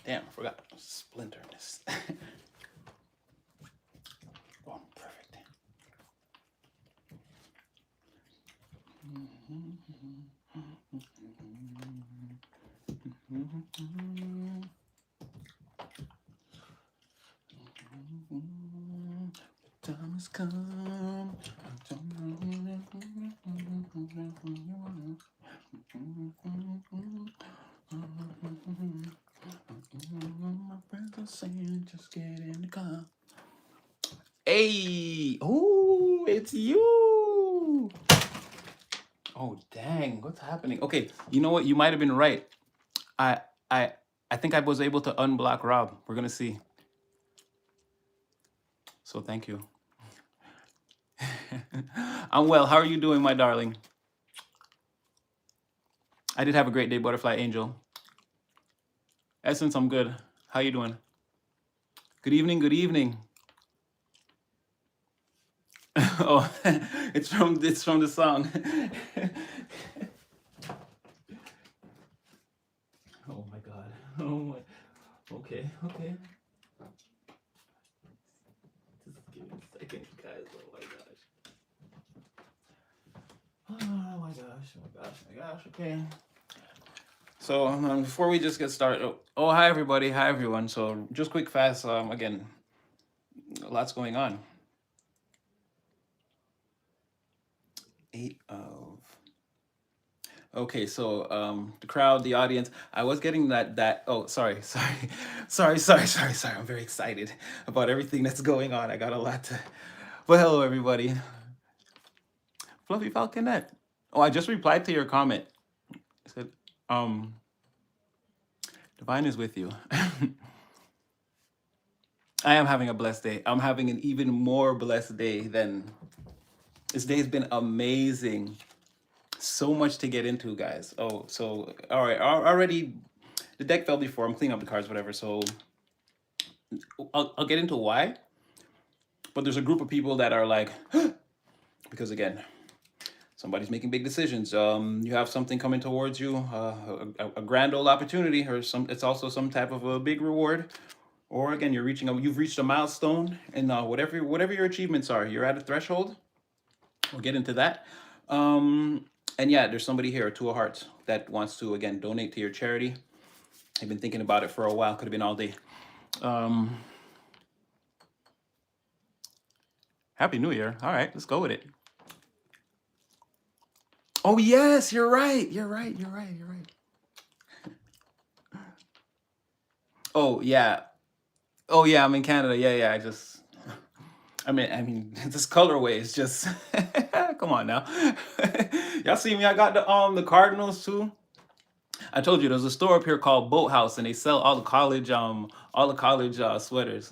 Damn, I forgot. Splinterness. Oh, perfect. Time has come. My friends are saying, just get in the car. Hey, oh, it's you. Oh, dang, what's happening? Okay, you know what? You might have been right. I, I, I think I was able to unblock Rob. We're gonna see. So thank you. I'm well. How are you doing, my darling? I did have a great day, Butterfly Angel. Essence, I'm good. How you doing? Good evening. Good evening. Oh, it's from the song. Oh my god. Oh my. Okay. Okay. Just give me a second, guys. Oh my gosh. Oh my gosh. Oh my gosh. Oh my gosh. Okay. So before we just get started, hi everybody, hi everyone. So just quick, fast. Again, lots going on. 8 of. Okay, so the crowd, the audience. I was getting that. Oh, sorry, sorry. I'm very excited about everything that's going on. I got a lot to. Well, hello everybody. Fluffy Falconet. Oh, I just replied to your comment. I said, Divine is with you. I am having a blessed day. I'm having an even more blessed day than this day has been amazing. So much to get into, guys. Oh, so all right. Already, the deck fell before. I'm cleaning up the cards, whatever. So I'll get into why. But there's a group of people that are like, because again, somebody's making big decisions. You have something coming towards you, a grand old opportunity, or some. It's also some type of a big reward. Or again, you've reached a milestone, and whatever your achievements are, you're at a threshold. We'll get into that. And yeah, there's somebody here, Two of Hearts, that wants to again donate to your charity. I've been thinking about it for a while. Could have been all day. Happy New Year. All right, let's go with it. Oh yes, you're right. You're right. Oh yeah. Oh yeah, I'm in Canada. Yeah. I mean, this colorway is just. Come on now. Y'all see me? I got the Cardinals too. I told you there's a store up here called Boathouse, and they sell all the college sweaters.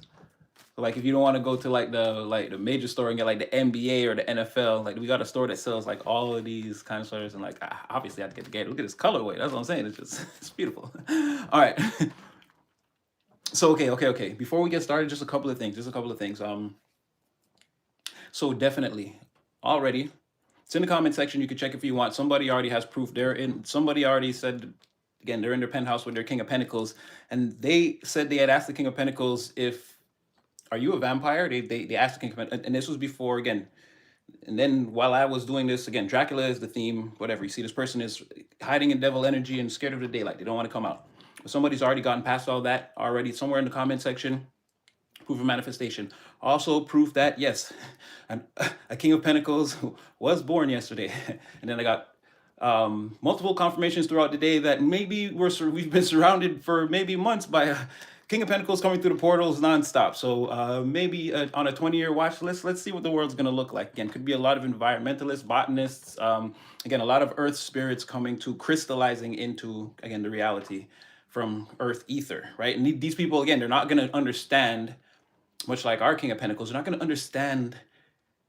So, like if you don't want to go to like the major store and get like the NBA or the NFL, like we got a store that sells like all of these kind of sweaters, and like obviously I have to get the game. Look at this colorway. That's what I'm saying. It's just it's beautiful. All right. So okay. Before we get started, just a couple of things. So definitely already. It's in the comment section. You can check if you want. Somebody already has proof. Somebody already said, again, they're in their penthouse with their King of Pentacles, and they said they had asked the King of Pentacles if, are you a vampire? They asked the King of Pentacles, and this was before again. And then while I was doing this again, Dracula is the theme. Whatever you see, this person is hiding in devil energy and scared of the daylight. They don't want to come out. But somebody's already gotten past all that already. Somewhere in the comment section, proof of manifestation. Also proof that yes, a King of Pentacles was born yesterday. And then I got multiple confirmations throughout the day that maybe we've been surrounded for maybe months by a King of Pentacles coming through the portals nonstop. So maybe on a 20-year watch list, let's see what the world's going to look like. Again, could be a lot of environmentalists, botanists, again, a lot of earth spirits coming to crystallizing into, again, the reality from earth ether, right? And these people, again, they're not going to understand, much like our King of Pentacles, they're not going to understand.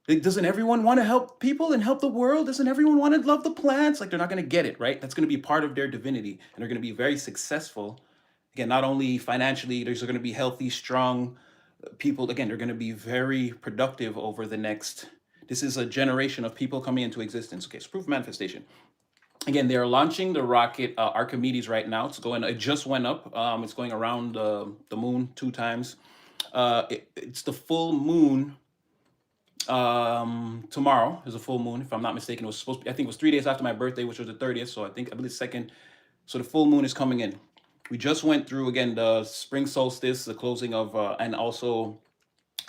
Doesn't everyone want to help people and help the world? Doesn't everyone want to love the plants? Like, they're not going to get it, right? That's going to be part of their divinity, and they're going to be very successful. Again, not only financially, there's going to be healthy, strong people. Again, they're going to be very productive over the next. This is a generation of people coming into existence. Okay, so proof of manifestation. Again, they are launching the rocket Archimedes right now. It just went up. It's going around the moon 2 times. It's the full moon tomorrow is a full moon, if I'm not mistaken. It was supposed to be, I think it was 3 days after my birthday, which was the 30th. So I believe second. So the full moon is coming in. We just went through again the spring solstice, the closing of and also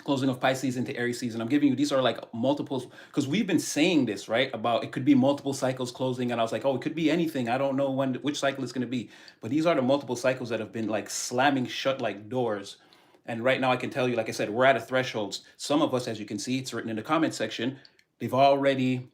closing of Pisces into Aries season. I'm giving you, these are like multiples, because we've been saying this, right? About it could be multiple cycles closing. And I was like, oh, it could be anything. I don't know which cycle it's going to be. But these are the multiple cycles that have been like slamming shut like doors. And right now I can tell you, like I said, we're at a threshold. Some of us, as you can see, it's written in the comment section, they've already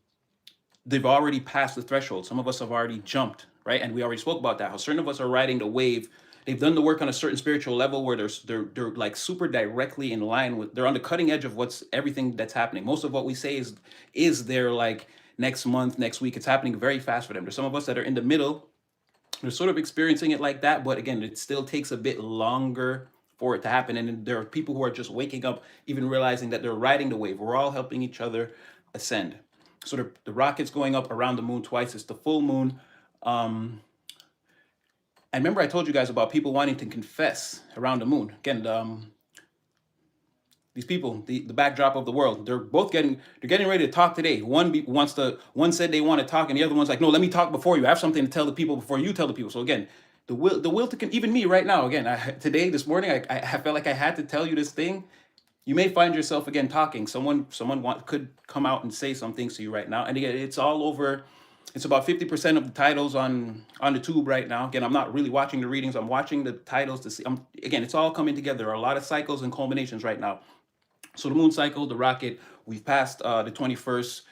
passed the threshold. Some of us have already jumped, right? And we already spoke about that. How certain of us are riding the wave. They've done the work on a certain spiritual level where they're like super directly in line with, they're on the cutting edge of what's everything that's happening. Most of what we say is there like next month, next week. It's happening very fast for them. There's some of us that are in the middle. They're sort of experiencing it like that, but again, it still takes a bit longer for it to happen. And then there are people who are just waking up, even realizing that they're riding the wave. We're all helping each other ascend. So the rocket's going up around the moon twice. It's the full moon. And remember, I told you guys about people wanting to confess around the moon. Again, these people, the backdrop of the world, they're getting ready to talk today. One said they want to talk, and the other one's like, no, let me talk before you. I have something to tell the people before you tell the people. So again, the will to even me right now. Again, this morning, I felt like I had to tell you this thing. You may find yourself again talking. Someone could come out and say some things to you right now. And again, it's all over. It's about 50% of the titles on the tube right now. Again, I'm not really watching the readings. I'm watching the titles to see. Again, it's all coming together. There are a lot of cycles and culminations right now. So the moon cycle, the rocket, we've passed the 21st.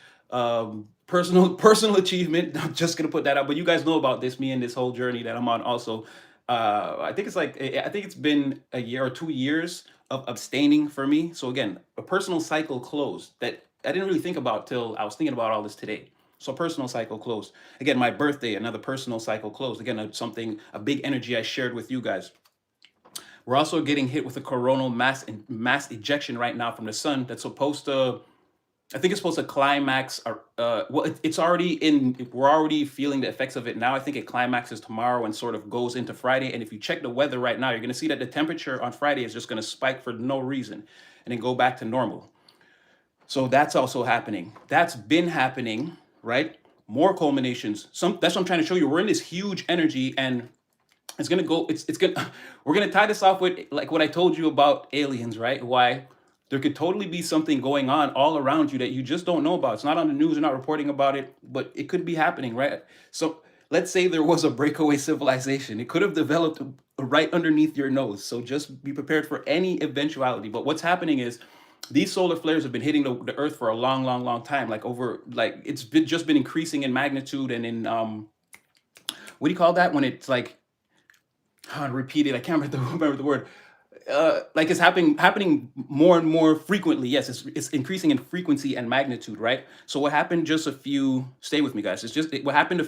Personal achievement. I'm just gonna put that out. But you guys know about this, me and this whole journey that I'm on also. I think it's been a year or 2 years of abstaining for me. So again, a personal cycle closed that I didn't really think about till I was thinking about all this today. So personal cycle closed. Again, my birthday, another personal cycle closed. Again, a big energy I shared with you guys. We're also getting hit with a coronal mass ejection right now from the sun that's supposed to, I think it's supposed to climax. It's already in. We're already feeling the effects of it now. I think it climaxes tomorrow and sort of goes into Friday. And if you check the weather right now, you're going to see that the temperature on Friday is just going to spike for no reason and then go back to normal. So that's also happening. That's been happening, right? More culminations. That's what I'm trying to show you. We're in this huge energy, and it's gonna go. It's gonna. We're gonna tie this off with like what I told you about aliens, right? Why there could totally be something going on all around you that you just don't know about. It's not on the news. You're not reporting about it, but it could be happening, right? So let's say there was a breakaway civilization. It could have developed right underneath your nose. So just be prepared for any eventuality. But what's happening is these solar flares have been hitting the Earth for a long, long, long time. It's just been increasing in magnitude and in what do you call that when it's like repeated? I can't remember the word. Like it's happening more and more frequently. Yes, it's increasing in frequency and magnitude, right? So what happened stay with me guys. What happened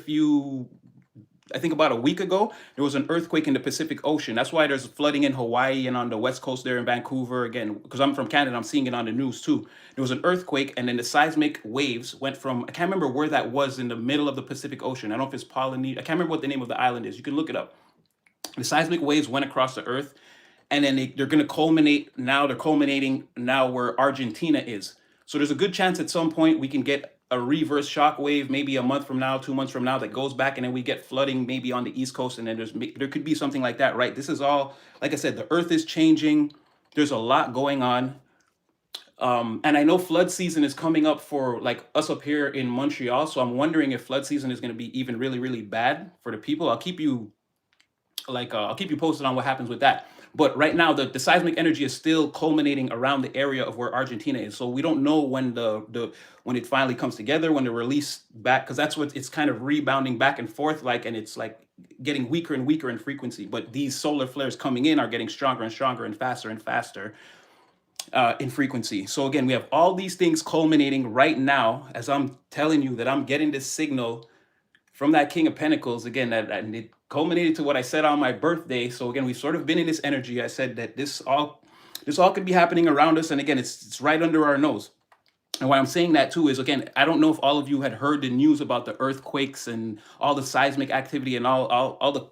I think about a week ago, there was an earthquake in the Pacific Ocean. That's why there's flooding in Hawaii and on the West Coast there in Vancouver. Again, because I'm from Canada, I'm seeing it on the news too. There was an earthquake, and then the seismic waves went from, I can't remember where that was in the middle of the Pacific Ocean. I don't know if it's Polynesia. I can't remember what the name of the island is. You can look it up. The seismic waves went across the Earth, and then they're going to culminate now. They're culminating now where Argentina is. So there's a good chance at some point we can get a reverse shock wave, maybe a month from now, 2 months from now, that goes back, and then we get flooding maybe on the East Coast, and then there could be something like that, right? This is all, like I said, the Earth is changing. There's a lot going on. And I know flood season is coming up for like us up here in Montreal. So I'm wondering if flood season is going to be even really, really bad for the people. I'll keep you posted on what happens with that. But right now, the seismic energy is still culminating around the area of where Argentina is. So we don't know when when it finally comes together, when they're released back, because that's what it's kind of rebounding back and forth like, and it's like getting weaker and weaker in frequency. But these solar flares coming in are getting stronger and stronger and faster in frequency. So again, we have all these things culminating right now as I'm telling you that I'm getting this signal from that King of Pentacles again, and it culminated to what I said on my birthday. So again, we've sort of been in this energy. I said that this all could be happening around us, and again, it's right under our nose. And why I'm saying that too is, again, I don't know if all of you had heard the news about the earthquakes and all the seismic activity and all the,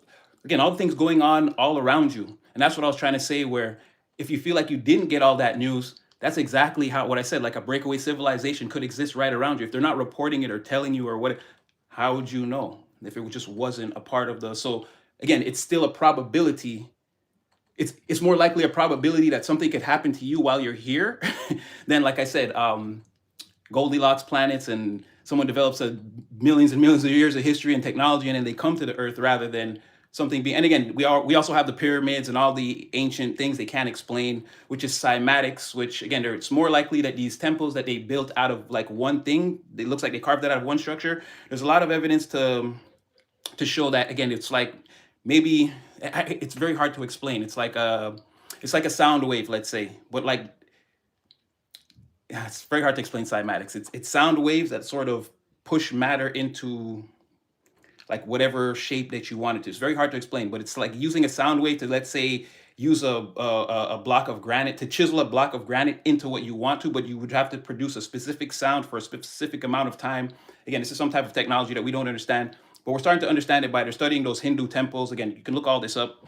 again, all the things going on all around you. And that's what I was trying to say, where if you feel like you didn't get all that news, that's exactly how, what I said, like a breakaway civilization could exist right around you. If they're not reporting it or telling you or what, how would you know if it just wasn't a part of the, so again, it's still a probability. It's more likely a probability that something could happen to you while you're here than, like I said, Goldilocks planets, and someone develops a millions and millions of years of history and technology, and then they come to the earth, rather than something being, and again, we also have the pyramids and all the ancient things they can't explain, which is cymatics, which again, it's more likely that these temples that they built out of like one thing, it looks like they carved that out of one structure. There's a lot of evidence to show that, again, it's like, maybe it's very hard to explain. It's like a sound wave, let's say, but like, yeah, it's very hard to explain cymatics. It's sound waves that sort of push matter into like whatever shape that you want it to. It's very hard to explain, but it's like using a sound wave to, let's say, use a block of granite, to chisel a block of granite into what you want to, but you would have to produce a specific sound for a specific amount of time. Again, this is some type of technology that we don't understand, but we're starting to understand it by they're studying those Hindu temples. Again, you can look all this up.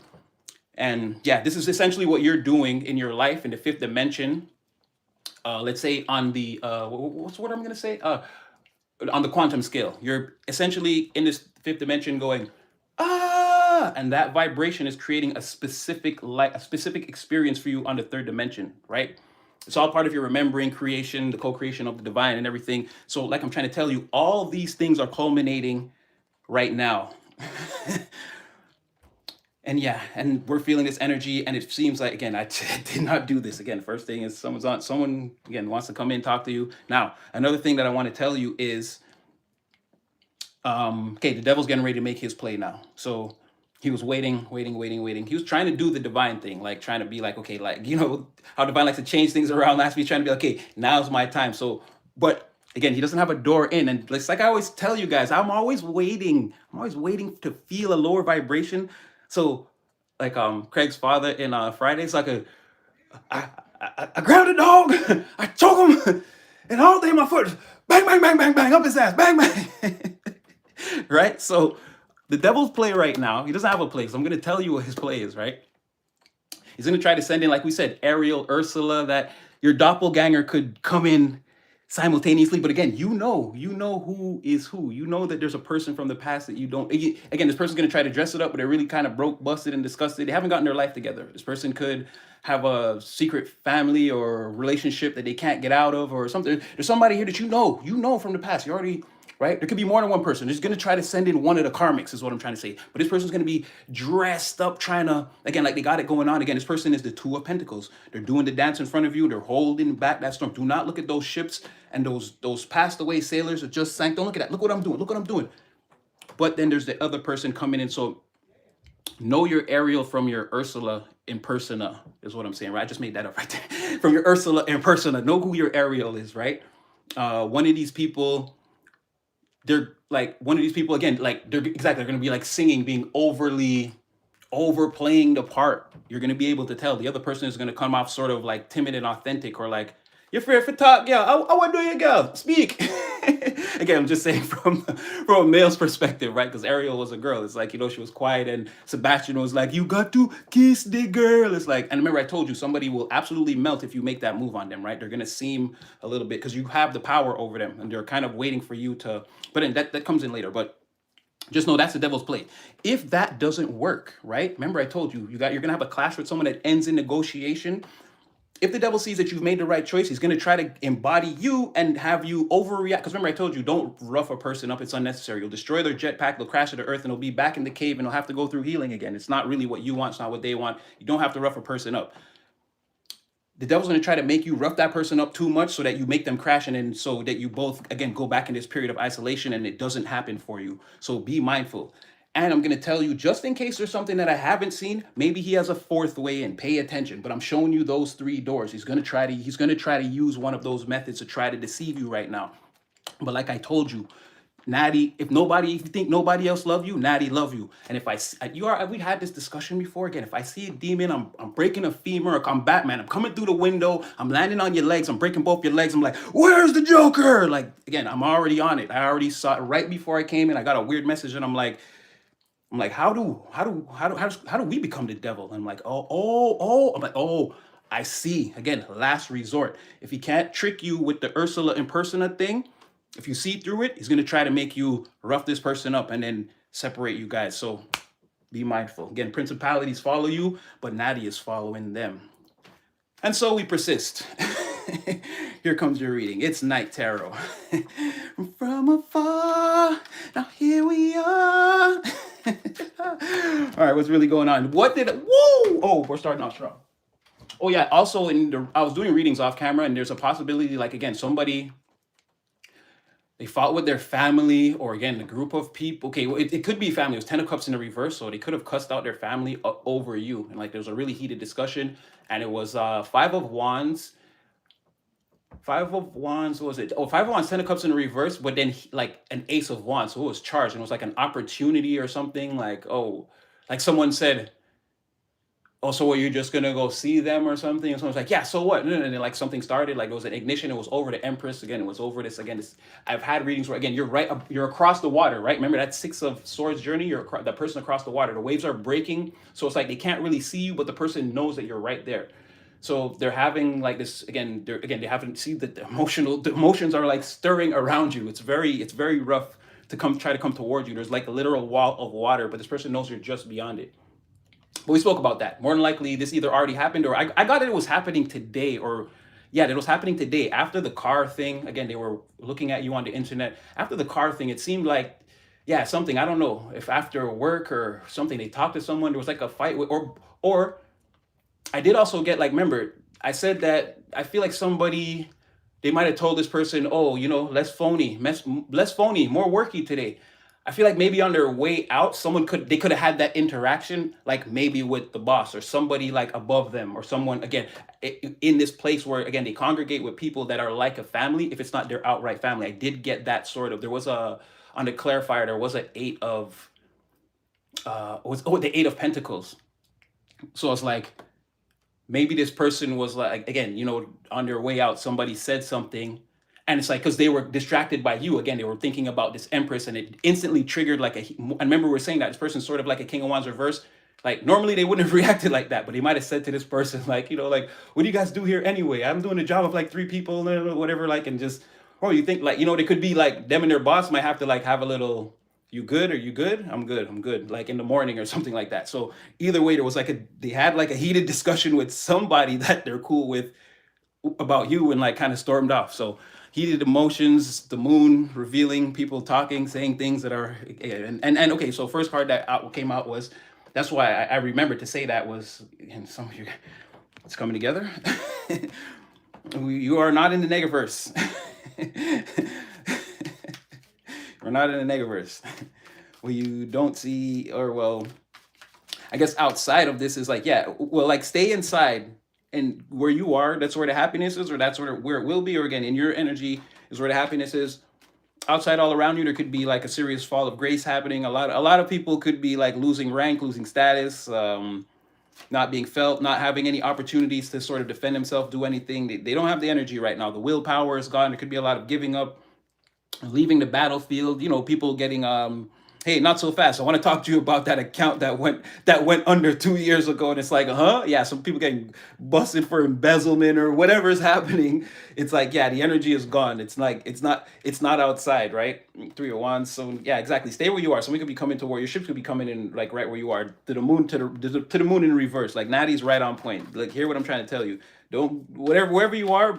And yeah, this is essentially what you're doing in your life in the fifth dimension. Let's say on the what's what I'm going to say, on the quantum scale, you're essentially in this fifth dimension going and that vibration is creating a specific experience for you on the third dimension, right? It's all part of your remembering creation, the co-creation of the divine and everything. So like I'm trying to tell you, all these things are culminating right now. And yeah, and we're feeling this energy, and it seems like, again, I did not do this. Again, first thing is someone again wants to come in, talk to you. Now, another thing that I want to tell you is, okay, the devil's getting ready to make his play now. So he was waiting. He was trying to do the divine thing, like trying to be like, okay, like, you know, how divine likes to change things around. Last week, trying to be like, okay, now's my time. So, but again, he doesn't have a door in. And it's like I always tell you guys, I'm always waiting to feel a lower vibration. So like Craig's father in Fridays, like I grabbed a dog, I choke him, and all day my foot, bang, bang, bang, bang, bang, up his ass, bang, bang. Right? So the devil's play right now, he doesn't have a play, so I'm going to tell you what his play is, right? He's going to try to send in, like we said, Ariel, Ursula, that your doppelganger could come in simultaneously. But again, you know who is who. You know that there's a person from the past that you don't. Again, this person's going to try to dress it up, but they're really kind of broke, busted, and disgusted. They haven't gotten their life together. This person could have a secret family or relationship that they can't get out of or something. There's somebody here that you know from the past. You already, right? There could be more than one person. They're just going to try to send in one of the karmics is what I'm trying to say. But this person's going to be dressed up trying to, again, like they got it going on. Again, this person is the Two of Pentacles. They're doing the dance in front of you. They're holding back that storm. Do not look at those ships and those passed away sailors that just sank. Don't look at that. Look what I'm doing. Look what I'm doing. But then there's the other person coming in. So know your Ariel from your Ursula in persona is what I'm saying, right? I just made that up right there. From your Ursula in persona. Know who your Ariel is, right? One of these people, they're like, one of these people, again, like they're going to be like singing, being overplaying the part. You're going to be able to tell. The other person is going to come off sort of like timid and authentic, or like, you're afraid for talk, girl. I want to do you, girl. Speak. Again, I'm just saying from a male's perspective, right? Because Ariel was a girl. It's like, you know, she was quiet, and Sebastian was like, you got to kiss the girl. It's like, and remember I told you, somebody will absolutely melt if you make that move on them, right? They're going to seem a little bit, because you have the power over them, and they're kind of waiting for you to, but then that comes in later. But just know that's the devil's play. If that doesn't work, right? Remember I told you, you're going to have a clash with someone that ends in negotiation. If the devil sees that you've made the right choice, he's going to try to embody you and have you overreact. Because remember, I told you, don't rough a person up. It's unnecessary. You'll destroy their jetpack. They'll crash to the earth, and they'll be back in the cave, and they'll have to go through healing again. It's not really what you want. It's not what they want. You don't have to rough a person up. The devil's going to try to make you rough that person up too much so that you make them crash, and then so that you both, again, go back in this period of isolation, and it doesn't happen for you. So be mindful. And I'm going to tell you, just in case there's something that I haven't seen, maybe he has a fourth way in. Pay attention. But I'm showing you those three doors. He's going to try to use one of those methods to try to deceive you right now. But like I told you, Natty, if you think nobody else love you, Natty love you. And if we had this discussion before. Again, if I see a demon, I'm breaking a femur. Or I'm Batman. I'm coming through the window. I'm landing on your legs. I'm breaking both your legs. I'm like, where's the Joker? Like again, I'm already on it. I already saw it right before I came in. I got a weird message, and I'm like, how do we become the devil? And I'm like, oh. I'm like, oh, I see. Again, last resort. If he can't trick you with the Ursula in persona thing, if you see through it, he's gonna try to make you rough this person up and then separate you guys. So be mindful. Again, principalities follow you, but Natty is following them. And so we persist. Here comes your reading. It's Night Tarot. From afar, now here we are. All right, what's really going on? Whoa! Oh, we're starting off strong. Oh yeah, also I was doing readings off camera, and there's a possibility, like again, somebody, they fought with their family, or again, a group of people. Okay, well, it could be family. It was 10 of Cups in the reverse, so they could have cussed out their family over you. And like there was a really heated discussion, and it was 5 of Wands. 5 of Wands, what was it? Oh, 5 of Wands, 10 of Cups in the reverse, but then like an Ace of Wands. So it was charged, and it was like an opportunity or something. Like, oh, like someone said, oh, so were you just gonna go see them or something? And someone's like, yeah, so what? And then like something started, like it was an ignition, it was over the Empress, again, it was over this, again, I've had readings where, again, you're across the water, right? Remember that 6 of Swords journey, you're the person across the water, the waves are breaking, so it's like they can't really see you, but the person knows that you're right there. So they're having like this, they haven't seen that the emotions are like stirring around you. It's very rough to try to come towards you. There's like a literal wall of water, but this person knows you're just beyond it. But we spoke about that. More than likely, this either already happened, or I got it was happening today, or yeah, it was happening today. After the car thing, again, they were looking at you on the internet. After the car thing, it seemed like, yeah, something, I don't know, if after work or something, they talked to someone, there was like a fight, or I did also get, like, remember, I said that I feel like somebody, they might have told this person, oh, less phony, more worky today. I feel like maybe on their way out, they could have had that interaction, like maybe with the boss or somebody like above them, or someone, again, in this place where, again, they congregate with people that are like a family, if it's not their outright family. I did get that sort of, there was on the clarifier, there was an the 8 of Pentacles. So it's like, maybe this person was like, again, on their way out, somebody said something, and it's like, because they were distracted by you. Again, they were thinking about this Empress, and it instantly triggered like I remember we were saying that this person's sort of like a King of Wands reverse. Like normally they wouldn't have reacted like that, but they might have said to this person, like, like, what do you guys do here anyway? I'm doing a job of like 3 people, whatever, like, and just, oh, you think like, they could be like, them and their boss might have to like have a little, you good? Are you good? I'm good. Like in the morning or something like that. So either way, there was like they had like a heated discussion with somebody that they're cool with about you, and like kind of stormed off. So heated emotions, the moon revealing, people talking, saying things that are, and okay, so first card that came out was, that's why I remembered to say that was, and some of you, it's coming together. You are not in the Negaverse. We're not in the Negaverse. Well, you don't see, or well, I guess outside of this is like, yeah, well, like stay inside, and where you are, that's where the happiness is, or that's where it will be, or again, in your energy is where the happiness is. Outside, all around you, there could be like a serious fall of grace happening. A lot of people could be like losing rank, losing status, not being felt, not having any opportunities to sort of defend themselves, do anything. They don't have the energy right now. The willpower is gone. There could be a lot of giving up, leaving the battlefield. People getting hey, not so fast. I want to talk to you about that account that went under 2 years ago. And it's like, yeah, some people getting busted for embezzlement or whatever is happening. It's like, yeah, the energy is gone. It's like, it's not outside, right? 3 of Wands. So yeah, exactly. Stay where you are. So we could be coming to where your ships could be coming in, like right where you are, to the moon, to the moon in reverse. Like Natty's right on point. Like, hear what I'm trying to tell you. Don't, wherever you are.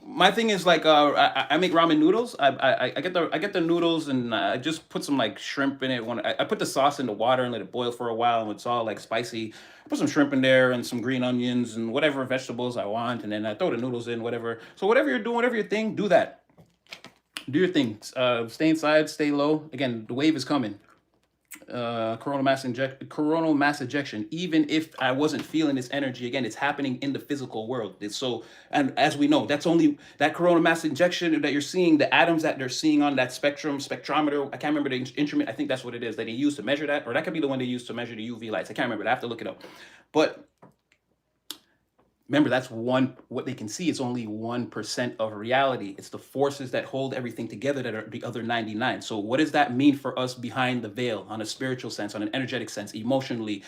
My thing is like, I make ramen noodles. I get the noodles, and I just put some like shrimp in it. When I put the sauce in the water and let it boil for a while, and it's all like spicy. I put some shrimp in there and some green onions and whatever vegetables I want, and then I throw the noodles in, whatever. So whatever you're doing, whatever your thing, do that. Do your thing. Stay inside, stay low. Again, the wave is coming. coronal mass ejection. Even if I wasn't feeling this energy, again, it's happening in the physical world. It's so, and as we know, that's only that coronal mass ejection that you're seeing, the atoms that they're seeing on that spectrometer. I can't remember the instrument. I think that's what it is that they use to measure that, or that could be the one they use to measure the UV lights. I can't remember. I have to look it up. But remember, that's what they can see is only 1% of reality. It's the forces that hold everything together that are the other 99. So what does that mean for us behind the veil, on a spiritual sense, on an energetic sense, emotionally,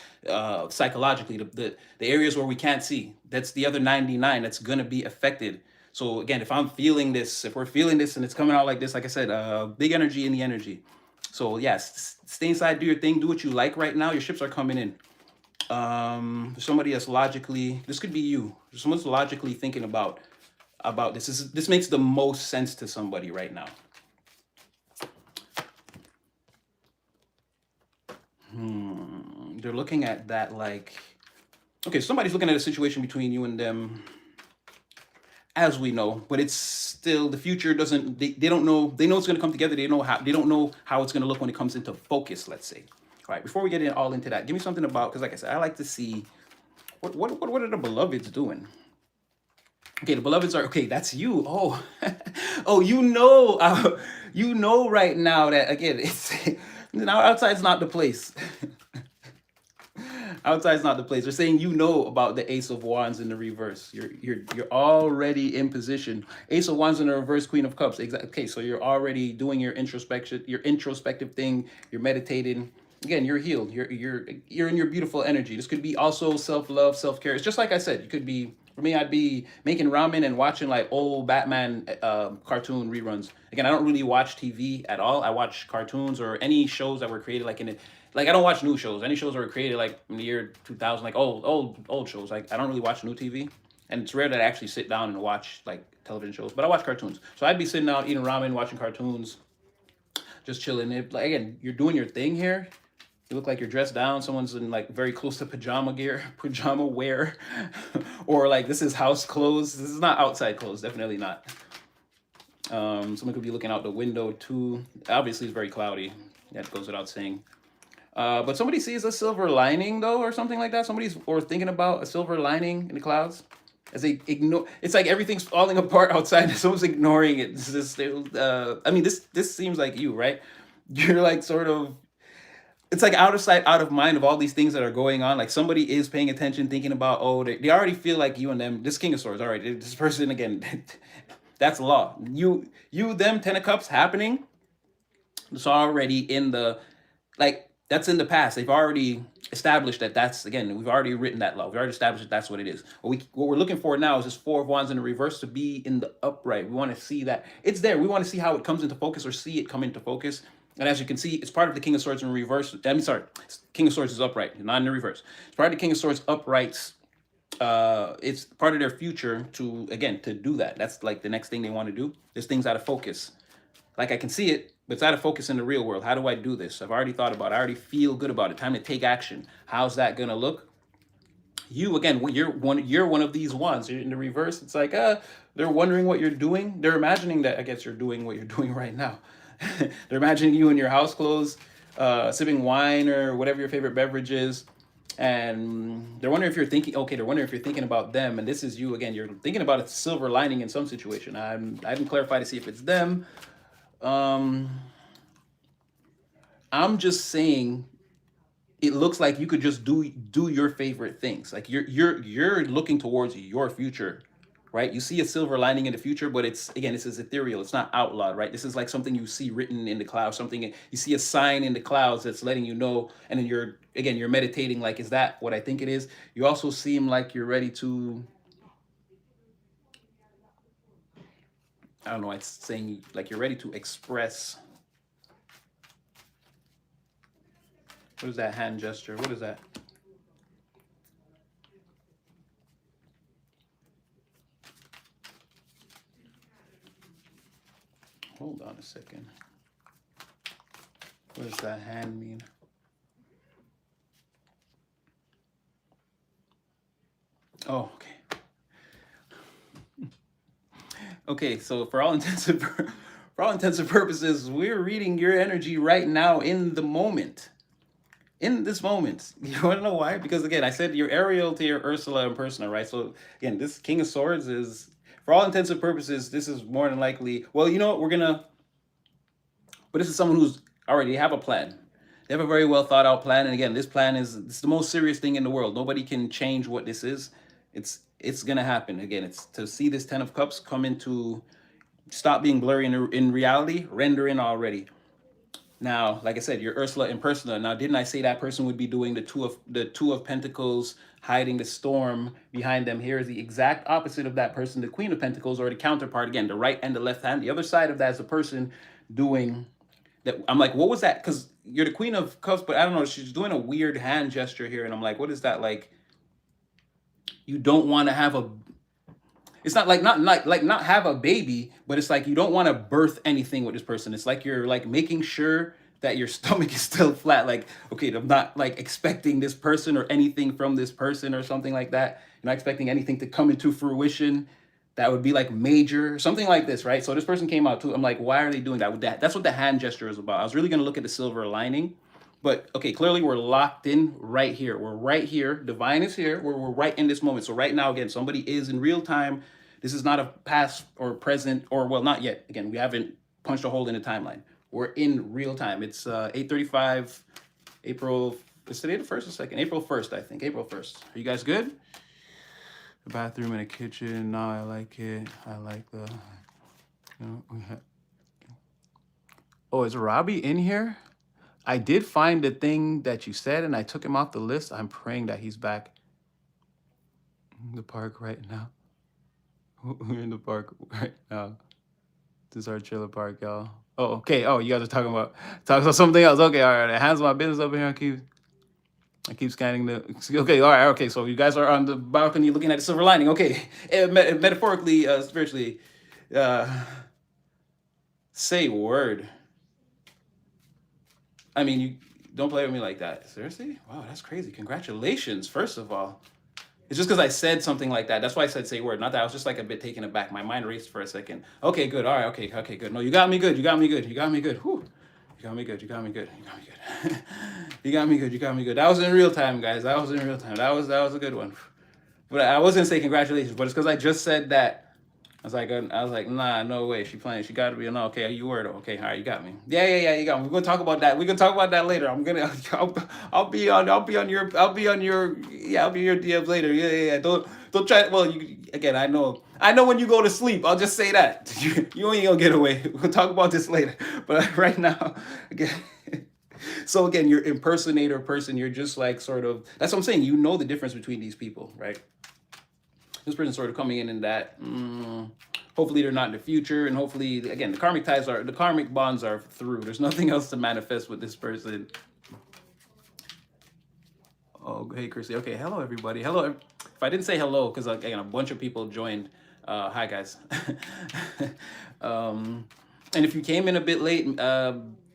psychologically, the areas where we can't see? That's the other 99 that's going to be affected. So again, if we're feeling this and it's coming out like this, like I said, big energy in the energy. So yes, stay inside, do your thing, do what you like right now. Your ships are coming in. Somebody that's logically, this could be you, someone's logically thinking about this. This makes the most sense to somebody right now. They're looking at that like, okay, somebody's looking at a situation between you and them, as we know, but it's still the future doesn't, they don't know, they know it's going to come together. They don't know how it's going to look when it comes into focus, let's say. All right, before we get all into that, give me something about, because like I said, I like to see what are the beloveds doing. Okay, the beloveds are, okay, that's you. Oh, oh, you know right now that, again, it's now outside's not the place. Outside's not the place. They're saying you know about the Ace of Wands in the reverse. You're already in position. Ace of Wands in the reverse, Queen of Cups. Exactly. Okay, so you're already doing your introspection, your introspective thing. You're meditating. Again, you're healed. You're in your beautiful energy. This could be also self-love, self-care. It's just like I said. You could be, for me, I'd be making ramen and watching like old Batman cartoon reruns. Again, I don't really watch TV at all. I watch cartoons or any shows that were created like in it. Like I don't watch new shows. Any shows that were created like in the year 2000, like old shows. Like I don't really watch new TV, and it's rare that I actually sit down and watch like television shows. But I watch cartoons. So I'd be sitting out eating ramen, watching cartoons, just chilling. Like again, you're doing your thing here. You look like you're dressed down. Someone's in like very close to pajama wear, or like this is house clothes. This is not outside clothes. Definitely not. Someone could be looking out the window too. Obviously, it's very cloudy. That goes without saying. But somebody sees a silver lining though, or something like that. Somebody's or thinking about a silver lining in the clouds. As they ignore, it's like everything's falling apart outside. Someone's ignoring it. I mean, this seems like you, right? You're like sort of, it's like out of sight, out of mind of all these things that are going on. Like somebody is paying attention, thinking about, oh, they already feel like you and them. This King of Swords, all right, this person again, that's law. You, them, Ten of Cups happening. It's already in the, like, that's in the past. They've already established that that's, again, we've already written that law. We've already established that that's what it is. What we're looking for now is this Four of Wands in the reverse to be in the upright. We want to see that it's there. We want to see how it comes into focus or see it come into focus. And as you can see, it's part of the King of Swords in reverse. I'm sorry, King of Swords is upright, not in the reverse. It's part of the King of Swords uprights. It's part of their future to, again, to do that. That's like the next thing they want to do. There's things out of focus. Like I can see it, but it's out of focus in the real world. How do I do this? I've already thought about it. I already feel good about it. Time to take action. How's that gonna look? You, again, you're one of these ones. You're in the reverse. It's like, they're wondering what you're doing. They're imagining that, I guess you're doing what you're doing right now. They're imagining you in your house clothes, sipping wine or whatever your favorite beverage is. And they're wondering if you're thinking, okay, they're wondering if you're thinking about them. And this is you again. You're thinking about a silver lining in some situation. I didn't clarify to see if it's them. I'm just saying it looks like you could just do your favorite things. Like you're looking towards your future, right? You see a silver lining in the future, but it's, again, this is ethereal. It's not outlawed, right? This is like something you see written in the clouds, something you see a sign in the clouds that's letting you know. And then you're meditating. Like, is that what I think it is? You also seem like you're ready to, I don't know, it's saying like you're ready to express. What is that hand gesture? What is that? Hold on a second. What does that hand mean? Oh, okay. Okay, so for all intents and purposes, we're reading your energy right now in the moment. in this moment. You want to know why? Because again, I said you're Ariel to your Ursula in persona, right? So again, this King of Swords is, for all intents and purposes, this is more than likely. Well, you know what? We're gonna. But this is someone who's already have a plan. They have a very well thought out plan, and again, this plan is it's the most serious thing in the world. Nobody can change what this is. It's gonna happen. Again, it's to see this Ten of Cups come into stop being blurry in reality, render in already. Now, like I said, you're Ursula in persona. Now, didn't I say that person would be doing the Two of Pentacles, hiding the storm behind them? Here is the exact opposite of that person, the Queen of Pentacles, or the counterpart. Again, the right and the left hand. The other side of that is the person doing that. I'm like, what was that? Because you're the Queen of Cups, but I don't know. She's doing a weird hand gesture here, and I'm like, what is that? Like, you don't want to have a. It's not like not have a baby, but it's like you don't want to birth anything with this person. It's like you're like making sure that your stomach is still flat. Like, okay, I'm not like expecting this person or anything from this person or something like that. You're not expecting anything to come into fruition that would be like major, something like this, right? So this person came out too. I'm like, why are they doing that? With that, that's what the hand gesture is about. I was really gonna look at the silver lining, but okay, clearly we're locked in right here. We're right here. Divine is here. We're right in this moment. So right now, again, somebody is in real time. This is not a past or present, or well, not yet. Again, we haven't punched a hole in the timeline. We're in real time. It's 8:35, April. Is today the first or second? April 1st, I think. April 1st. Are you guys good? The bathroom and the kitchen. No, I like it. I like the. You know, oh, is Robbie in here? I did find the thing that you said, and I took him off the list. I'm praying that he's back in the park right now. We're in the park right now. This is our trailer park, y'all. Oh, okay. Oh, you guys are talking about something else. Okay, all right. I hands my business over here. I keep scanning the. Okay, all right. Okay, so you guys are on the balcony looking at the silver lining. Okay, metaphorically, spiritually, say word. I mean, you don't play with me like that. Seriously? Wow, that's crazy. Congratulations, first of all. It's just because I said something like that. That's why I said say word. Not that I was just like a bit taken aback. My mind raced for a second. Okay, good. All right. Okay, good. No, you got me good. You got me good. You got me good. Whew. You got me good. You got me good. You got me good. You got me good. You got me good. That was in real time, guys. That was in real time. That was a good one. But I wasn't say congratulations. But it's because I just said that. I was like, nah, no way. She playing. She got to be. No, okay, you were though. Okay, all right, you got me. Yeah, you got me. We're gonna talk about that. We're gonna talk about that later. I'll be on your DMs later. Yeah. Don't try. Well, you again. I know when you go to sleep. I'll just say that you ain't gonna get away. We'll talk about this later. But right now, again. So again, your impersonator person. You're just like sort of. That's what I'm saying. You know the difference between these people, right? This person's sort of coming in that hopefully they're not in the future, and hopefully again the karmic bonds are through. There's nothing else to manifest with this person. Oh, hey Chrissy. Okay, hello everybody. Hello. If I didn't say hello, because again a bunch of people joined. Hi guys. And if you came in a bit late,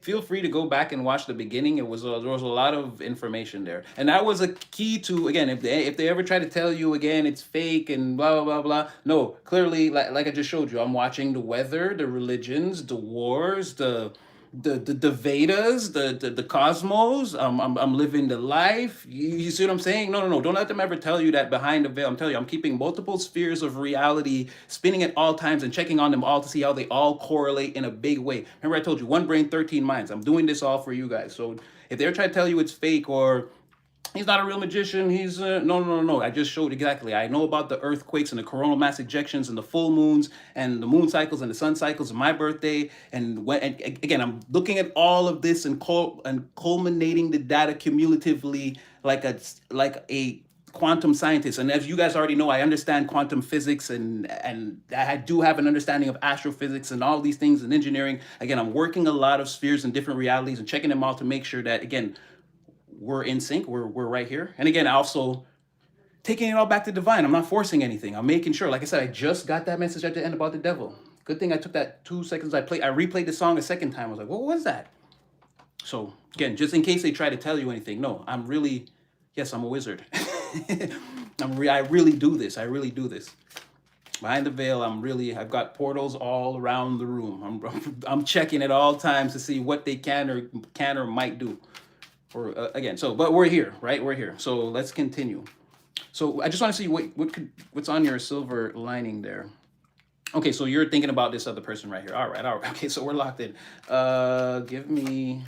feel free to go back and watch the beginning. There was a lot of information there, and that was a key to again. If they ever try to tell you again it's fake and blah blah blah blah, no, clearly like I just showed you, I'm watching the weather, the religions, the wars, the Vedas, the cosmos. I'm living the life. You see what I'm saying? No. Don't let them ever tell you that behind the veil. I'm telling you, I'm keeping multiple spheres of reality spinning at all times and checking on them all to see how they all correlate in a big way. Remember I told you, one brain, 13 minds. I'm doing this all for you guys. So if they're trying to tell you it's fake or he's not a real magician, he's no. I just showed exactly. I know about the earthquakes and the coronal mass ejections and the full moons and the moon cycles and the sun cycles and my birthday. And again, I'm looking at all of this and culminating the data cumulatively like a quantum scientist. And as you guys already know, I understand quantum physics and I do have an understanding of astrophysics and all these things and engineering. Again, I'm working a lot of spheres and different realities and checking them all to make sure that again we're in sync. We're right here. And again, also taking it all back to divine. I'm not forcing anything. I'm making sure. Like I said, I just got that message at the end about the devil. Good thing I took that 2 seconds. I replayed the song a second time. I was like, what was that? So again, just in case they try to tell you anything, no, I'm a wizard. I really do this. Behind the veil, I've got portals all around the room. I'm checking at all times to see what they can or might do. Or again, so but we're here, right? We're here. So let's continue. So I just want to see what's on your silver lining there. Okay, so you're thinking about this other person right here. All right, all right. Okay, so we're locked in. Give me.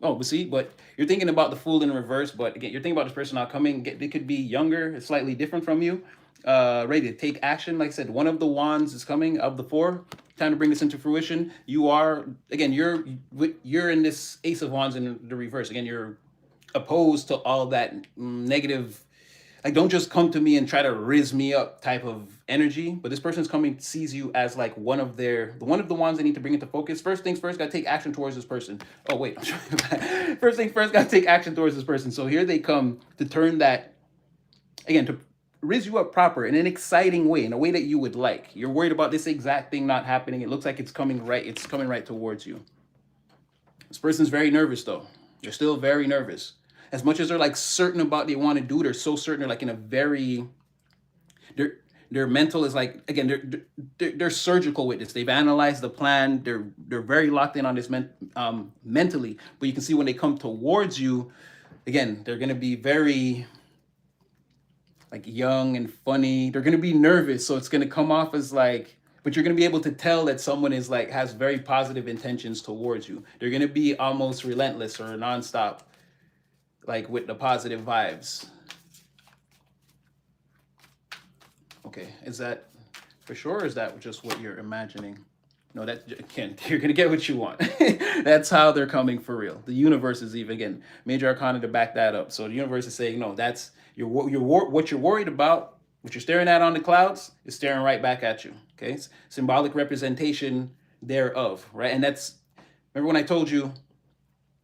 Oh, but see, but you're thinking about the fool in reverse. But again, you're thinking about this person now coming. They could be younger, slightly different from you. Ready to take action. Like I said, one of the wands is coming of the four. Time to bring this into fruition. You are again. You're in this ace of wands in the reverse. Again, you're opposed to all that negative, like don't just come to me and try to riz me up type of energy. But this person's coming, sees you as like one of the ones they need to bring into focus. First things first, gotta take action towards this person. Oh wait, first things first, gotta take action towards this person. So here they come to turn that, again, to riz you up proper in an exciting way, in a way that you would like. You're worried about this exact thing not happening. It looks like it's coming right towards you. This person's very nervous though. They're still very nervous. As much as they're like certain about what they want to do, they're so certain. They're like in a very, their mental is like, again, they're surgical with this. They've analyzed the plan. They're very locked in on this mentally. But you can see when they come towards you, again, they're gonna be very like young and funny. They're gonna be nervous, so it's gonna come off as like, but you're gonna be able to tell that someone is like has very positive intentions towards you. They're gonna be almost relentless or nonstop, like with the positive vibes. Okay, is that for sure, or is that just what you're imagining? No, that again, you're gonna get what you want. That's how they're coming for real. The universe is even, again, major arcana to back that up. So the universe is saying, no, that's what you're worried about, what you're staring at on the clouds is staring right back at you. Okay, it's symbolic representation thereof, right? And that's, remember when I told you,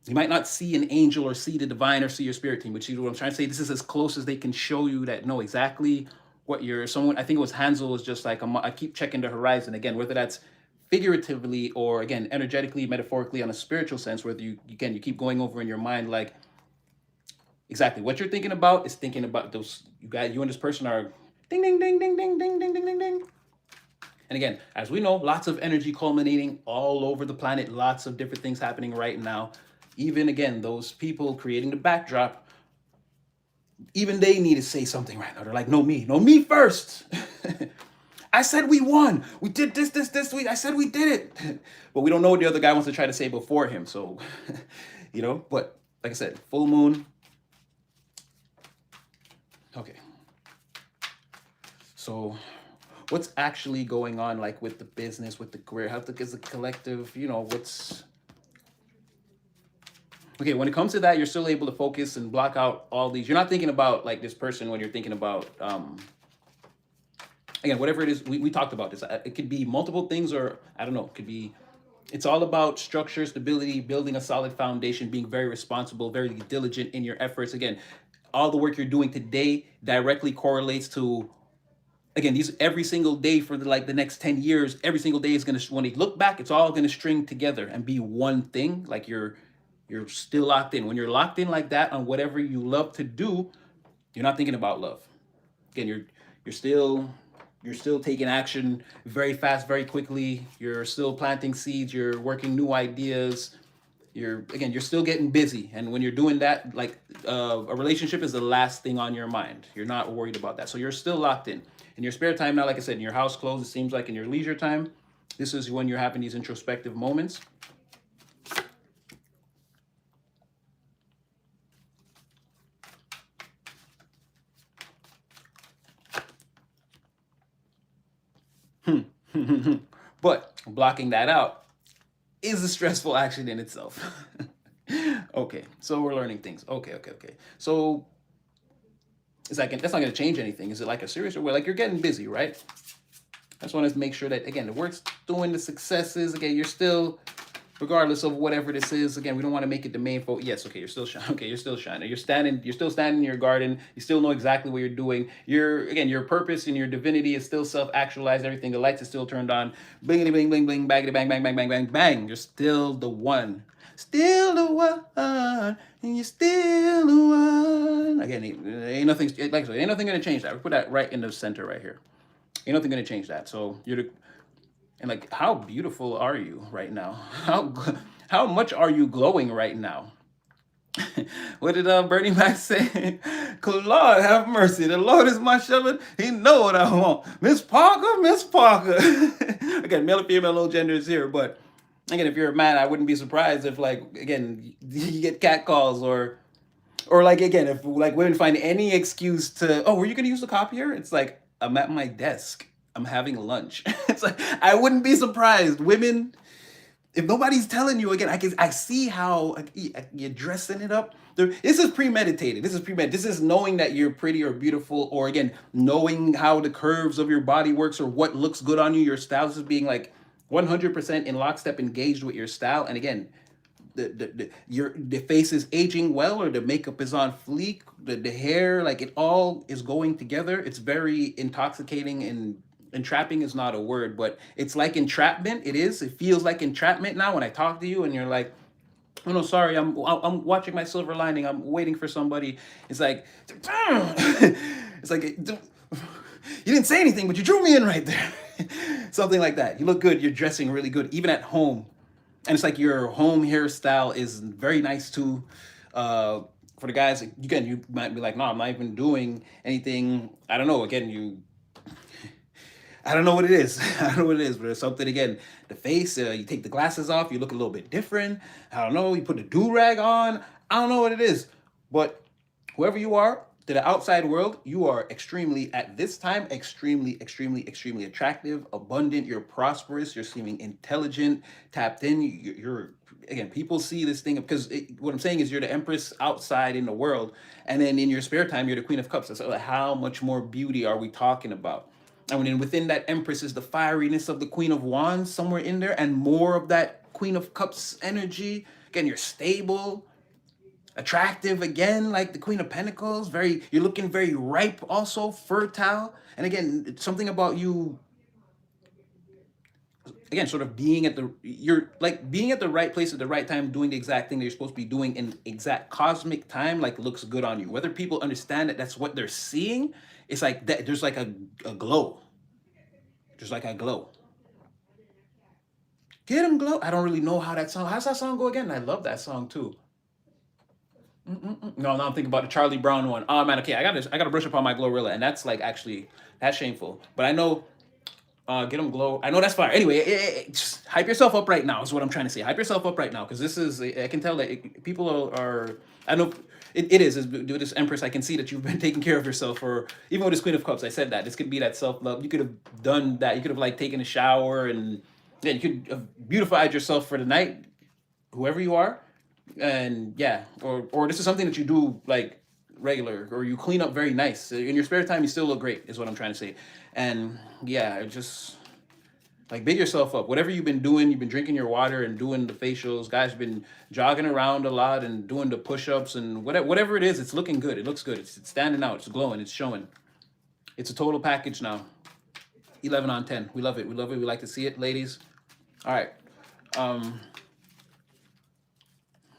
you might not see an angel or see the divine or see your spirit team, which is what I'm trying to say. This is as close as they can show you that know exactly what you're. Someone, I think it was Hansel, was just like, I keep checking the horizon. Again, whether that's figuratively or again energetically, metaphorically, on a spiritual sense, whether you keep going over in your mind like exactly what you're thinking about is thinking about those. You and this person are ding ding ding ding ding ding ding ding ding ding. And again, as we know, lots of energy culminating all over the planet, lots of different things happening right now. Even again, those people creating the backdrop, even they need to say something right now. They're like, no me first. I said we won. We did this. I said we did it. But we don't know what the other guy wants to try to say before him. So, but like I said, full moon. Okay. So what's actually going on, like with the business, with the career? How is the collective, what's... Okay, when it comes to that, you're still able to focus and block out all these. You're not thinking about like this person when you're thinking about, again, whatever it is, we talked about this. It could be multiple things, or I don't know, it could be, it's all about structure, stability, building a solid foundation, being very responsible, very diligent in your efforts. Again, all the work you're doing today directly correlates to, again, these every single day for the next 10 years, every single day is going to, when you look back, it's all going to string together and be one thing. Like you're still locked in. When you're locked in like that on whatever you love to do, you're not thinking about love. Again, you're still taking action very fast, very quickly. You're still planting seeds. You're working new ideas. You're still getting busy. And when you're doing that, like a relationship is the last thing on your mind. You're not worried about that. So you're still locked in. In your spare time now, like I said, in your house clothes, it seems like in your leisure time, this is when you're having these introspective moments. But blocking that out is a stressful action in itself. Okay, so we're learning things. Okay. So it's like, that's not going to change anything. Is it like a serious, or like you're getting busy, right? I just want to make sure that, again, the work's doing, the successes, again, you're still, regardless of whatever this is, again, we don't want to make it the main focus. Yes, okay, you're still shining. Okay, you're still shining. You're still standing in your garden. You still know exactly what you're doing. Your purpose and your divinity is still self-actualized. Everything, the lights are still turned on. Blingity bling bling bling, baggity bang bang bang bang bang bang. You're still the one. Still the one, and you're still the one. Again, ain't nothing, like I said, ain't nothing gonna change that. We put that right in the center right here. Ain't nothing gonna change that. So and like, how beautiful are you right now? How much are you glowing right now? What did Bernie Mac say? Lord have mercy. The Lord is my shepherd. He know what I want. Miss Parker, Miss Parker. Again, male and female, no gender is here. But again, if you're a man, I wouldn't be surprised if, like, again, you get catcalls, or like, again, if like women find any excuse to, oh, were you gonna use the copier? It's like, I'm at my desk. I'm having lunch. It's like, I wouldn't be surprised. Women, if nobody's telling you, again, I see how, like, you're dressing it up. This is premeditated. This is knowing that you're pretty or beautiful, or again, knowing how the curves of your body works or what looks good on you. Your style. This is being like 100% in lockstep, engaged with your style. And again, the face is aging well, or the makeup is on fleek, the hair, like, it all is going together. It's very intoxicating, and entrapping is not a word, but it's like entrapment. It feels like entrapment now when I talk to you and you're like, oh no, sorry, I'm watching my silver lining, I'm waiting for somebody. It's like, it's like, you didn't say anything, but you drew me in right there. Something like that. You look good, you're dressing really good, even at home. And it's like your home hairstyle is very nice too. For the guys, again, you might be like, no, I'm not even doing anything. I don't know. Again, I don't know what it is. I don't know what it is, but it's something, again, the face, you take the glasses off, you look a little bit different. I don't know. You put the do-rag on. I don't know what it is. But whoever you are, to the outside world, you are extremely, at this time, extremely attractive, abundant. You're prosperous. You're seeming intelligent, tapped in. You're, again, people see this thing because what I'm saying is you're the empress outside in the world. And then in your spare time, you're the queen of cups. So like, how much more beauty are we talking about? And then within that empress is the fieriness of the queen of wands somewhere in there, and more of that queen of cups energy. Again, you're stable, attractive, again, like the queen of pentacles. You're looking very ripe, also fertile. And again, something about you, again, sort of you're like being at the right place at the right time, doing the exact thing that you're supposed to be doing in exact cosmic time, like, looks good on you. Whether people understand that that's what they're seeing, it's like that. There's like a glow. There's like a glow. Get him glow. I don't really know how's that song go again? I love that song too. No, I'm thinking about the Charlie Brown one. Oh man, okay, I gotta brush up on my Glorilla, and that's like, actually, that's shameful. But I know, get them glow. I know that's fire. Anyway, just hype yourself up right now is what I'm trying to say. Hype yourself up right now, because this is, I can tell that people are. I know it is with this Empress. I can see that you've been taking care of yourself, or even with this Queen of Cups. I said that this could be that self love. You could have done that. You could have, like, taken a shower, and yeah, you could have beautified yourself for the night, whoever you are. And yeah, or this is something that you do, like, regular, or you clean up very nice in your spare time. You still look great is what I'm trying to say. And yeah, just like, big yourself up. Whatever you've been doing, you've been drinking your water and doing the facials. Guys have been jogging around a lot and doing the push-ups, and whatever it is, it's looking good. It looks good. It's standing out. It's glowing. It's showing. It's a total package now. 11 on 10. We love it. We love it. We like to see it, ladies. All right.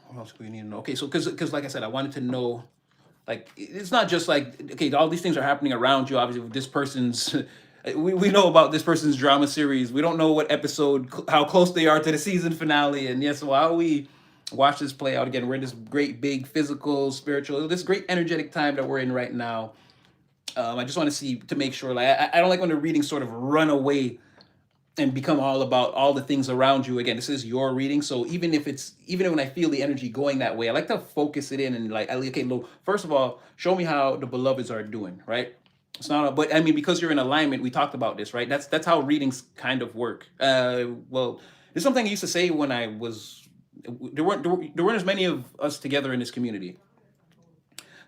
What else do we need to know? Okay, so because like I said, I wanted to know, like, it's not just like, okay, all these things are happening around you. Obviously, with this person's, we know about this person's drama series. We don't know what episode, how close they are to the season finale. And yes, while we watch this play out, again, we're in this great, big, physical, spiritual, this great energetic time that we're in right now. I just want to see, to make sure, like, I don't like when the readings sort of run away and become all about all the things around you. Again, this is your reading, so even when I feel the energy going that way, I like to focus it in, and like, okay, look, first of all, show me how the beloveds are doing, right? It's not, but I mean, because you're in alignment, we talked about this, right? That's how readings kind of work. Well, there's something I used to say when I was, there weren't as many of us together in this community.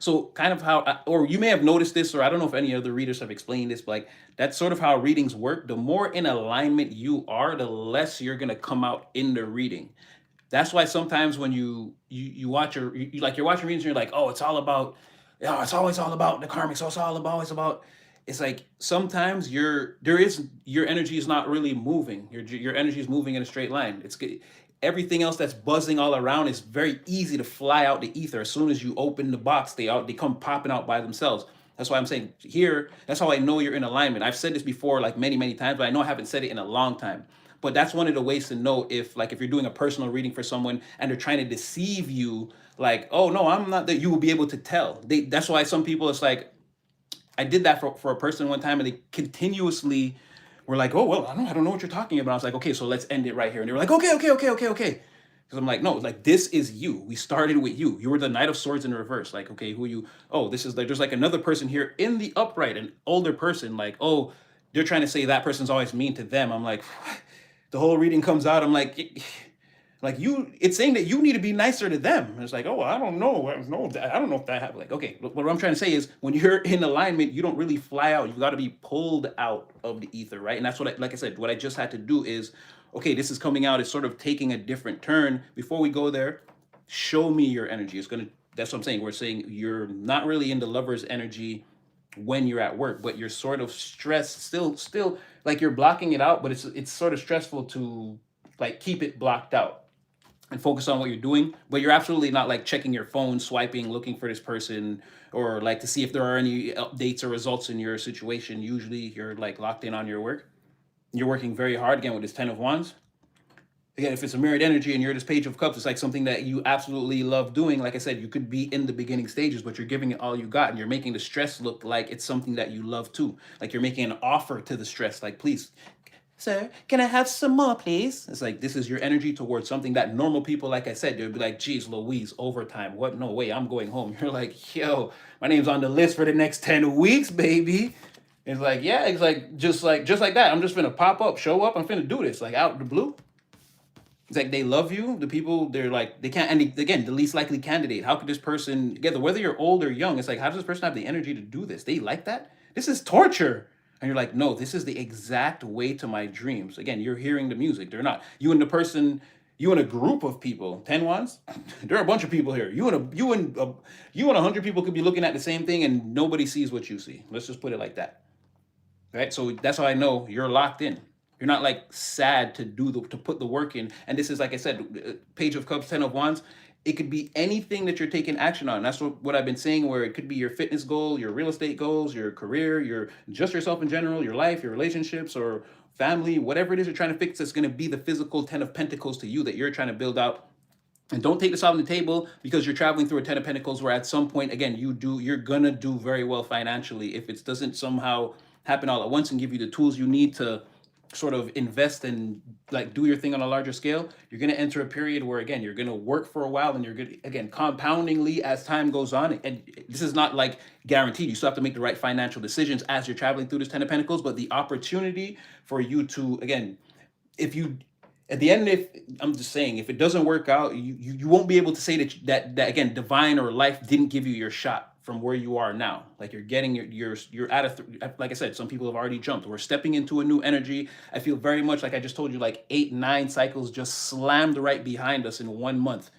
So kind of how, or you may have noticed this, or I don't know if any other readers have explained this, but like, that's sort of how readings work. The more in alignment you are, the less you're gonna come out in the reading. That's why sometimes when you watch you're watching readings and you're like, oh, it's all about, yeah, it's always all about the karmic, so it's about. It's like sometimes your energy is not really moving. Your energy is moving in a straight line. Everything else that's buzzing all around is very easy to fly out the ether. As soon as you open the box, they come popping out by themselves. That's why I'm saying here, that's how I know you're in alignment. I've said this before, like, many times, but I know I haven't said it in a long time. But that's one of the ways to know if, like, if you're doing a personal reading for someone and they're trying to deceive you, like, oh no, I'm not, that you will be able to tell. That's why some people, it's like, I did that for a person one time, and they continuously were like, oh well, I don't know what you're talking about. I was like, okay, so let's end it right here. And they were like, okay. Because I'm like, no, like, this is you. We started with you. You were the Knight of Swords in reverse. Like, okay, who you? Oh, this is like, there's like another person here in the upright, an older person. Like, oh, they're trying to say that person's always mean to them. I'm like, the whole reading comes out. I'm like you, it's saying that you need to be nicer to them. And it's like, oh, I don't know. I don't know if that happened. Like, okay, what I'm trying to say is, when you're in alignment, you don't really fly out. You got to be pulled out of the ether, right? And that's what, like I said, what I just had to do is, okay, this is coming out. It's sort of taking a different turn. Before we go there, show me your energy. It's gonna. That's what I'm saying. We're saying you're not really in the lover's energy when you're at work, but you're sort of stressed. Still, like, you're blocking it out, but it's sort of stressful to, like, keep it blocked out and focus on what you're doing. But you're absolutely not, like, checking your phone, swiping, looking for this person, or like to see if there are any updates or results in your situation. Usually you're, like, locked in on your work. You're working very hard, again, with this 10 of Wands. Again, if it's a mirrored energy and you're this Page of Cups, it's like something that you absolutely love doing. Like I said, you could be in the beginning stages, but you're giving it all you got, and you're making the stress look like it's something that you love too. Like, you're making an offer to the stress, like, please, sir, can I have some more, please? It's like, this is your energy towards something that normal people, like I said, they'll be like, geez, Louise, overtime. What? No way, I'm going home. You're like, yo, my name's on the list for the next 10 weeks, baby. It's like, yeah, it's like, just like that. I'm just gonna pop up, show up, I'm finna do this, like, out of the blue. It's like, they love you. The people, they're like, they can't, and again, the least likely candidate. How could this person, together, whether you're old or young, it's like, how does this person have the energy to do this? They like that? This is torture. And you're like, no, this is the exact way to my dreams. Again, you're hearing the music. They're not. You and the person, you and a group of people, 10 Wands, there are a bunch of people here. You and 100 people could be looking at the same thing, and nobody sees what you see. Let's just put it like that. Right? So that's how I know you're locked in. You're not, like, sad to put the work in. And this is, like I said, Page of Cups, 10 of Wands. It could be anything that you're taking action on. That's what I've been saying, where it could be your fitness goal, your real estate goals, your career, your just yourself in general, your life, your relationships, or family, whatever it is you're trying to fix. That's going to be the physical 10 of Pentacles to you that you're trying to build out. And don't take this off the table because you're traveling through a 10 of Pentacles, where at some point, again, you're gonna do very well financially. If it doesn't somehow happen all at once and give you the tools you need to sort of invest and, like, do your thing on a larger scale, you're going to enter a period where, again, you're going to work for a while, and you're going to, again, compoundingly as time goes on. And this is not, like, guaranteed. You still have to make the right financial decisions as you're traveling through this 10 of Pentacles. But the opportunity for you to, again, if you, at the end, if I'm just saying, if it doesn't work out, you won't be able to say that again, divine or life didn't give you your shot from where you are now. Like, you're getting you're at like I said, some people have already jumped. We're stepping into a new energy. I feel very much like I just told you, like 8-9 cycles just slammed right behind us in 1 month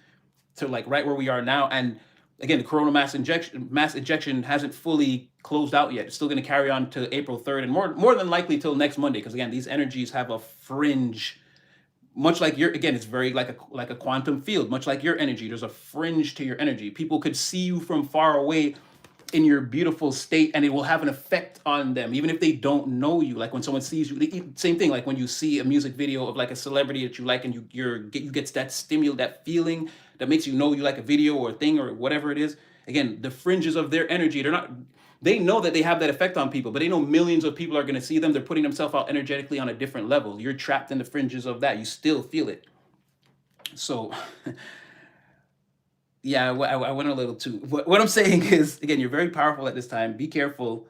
to, like, right where we are now. And again, the corona mass ejection hasn't fully closed out yet. It's still going to carry on to April 3rd, and more than likely till next Monday, because again, these energies have a fringe. Much like your, again, it's very like a quantum field. Much like your energy, there's a fringe to your energy. People could see you from far away in your beautiful state, and it will have an effect on them, even if they don't know you. Like, when someone sees you, same thing. Like, when you see a music video of, like, a celebrity that you like, and you get that stimulus, that feeling that makes you know you like a video or a thing or whatever it is. Again, the fringes of their energy, they know that they have that effect on people, but they know millions of people are going to see them. They're putting themselves out energetically on a different level. You're trapped in the fringes of that. You still feel it. So, yeah, I went a little too. What I'm saying is, again, you're very powerful at this time. Be careful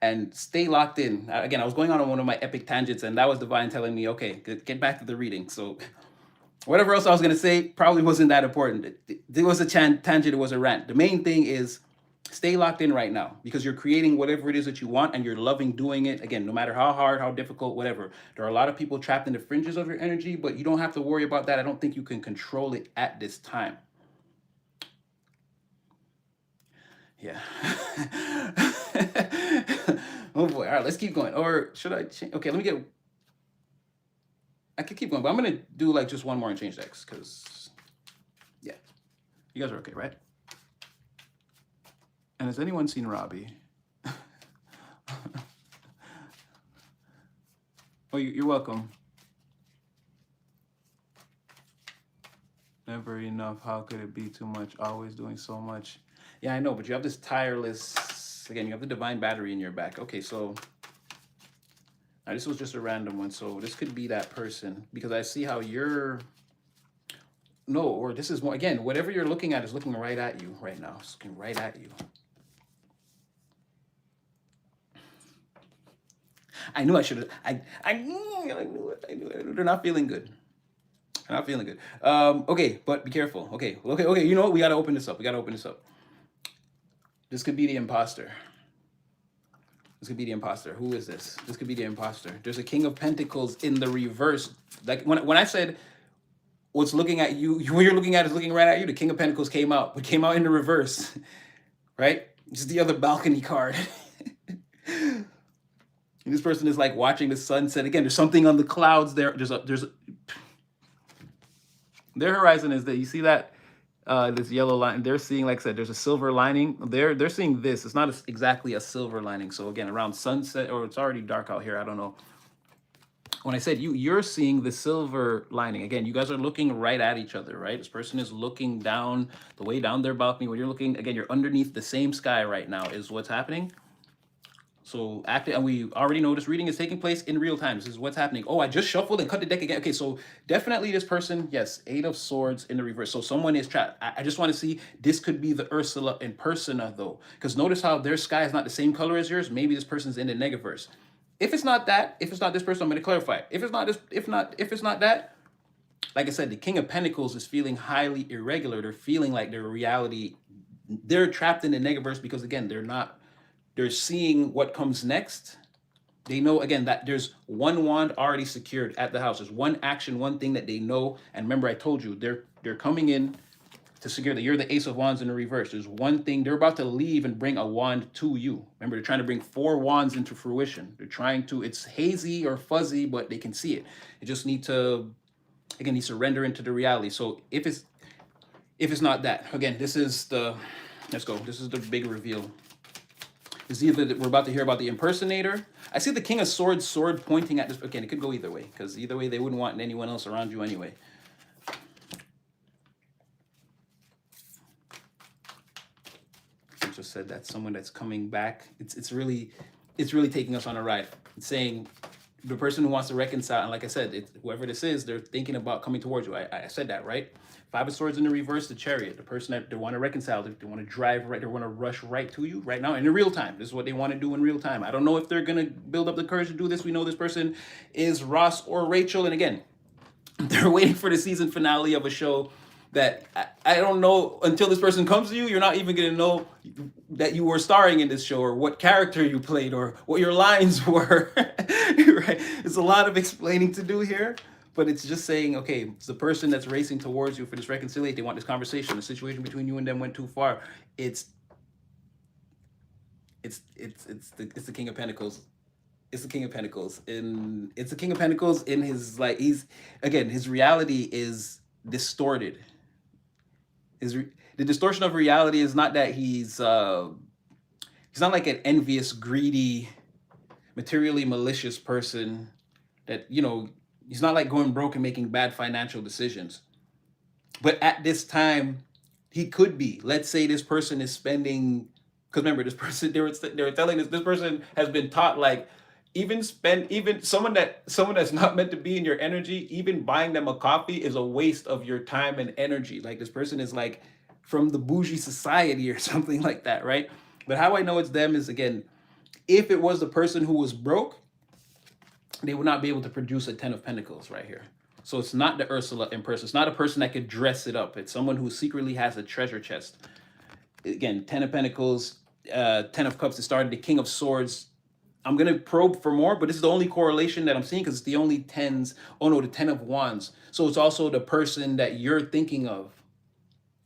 and stay locked in. Again, I was going on one of my epic tangents, and that was divine telling me, okay, get back to the reading. So, whatever else I was going to say probably wasn't that important. There was a tangent, it was a rant. The main thing is, stay locked in right now, because you're creating whatever it is that you want, and you're loving doing it. Again, no matter how hard, how difficult, whatever. There are a lot of people trapped in the fringes of your energy, but you don't have to worry about that. I don't think you can control it at this time. Yeah. Oh boy. All right, let's keep going. Or should I change? Okay, let me get, I could keep going, but I'm going to do, like, just one more and change decks, because, yeah. You guys are okay, right? And has anyone seen Robbie? Oh, you're welcome. Never enough. How could it be too much? Always doing so much. Yeah, I know, but you have this tireless. Again, you have the divine battery in your back. Okay, so now this was just a random one. So this could be that person because I see how you're. No, or this is more. Again, whatever you're looking at is looking right at you right now. It's looking right at you. I knew I should have. I knew it. I knew it. They're not feeling good. They're not feeling good. Okay, but be careful. Okay. You know what? We gotta open this up. This could be the imposter. This could be the imposter. Who is this? This could be the imposter. There's a King of Pentacles in the reverse. Like when I said what's looking at you, what you're looking at is looking right at you. The King of Pentacles came out, but came out in the reverse, right? Just the other balcony card. This person is like watching the sunset. Again, there's something on the clouds there. Their horizon is that you see that this yellow line. They're seeing, like I said, there's a silver lining. They're seeing this. It's not exactly a silver lining. So again, around sunset, or it's already dark out here. I don't know. When I said you're seeing the silver lining. Again, you guys are looking right at each other, right? This person is looking down the way down their balcony. When you're looking, again, you're underneath the same sky right now. Is what's happening. So active, and we already know this reading is taking place in real time. This is what's happening. Oh, I just shuffled and cut the deck again. Okay, so definitely this person, yes, 8 of Swords in the reverse. So someone is trapped. I just want to see, this could be the Ursula in persona though. Because notice how their sky is not the same color as yours. Maybe this person's in the Negaverse. If it's not that, if it's not this person, I'm going to clarify it. If it's not this, if it's not that, like I said, the King of Pentacles is feeling highly irregular. They're feeling like their reality, they're trapped in the Negaverse because again, they're seeing what comes next. They know, again, that there's one wand already secured at the house. There's one action, one thing that they know. And remember, I told you, they're coming in to secure that you're the Ace of Wands in the reverse. There's one thing. They're about to leave and bring a wand to you. Remember, they're trying to bring 4 wands into fruition. They're trying to, it's hazy or fuzzy, but they can see it. They just need to, again, surrender into the reality. So if it's not that, again, this is the, let's go. This is the big reveal. Is either that we're about to hear about the impersonator. I see the King of Swords sword pointing at this. Again, it could go either way, because either way they wouldn't want anyone else around you anyway. I just said that someone that's coming back. It's really taking us on a ride. It's saying the person who wants to reconcile, and like I said, whoever this is, they're thinking about coming towards you. I said that, right? 5 of Swords in the reverse, the Chariot, the person that they want to reconcile, they want to drive right, they want to rush right to you right now in real time. This is what they want to do in real time. I don't know if they're going to build up the courage to do this. We know this person is Ross or Rachel. And again, they're waiting for the season finale of a show that I don't know until this person comes to you. You're not even going to know that you were starring in this show or what character you played or what your lines were. Right? There's a lot of explaining to do here. But it's just saying, okay, it's the person that's racing towards you for this reconciliation. They want this conversation. The situation between you and them went too far. It's the King of Pentacles. It's the King of Pentacles. And it's the King of Pentacles in his, like, his reality is distorted. The distortion of reality is not that he's not like an envious, greedy, materially malicious person that, you know, he's not like going broke and making bad financial decisions. But at this time, he could be. Let's say this person is spending, because remember, this person, they were telling us, this person has been taught, like, even someone that's not meant to be in your energy, even buying them a coffee is a waste of your time and energy. Like, this person is like from the bougie society or something like that, right? But how I know it's them is, again, if it was the person who was broke, they would not be able to produce a 10 of Pentacles right here. So it's not the Ursula in person. It's not a person that could dress it up. It's someone who secretly has a treasure chest. Again, 10 of Pentacles, 10 of Cups, it started the King of Swords. I'm going to probe for more, but this is the only correlation that I'm seeing because it's the only 10s. Oh no, the 10 of Wands. So it's also the person that you're thinking of.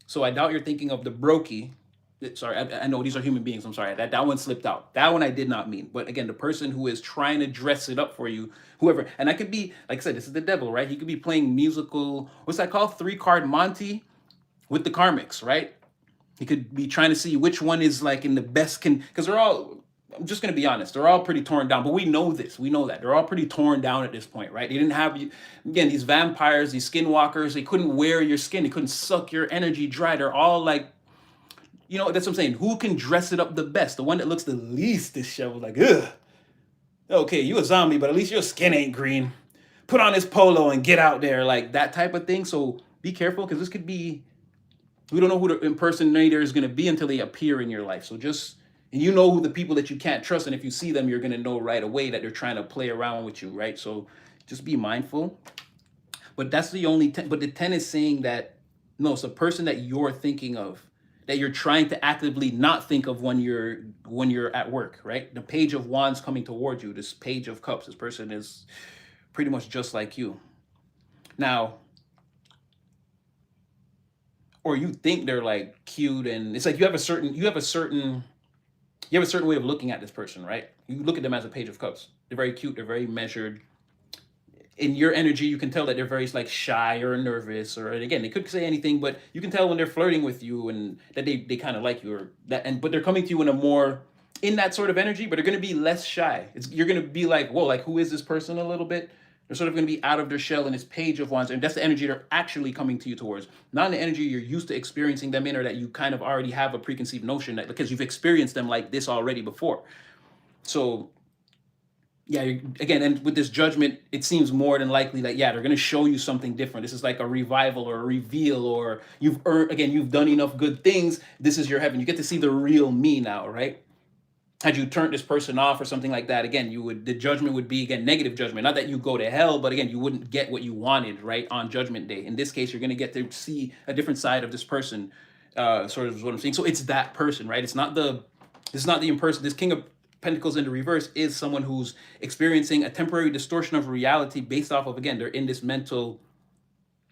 So I doubt you're thinking of the brokey. Sorry, I know these are human beings. I'm sorry. That one slipped out. That one I did not mean. But again, the person who is trying to dress it up for you, whoever. And that could be, like I said, this is the devil, right? He could be playing musical, what's that called? 3-card Monty with the karmics, right? He could be trying to see which one is like in the best, because they're all, I'm just going to be honest. They're all pretty torn down, but we know this. We know that. They're all pretty torn down at this point, right? They didn't have, again, these vampires, these skinwalkers, they couldn't wear your skin. They couldn't suck your energy dry. They're all like, you know, that's what I'm saying. Who can dress it up the best? The one that looks the least disheveled, like, ugh. Okay, you a zombie, but at least your skin ain't green. Put on this polo and get out there, like that type of thing. So be careful, because this could be, we don't know who the impersonator is going to be until they appear in your life. So just, and you know who the people that you can't trust, and if you see them, you're going to know right away that they're trying to play around with you, right? So just be mindful. But that's the only 10. But the 10 is saying that, no, it's a person that you're thinking of, that you're trying to actively not think of when you're at work, right? The Page of Wands coming towards you, this Page of Cups, this person is pretty much just like you. Now, or you think they're like cute, and it's like you have a certain way of looking at this person, right? You look at them as a Page of Cups. They're very cute, they're very measured. In your energy, you can tell that they're very like shy or nervous, or again, they could say anything, but you can tell when they're flirting with you and that they kind of like you, or that, and but they're coming to you in a more, in that sort of energy, but they're going to be less shy. You're going to be like, whoa, like who is this person a little bit? They're sort of going to be out of their shell in this Page of Wands, and that's the energy they're actually coming to you towards, not the energy you're used to experiencing them in, or that you kind of already have a preconceived notion that, because you've experienced them like this already before. So yeah, again, and with this Judgment, it seems more than likely that, yeah, they're going to show you something different. This is like a revival or a reveal, or you've earned, again, you've done enough good things. This is your heaven. You get to see the real me now, right? Had you turned this person off or something like that, again, the Judgment would be, again, negative judgment. Not that you go to hell, but again, you wouldn't get what you wanted, right, on Judgment Day. In this case, you're going to get to see a different side of this person, sort of is what I'm saying. So it's that person, right? This is not the imperson. This King of Pentacles in the reverse is someone who's experiencing a temporary distortion of reality based off of, again, they're in this mental,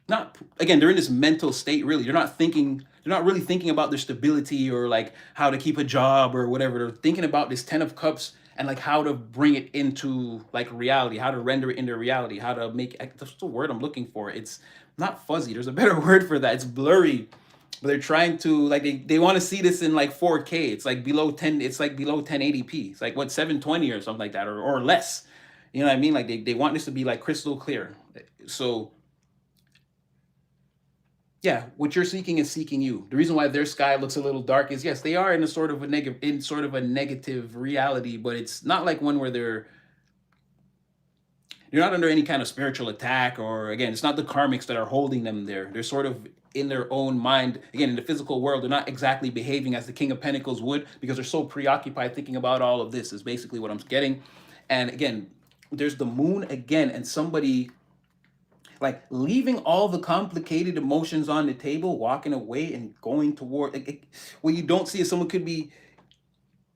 they're in this mental state, really. They're not really thinking about their stability or like how to keep a job or whatever. They're thinking about this 10 of Cups and like how to bring it into like reality, how to render it into reality, how to make, that's the word I'm looking for. It's not fuzzy. There's a better word for that. It's blurry. But they're trying to, like, they want to see this in like 4K. It's like below 1080p. It's like what, 720 or something like that, or less. You know what I mean? Like they want this to be like crystal clear. So yeah, what you're seeking is seeking you. The reason why their sky looks a little dark is, yes, they are in a sort of a negative reality, but it's not like one where they're not under any kind of spiritual attack, or again, it's not the karmics that are holding them there. They're sort of in their own mind. Again, in the physical world, they're not exactly behaving as the King of Pentacles would, because they're so preoccupied thinking about all of this, is basically what I'm getting. And again, there's the Moon again, and somebody like leaving all the complicated emotions on the table, walking away and going toward, what you don't see is someone could be,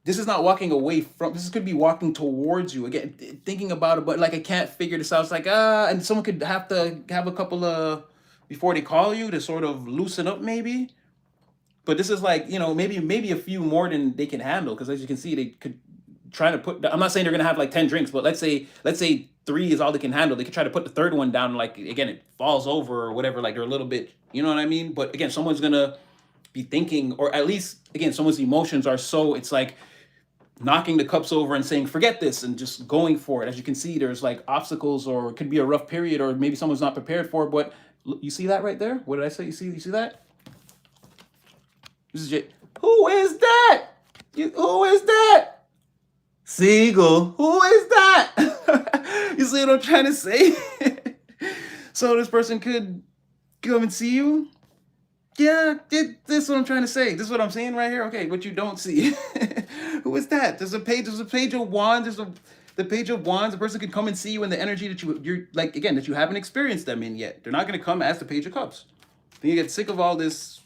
this is not walking away from, this could be walking towards you, again, thinking about it, but like, I can't figure this out. It's like, and someone could have to have a couple of, before they call you, to sort of loosen up maybe. But this is like, you know, maybe a few more than they can handle, because as you can see, they could try to put, I'm not saying they're going to have like 10 drinks, but let's say 3 is all they can handle. They could try to put the third one down, like, again, it falls over or whatever, like they're a little bit, you know what I mean? But again, someone's going to be thinking, or at least, again, someone's emotions are so, it's like knocking the cups over and saying, forget this, and just going for it. As you can see, there's like obstacles, or it could be a rough period, or maybe someone's not prepared for it. But you see that right there? What did I say? You see that? This is it. Who is that? Who is that? Seagull. Who is that? You see what I'm trying to say? So this person could come and see you. Yeah, this is what I'm trying to say. This is what I'm saying right here. Okay, what you don't see. Who is that? There's a page of wands. The Page of Wands. The person could come and see you in the energy that you're like, again, that you haven't experienced them in yet. They're not going to come as the Page of Cups. Then you get sick of all this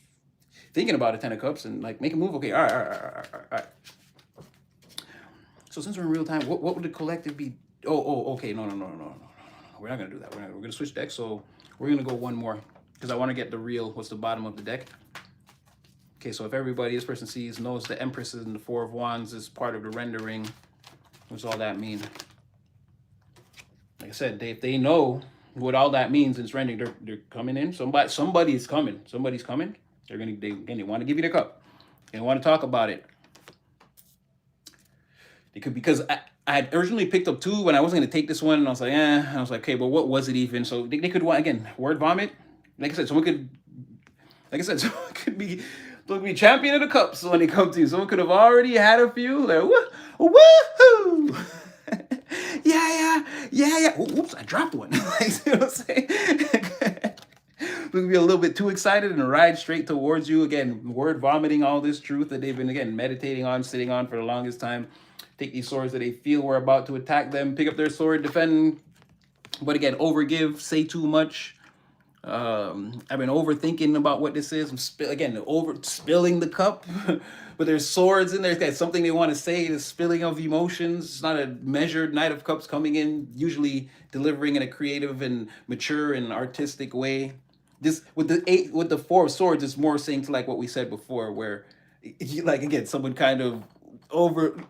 thinking about a 10 of Cups and like make a move. Okay, all right. So since we're in real time, what would the collective be? Okay. No. We're not gonna do that. We're gonna switch decks. So we're gonna go one more, because I want to get the real, what's the bottom of the deck. Okay, so if everybody, this person knows the Empress and the Four of Wands is part of the rendering, what's all that mean? Like I said, if they know what all that means in this rendering, they're coming in. Somebody's coming. Somebody's coming. They want to give you the cup. They want to talk about it. It could, because I had originally picked up two when I wasn't gonna take this one, and I was like, I was like, okay, but what was it even? So they could want, again, word vomit. Like I said, someone could, like I said, someone could be champion of the cups when they come to you. Someone could have already had a few, like woohoo. Yeah. Oops, I dropped one. Like, you know what I'm saying? We could be a little bit too excited and ride straight towards you. Again, word vomiting all this truth that they've been, again, meditating on, sitting on for the longest time. Take these swords that they feel we're about to attack them, pick up their sword, defend, but again, overgive, say too much. I've been overthinking about what this is. Again, over spilling the cup, but there's swords in there. It's got something they want to say. The spilling of emotions. It's not a measured Knight of Cups coming in, usually delivering in a creative and mature and artistic way. This with the Four of Swords, it's more saying to, like what we said before, where like, again, someone kind of over.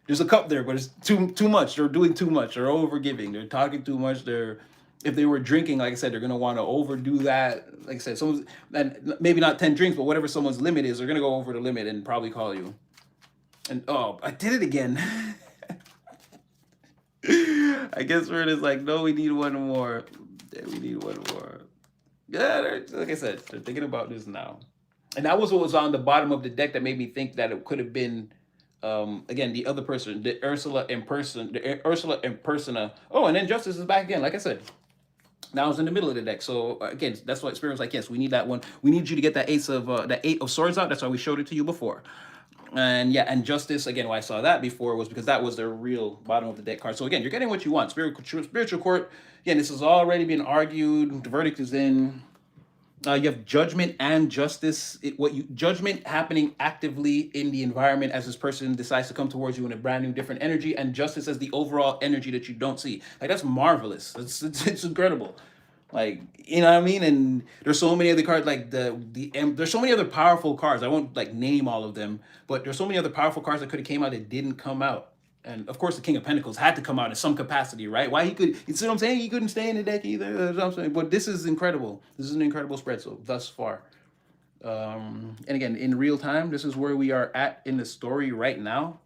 There's a cup there, but it's too much. They're doing too much. They're overgiving. They're talking too much. If they were drinking, like I said, they're gonna want to overdo that. Like I said, someone's, and maybe not 10 drinks, but whatever someone's limit is, they're gonna go over the limit and probably call you. And oh, I did it again. I guess we're just like, no, we need one more. Yeah, we need one more. Yeah, like I said, they're thinking about this now. And that was what was on the bottom of the deck that made me think that it could have been, again, the other person, the Ursula in person, the Ursula in persona. Oh, and then Justice is back again. Like I said, now it's in the middle of the deck. So again, that's why Spirit was like, yes, we need that one. We need you to get that that 8 of Swords out. That's why we showed it to you before. And yeah, and Justice, again, why I saw that before was because that was their real bottom of the deck card. So again, you're getting what you want. Spiritual Court, again, this has already been argued. The verdict is in. You have judgment and justice. Judgment happening actively in the environment as this person decides to come towards you in a brand new, different energy, and justice as the overall energy that you don't see. Like, that's marvelous. It's incredible. Like, you know what I mean? And there's so many other cards, like there's so many other powerful cards. I won't like name all of them, but there's so many other powerful cards that could have came out that didn't come out. And of course, the King of Pentacles had to come out in some capacity, right? Why you see what I'm saying? He couldn't stay in the deck either. That's what I'm saying. But this is incredible. This is an incredible spread. So thus far, and again, in real time, this is where we are at in the story right now.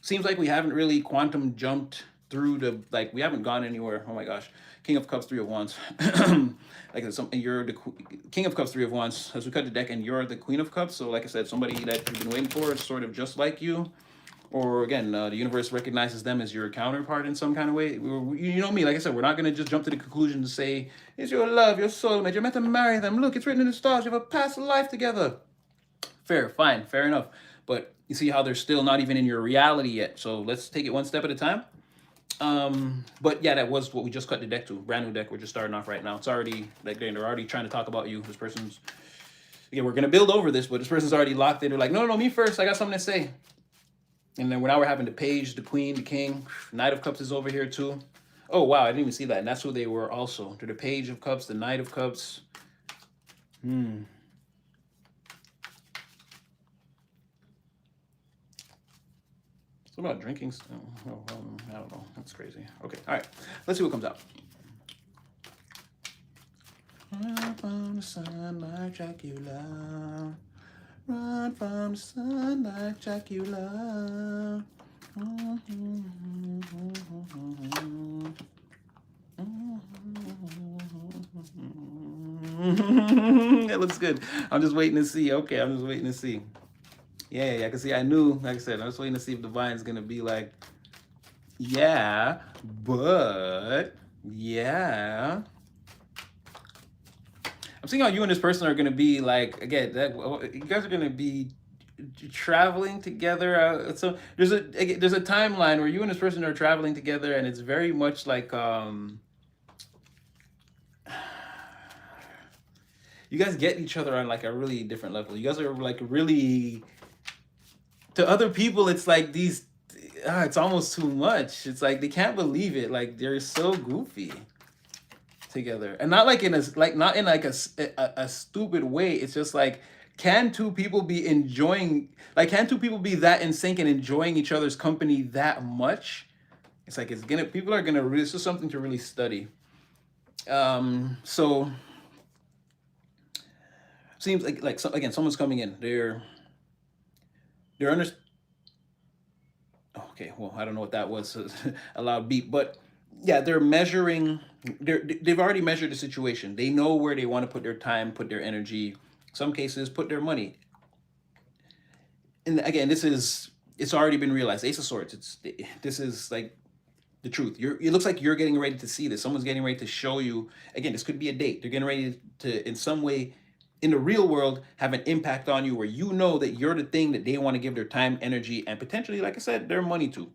Seems like we haven't really quantum jumped through we haven't gone anywhere. Oh my gosh. King of Cups, Three of Wands. Like you're the King of Cups, Three of Wands. As we cut the deck, and you're the Queen of Cups. So like I said, somebody that you've been waiting for is sort of just like you. Or again, the universe recognizes them as your counterpart in some kind of way. You know me, like I said, we're not going to just jump to the conclusion to say, it's your love, your soulmate, you're meant to marry them. Look, it's written in the stars, you have a past life together. Fair, fine, fair enough. But you see how they're still not even in your reality yet. So let's take it one step at a time. But yeah, that was what we just cut the deck to. Brand new deck. We're just starting off right now. It's already, like, they're already trying to talk about you. This person's, again, we're going to build over this, but this person's already locked in. They're like, no, me first. I got something to say. And then now we're having the Page, the Queen, the King. Knight of Cups is over here too. Oh, wow, I didn't even see that. And that's who they were also. They're the Page of Cups, the Knight of Cups. What about drinking? Oh, I don't know. That's crazy. Okay, all right. Let's see what comes out. Run from the sun like Dracula. Run from the sun like Dracula. That looks good. I'm just waiting to see. Okay, I'm just waiting to see. Yeah, I can see. I knew, like I said, I was waiting to see if Divine's gonna be like, yeah, but yeah. I'm seeing how you and this person are gonna be like, again, you guys are gonna be traveling together. So there's a timeline where you and this person are traveling together, and it's very much like you guys get each other on like a really different level. You guys are like really, to other people, it's like these, it's almost too much. It's like they can't believe it. Like they're so goofy together, and not like not in like a stupid way. It's just like, can two people be enjoying, like, can two people be that in sync and enjoying each other's company that much? It's like, people are gonna really, this is something to really study. So seems again, someone's coming in. They're under. Okay, well, I don't know what that was, a loud beep, but yeah, they're measuring. They've already measured the situation. They know where they want to put their time, put their energy. Some cases, put their money. And again, it's already been realized. Ace of Swords. This is like the truth. It looks like you're getting ready to see this. Someone's getting ready to show you. Again, this could be a date. They're getting ready to, in some way, in the real world, have an impact on you where you know that you're the thing that they want to give their time, energy, and potentially, like I said, their money to.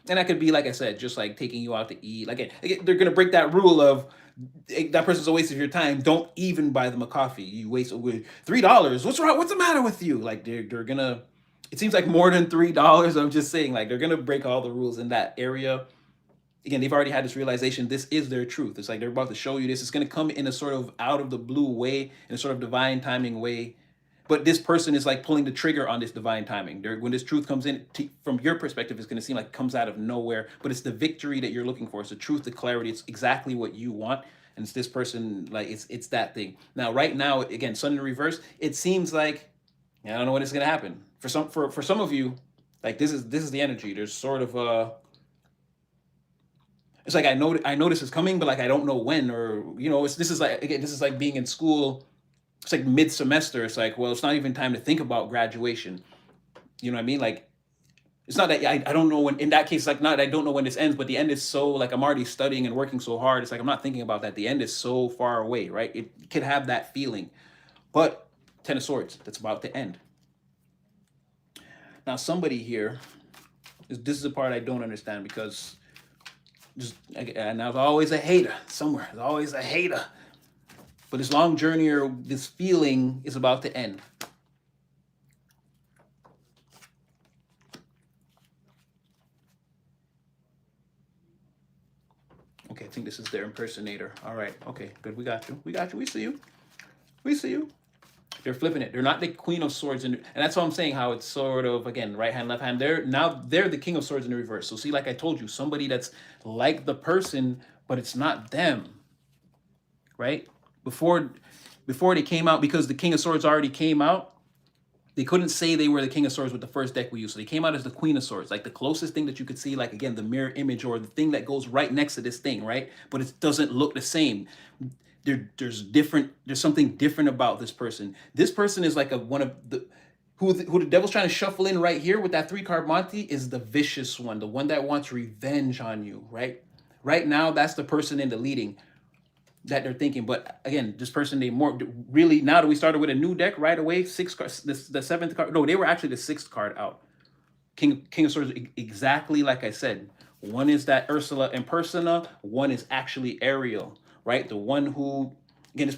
And that could be, like I said, just like taking you out to eat. Like, again, they're gonna break that rule of that person's a waste of your time. Don't even buy them a coffee. You waste $3. What's wrong? What's the matter with you? Like they're gonna. It seems like more than $3. I'm just saying, like they're gonna break all the rules in that area. Again, they've already had this realization. This is their truth. It's like they're about to show you this. It's gonna come in a sort of out of the blue way, in a sort of divine timing way. But this person is like pulling the trigger on this divine timing. When this truth comes in, from your perspective, it's going to seem like it comes out of nowhere. But it's the victory that you're looking for. It's the truth, the clarity. It's exactly what you want. And it's this person, like it's that thing. Now, right now, again, sun in reverse. It seems like I don't know when it's going to happen. For some of you, like this is the energy. There's sort of it's like I know this is coming, but like I don't know when, or this is like, again, this is like being in school. It's like mid-semester. It's like, well, it's not even time to think about graduation. You know what I mean? Like, it's not that I don't know when, in that case, like, not, I don't know when this ends, but the end is so, like, I'm already studying and working so hard. It's like, I'm not thinking about that. The end is so far away, right? It can have that feeling. But Ten of Swords, that's about to end. Now, somebody here, this is the part I don't understand, because and I was always a hater somewhere. There's always a hater. But this long journey or this feeling is about to end. Okay, I think this is their impersonator. All right, okay, good. We got you. We got you. We see you. We see you. They're flipping it. They're not the Queen of Swords, and that's what I'm saying. How it's sort of, again, right hand, left hand. They're the King of Swords in the reverse. So see, like I told you, somebody that's like the person, but it's not them, right? Before they came out, because the King of Swords already came out, they couldn't say they were the King of Swords with the first deck we used. So they came out as the Queen of Swords, like the closest thing that you could see, like, again, the mirror image or the thing that goes right next to this thing, right? But it doesn't look the same. There's something different about this person. This person is like one of the, who the devil's trying to shuffle in right here with that 3-card Monty is the vicious one, the one that wants revenge on you, right? Right now, that's the person in the leading that they're thinking. But again, this person, they more really, now that we started with a new deck right away, 6 cards, the 7th card, no, they were actually the 6th card out. King of Swords, exactly like I said. One is that Ursula in persona, one is actually Ariel, right? The one who, again,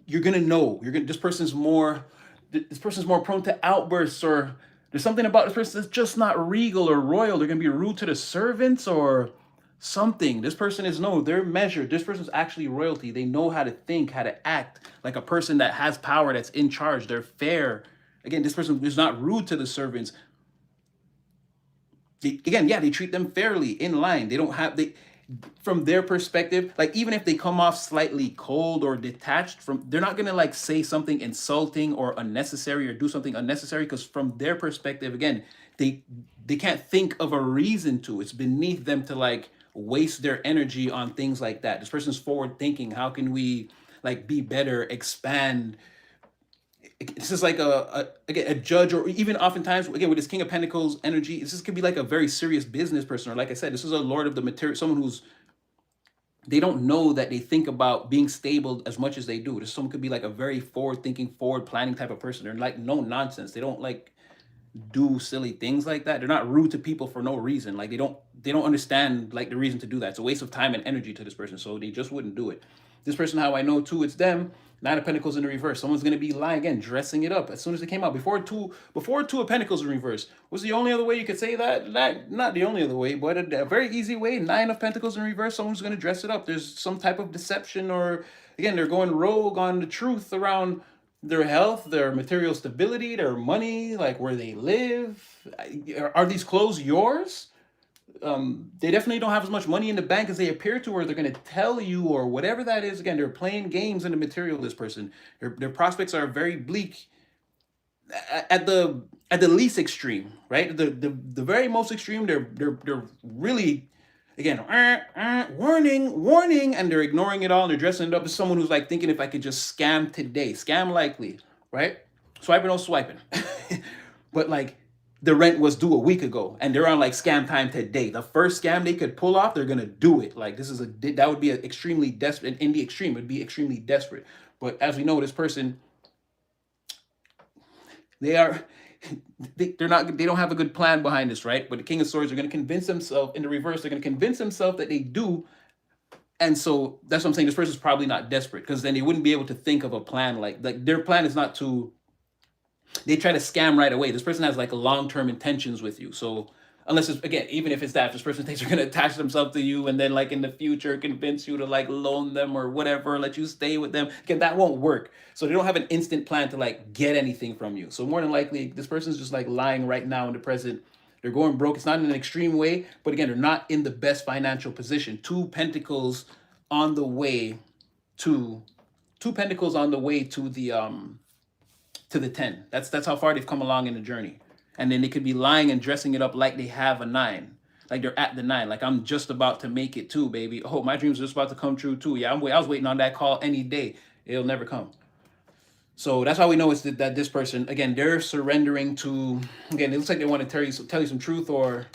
you're gonna know, this person's more prone to outbursts, or there's something about this person that's just not regal or royal. They're gonna be rude to the servants or something. This person they're measured. This person's actually royalty. They know how to think, how to act like a person that has power, that's in charge. They're fair. Again, this person is not rude to the servants. They treat them fairly, in line. They don't have, from their perspective, like, even if they come off slightly cold or detached from, they're not gonna like say something insulting or unnecessary or do something unnecessary, because from their perspective, again, they can't think of a reason to. It's beneath them to like waste their energy on things like that. This person's forward thinking. How can we like be better, expand? This is like a judge, or even oftentimes, again, with this King of Pentacles energy, this could be like a very serious business person, or like I said, this is a Lord of the Material, someone who's, they don't know that they think about being stable as much as they do. This someone could be like a very forward thinking, forward planning type of person. They're like no nonsense. They don't like do silly things like that. They're not rude to people for no reason. Like they don't understand like the reason to do that. It's a waste of time and energy to this person, so they just wouldn't do it. This person, how I know too, it's them. 9 of Pentacles in the reverse. Someone's gonna be lying again, dressing it up as soon as it came out. Before two of Pentacles in reverse was the only other way you could say that. Not the only other way, but a very easy way. 9 of Pentacles in reverse. Someone's gonna dress it up. There's some type of deception, or again, they're going rogue on the truth around their health, their material stability, their money, like where they live. Are these clothes yours? They definitely don't have as much money in the bank as they appear to, or they're going to tell you, or whatever that is. Again, they're playing games in the material, this person. Their prospects are very bleak. at the least extreme, right? The very most extreme, they're really, again, warning, and they're ignoring it all and they're dressing it up as someone who's like thinking, if I could just scam today, scam likely, right? Swiping or swiping. But like the rent was due a week ago and they're on like scam time today. The first scam they could pull off, they're gonna do it. Like this is that would be an extremely desperate, in the extreme, it would be extremely desperate. But as we know, this person, they are they're not, they don't have a good plan behind this, right? But the King of Swords are going to convince themselves, in the reverse, they're going to convince themselves that they do. And so that's what I'm saying, this person's probably not desperate, because then they wouldn't be able to think of a plan. Like their plan is not to, they try to scam right away. This person has like long-term intentions with you. So unless it's, again, even if it's that, if this person thinks they're going to attach themselves to you and then like in the future convince you to like loan them or whatever, let you stay with them, again, that won't work. So they don't have an instant plan to like get anything from you. So more than likely this person's just like lying right now in the present. They're going broke. It's not in an extreme way, but again, they're not in the best financial position. On the way to Two pentacles on the way to the 10. That's how far they've come along in the journey. And then they could be lying and dressing it up like they have a 9. Like they're at the 9. Like, I'm just about to make it too, baby. Oh, my dreams are just about to come true too. Yeah, I was waiting on that call any day. It'll never come. So that's how we know it's that this person, again, they're surrendering to, again, it looks like they want to tell you some truth, or,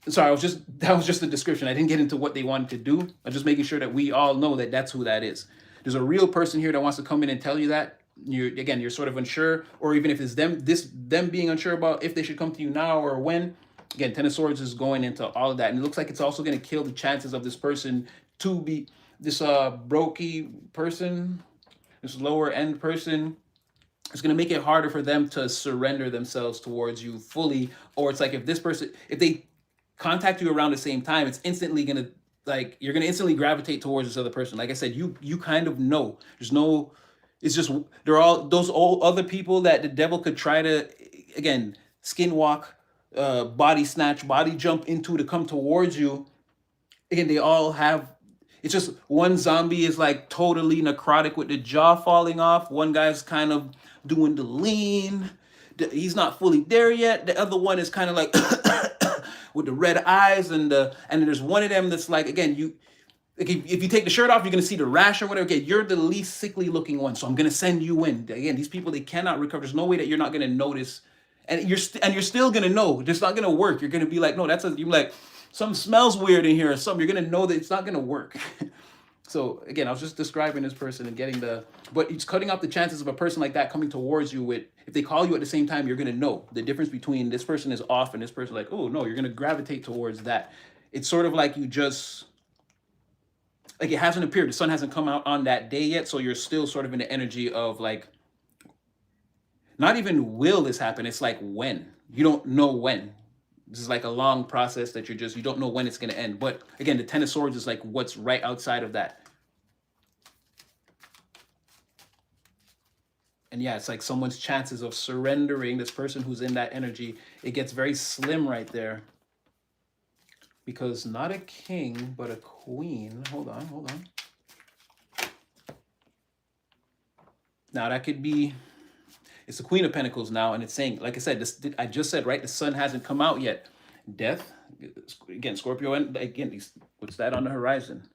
sorry, that was just the description. I didn't get into what they wanted to do. I'm just making sure that we all know that that's who that is. There's a real person here that wants to come in and tell you that. You're sort of unsure, or even if it's them being unsure about if they should come to you now or when. Again, Ten of Swords is going into all of that, and it looks like it's also going to kill the chances of this person to be this brokey person, this lower end person. It's going to make it harder for them to surrender themselves towards you fully. Or it's like if they contact you around the same time, it's instantly going to, like, you're going to instantly gravitate towards this other person. Like I said, you kind of know. It's just, they're all those old other people that the devil could try to, again, skinwalk, body snatch, body jump into to come towards you. Again, they all have, it's just one zombie is like totally necrotic with the jaw falling off. One guy's kind of doing the lean. He's not fully there yet. The other one is kind of like with the red eyes, and there's one of them that's like, again, if you take the shirt off, you're gonna see the rash or whatever. Okay, you're the least sickly looking one, so I'm gonna send you in. Again, these people, they cannot recover. There's no way that you're not gonna notice, and you're still gonna know. It's not gonna work. You're gonna be like, no, you're like, something smells weird in here or something. You're gonna know that it's not gonna work. So again, I was just describing this person and but it's cutting off the chances of a person like that coming towards you with, if they call you at the same time, you're gonna know the difference between this person is off and this person, like, oh no, you're gonna gravitate towards that. It's sort of like like, it hasn't appeared. The sun hasn't come out on that day yet. So you're still sort of in the energy of like, not even will this happen. It's like when. You don't know when. This is like a long process that you don't know when it's going to end. But again, the Ten of Swords is like what's right outside of that. And yeah, it's like someone's chances of surrendering, this person who's in that energy, it gets very slim right there. Because not a king, but a queen. Hold on. Now that could be, it's the Queen of Pentacles now, and it's saying, like I said, I just said, right, the sun hasn't come out yet. Death, again, Scorpio, and again, what's that on the horizon?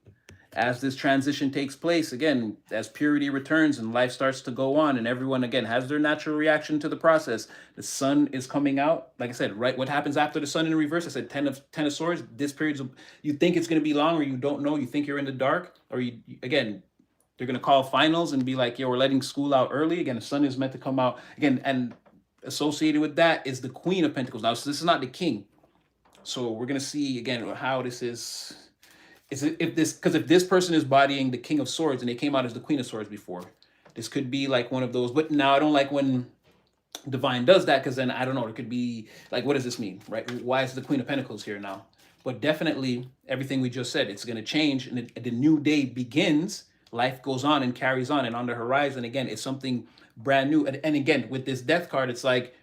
As this transition takes place, again, as purity returns and life starts to go on, and everyone, again, has their natural reaction to the process, the sun is coming out. Like I said, right, what happens after the sun in reverse? I said Ten of Swords. This period, you think it's going to be long, or you don't know. You think you're in the dark, or again, they're going to call finals and be like, yo, we're letting school out early. Again, the sun is meant to come out. Again, and associated with that is the Queen of Pentacles. Now, so this is not the king. So we're going to see, again, how this is. If this person is bodying the King of Swords and they came out as the Queen of Swords before, this could be like one of those. But now I don't like when Divine does that, because then I don't know, it could be like, what does this mean, right? Why is the Queen of Pentacles here now? But definitely everything we just said, it's going to change, and the new day begins. Life goes on and carries on, and on the horizon, again, it's something brand new. And again, with this Death card, it's like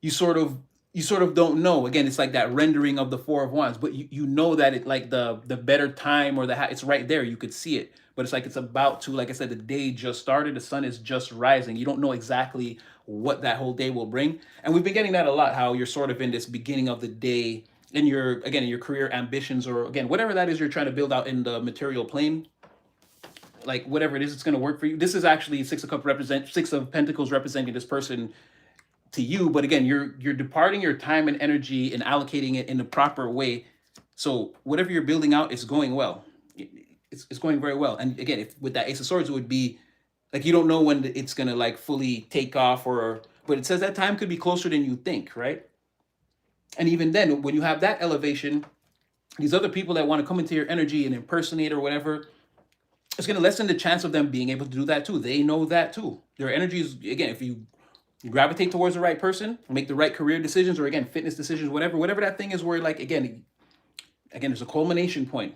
you sort of, you sort of don't know. Again, it's like that rendering of the Four of Wands, but you know that it, like the better time or it's right there. You could see it, but it's like it's about to, like I said, the day just started. The sun is just rising. You don't know exactly what that whole day will bring, and we've been getting that a lot. How you're sort of in this beginning of the day in your, again, in your career ambitions, or again whatever that is you're trying to build out in the material plane, like whatever it is, it's going to work for you. This is actually Six of Pentacles representing this person to you, but again, you're departing your time and energy and allocating it in the proper way. So whatever you're building out is going well. It's going very well. And again, if with that Ace of Swords, it would be like you don't know when it's gonna like fully take off, or but it says that time could be closer than you think, right? And even then, when you have that elevation, these other people that want to come into your energy and impersonate or whatever, it's going to lessen the chance of them being able to do that too. They know that too. Their energy is, again, if you gravitate towards the right person, make the right career decisions, or again, fitness decisions, whatever that thing is, where like, again, there's a culmination point.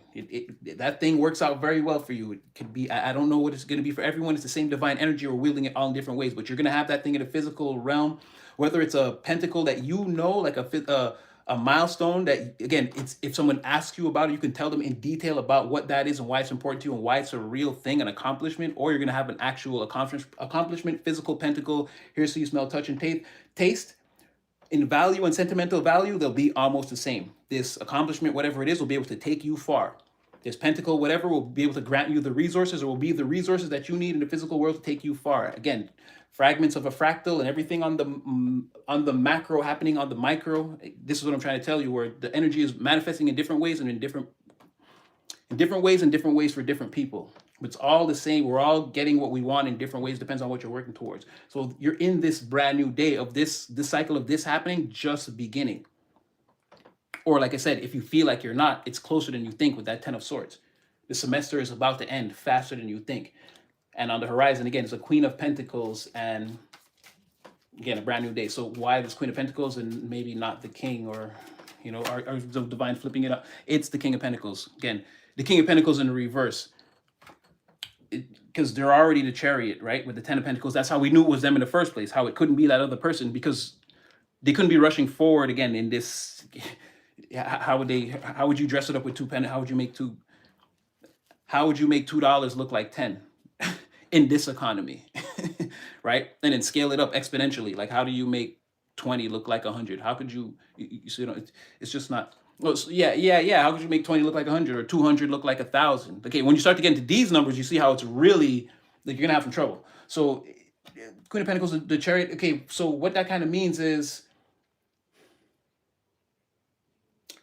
That thing works out very well for you. It could be, I don't know what it's going to be for everyone. It's the same divine energy, or wielding it all in different ways, but you're going to have that thing in a physical realm, whether it's a pentacle that you know, like a milestone that, again, it's, if someone asks you about it, you can tell them in detail about what that is and why it's important to you and why it's a real thing, an accomplishment. Or you're going to have an actual accomplishment, physical pentacle, hear, see, smell, touch, and taste. In value and sentimental value, they'll be almost the same. This accomplishment, whatever it is, will be able to take you far. This pentacle, whatever, will be able to grant you the resources, or will be the resources that you need in the physical world to take you far. Again, fragments of a fractal, and everything on the macro happening on the micro. This is what I'm trying to tell you, where the energy is manifesting in different ways, and in different ways for different people. It's all the same. We're all getting what we want in different ways. Depends on what you're working towards. So you're in this brand new day of this cycle of this happening, just beginning. Or like I said, if you feel like you're not, it's closer than you think with that 10 of Swords. The semester is about to end faster than you think. And on the horizon, again, is a Queen of Pentacles, and again, a brand new day. So why this Queen of Pentacles and maybe not the King, or, or the divine flipping it up? It's the King of Pentacles. Again, the King of Pentacles in the reverse. Because they're already the Chariot, right? With the 10 of Pentacles. That's how we knew it was them in the first place. How it couldn't be that other person, because they couldn't be rushing forward again in this. How would you dress it up with two pen? How would you make $2 look like 10 in this economy? Right? And then scale it up exponentially. Like, how do you make 20 look like 100? How could you see, it's just not. Well, yeah. How could you make 20 look like 100, or 200 look like 1,000? Okay, when you start to get into these numbers, you see how it's really, like, you're gonna have some trouble. So, Queen of Pentacles, the Chariot. Okay, so what that kind of means is,